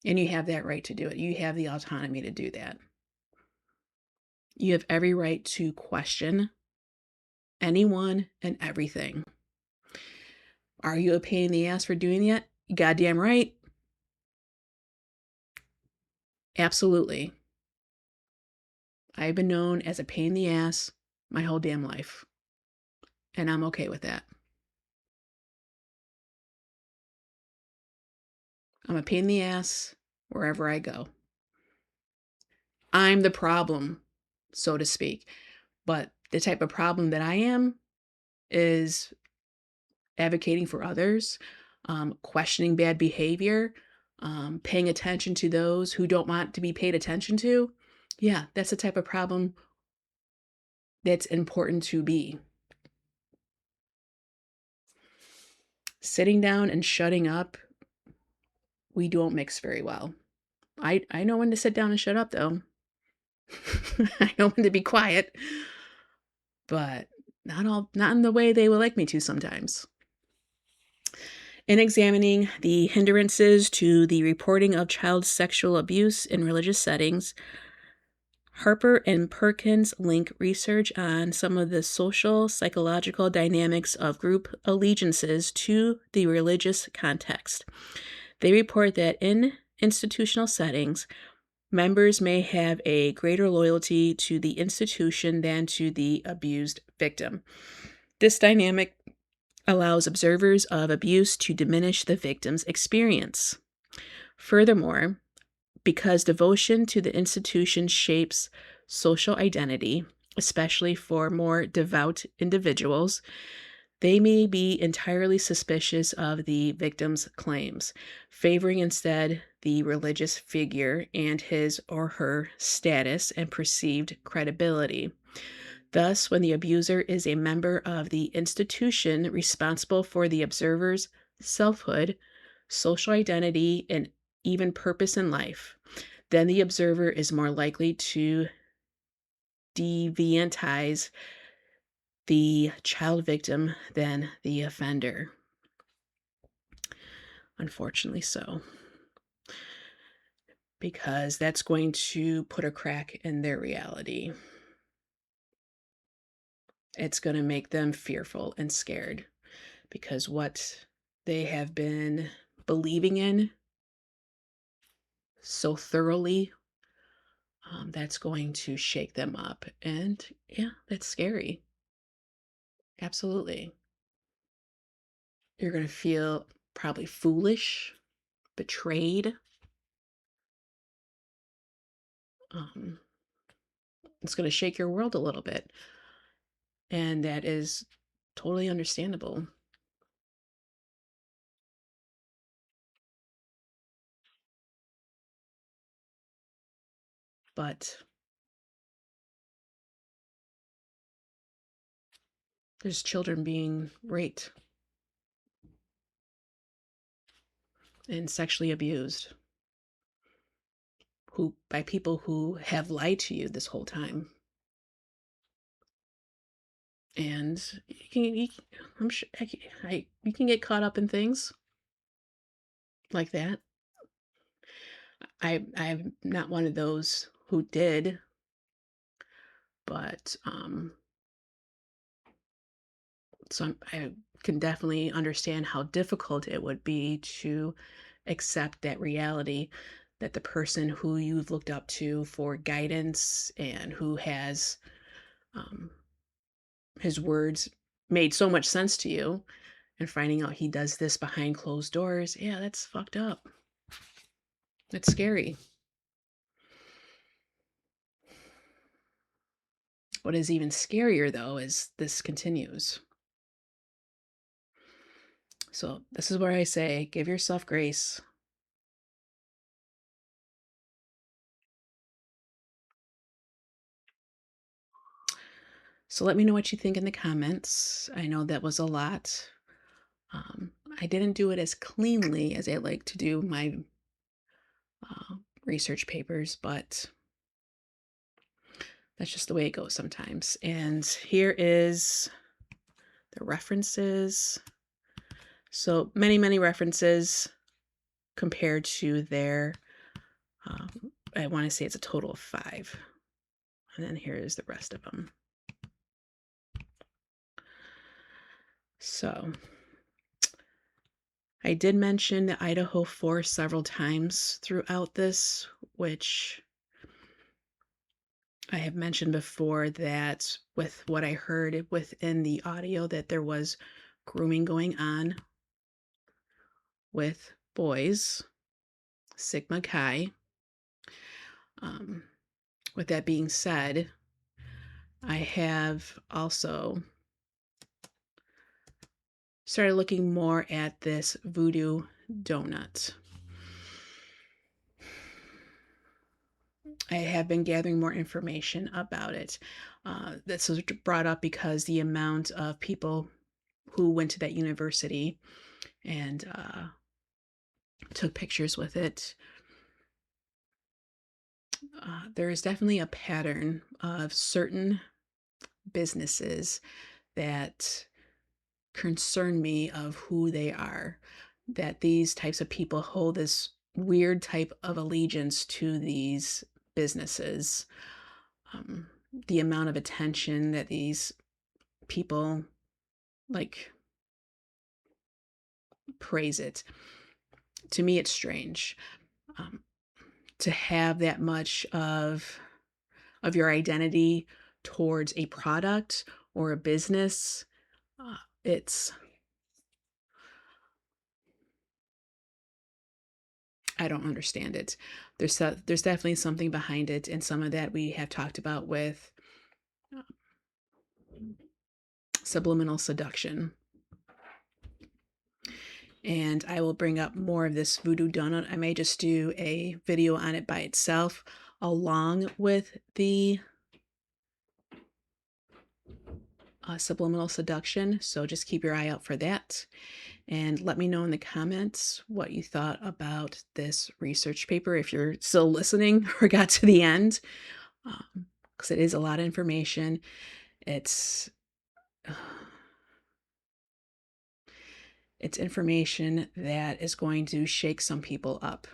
And you have that right to do it. You have the autonomy to do that. You have every right to question anyone and everything. Are you a pain in the ass for doing that? Goddamn right. Absolutely. I've been known as a pain in the ass my whole damn life. And I'm okay with that. I'm a pain in the ass wherever I go. I'm the problem, so to speak. But the type of problem that I am is advocating for others, questioning bad behavior, paying attention to those who don't want to be paid attention to. Yeah, that's the type of problem that's important to be. Sitting down and shutting up, we don't mix very well. I know when to sit down and shut up, though. I know when to be quiet, but not in the way they would like me to sometimes. In examining the hindrances to the reporting of child sexual abuse in religious settings, Harper and Perkins link research on some of the social psychological dynamics of group allegiances to the religious context. They report that in institutional settings, members may have a greater loyalty to the institution than to the abused victim. This dynamic allows observers of abuse to diminish the victim's experience. Furthermore, because devotion to the institution shapes social identity, especially for more devout individuals, they may be entirely suspicious of the victim's claims, favoring instead the religious figure and his or her status and perceived credibility. Thus, when the abuser is a member of the institution responsible for the observer's selfhood, social identity, and even purpose in life, then the observer is more likely to deviantize the child victim than the offender. Unfortunately so. Because that's going to put a crack in their reality. It's going to make them fearful and scared because what they have been believing in so thoroughly, that's going to shake them up. And yeah, that's scary. Absolutely. You're going to feel probably foolish, betrayed. Um, it's going to shake your world a little bit. And that is totally understandable. But there's children being raped and sexually abused who by people who have lied to you this whole time. And I'm sure you can get caught up in things like that. I'm not one of those who did, but so I can definitely understand how difficult it would be to accept that reality that the person who you've looked up to for guidance and who has um, his words made so much sense to you and finding out he does this behind closed doors, yeah, that's fucked up. That's scary. What is even scarier, though, is this continues. So this is where I say, give yourself grace. So let me know what you think in the comments. I know that was a lot. Um, I didn't do it as cleanly as I like to do my uh, research papers, but that's just the way it goes sometimes. And here is the references. So many, many references compared to their, I want to say it's a total of 5. And then here is the rest of them. So I did mention the Idaho forest several times throughout this, which I have mentioned before that with what I heard within the audio that there was grooming going on with boys, Sigma Chi. Um, with that being said, I have also started looking more at this voodoo donut. I have been gathering more information about it. This was brought up because the amount of people who went to that university and took pictures with it, there is definitely a pattern of certain businesses that concern me of who they are, that these types of people hold this weird type of allegiance to these businesses. Um, the amount of attention that these people like praise it. To me, it's strange um, to have that much of your identity towards a product or a business. It's I don't understand it. There's definitely something behind it, and some of that we have talked about with uh, subliminal seduction. And I will bring up more of this voodoo donut. I may just do a video on it by itself, along with the subliminal seduction. So just keep your eye out for that. And let me know in the comments what you thought about this research paper if you're still listening or got to the end, because it is a lot of information. It's it's information that is going to shake some people up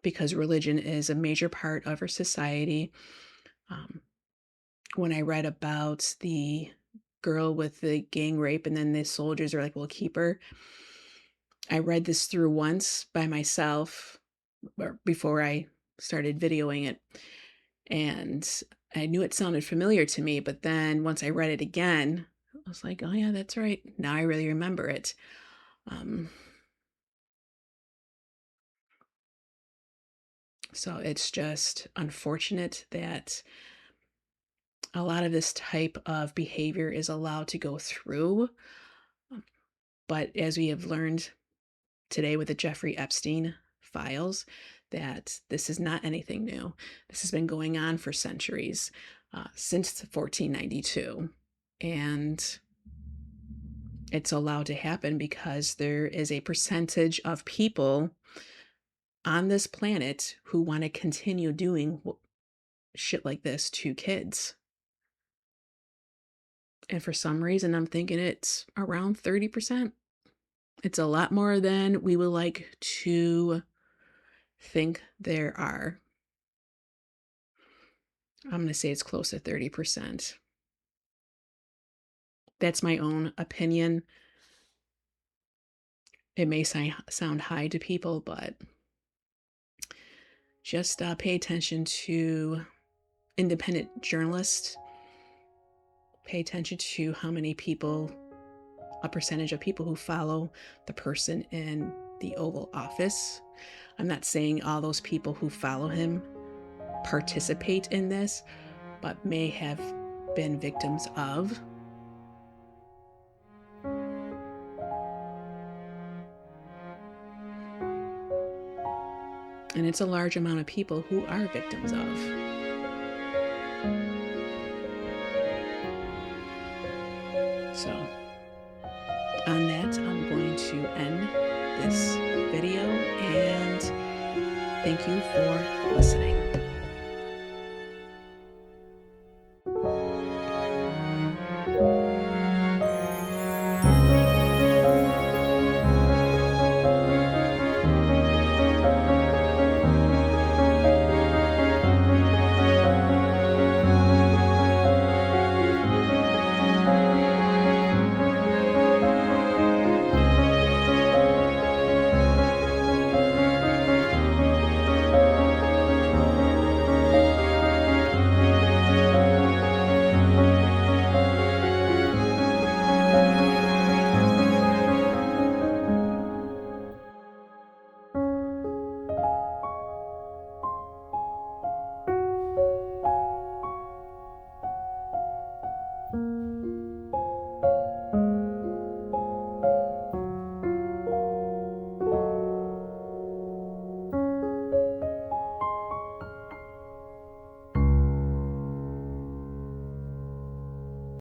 because religion is a major part of our society. Um, when I read about the girl with the gang rape and then the soldiers are like, we'll keep her. I read this through once by myself or before I started videoing it. And I knew it sounded familiar to me, but then once I read it again, I was like, oh yeah, that's right. Now I really remember it. Um, so it's just unfortunate that a lot of this type of behavior is allowed to go through. But as we have learned today with the Jeffrey Epstein files, that this is not anything new. This has been going on for centuries, since 1492. And it's allowed to happen because there is a percentage of people on this planet who want to continue doing shit like this to kids. And for some reason, I'm thinking it's around 30%. It's a lot more than we would like to think there are. I'm going to say it's close to 30%. That's my own opinion. It may sound high to people, but just pay attention to independent journalists. Pay attention to how many people, a percentage of people who follow the person in the Oval Office. I'm not saying all those people who follow him participate in this, but may have been victims of. And it's a large amount of people who are victims of. So, on that, I'm going to end this video, and thank you for listening.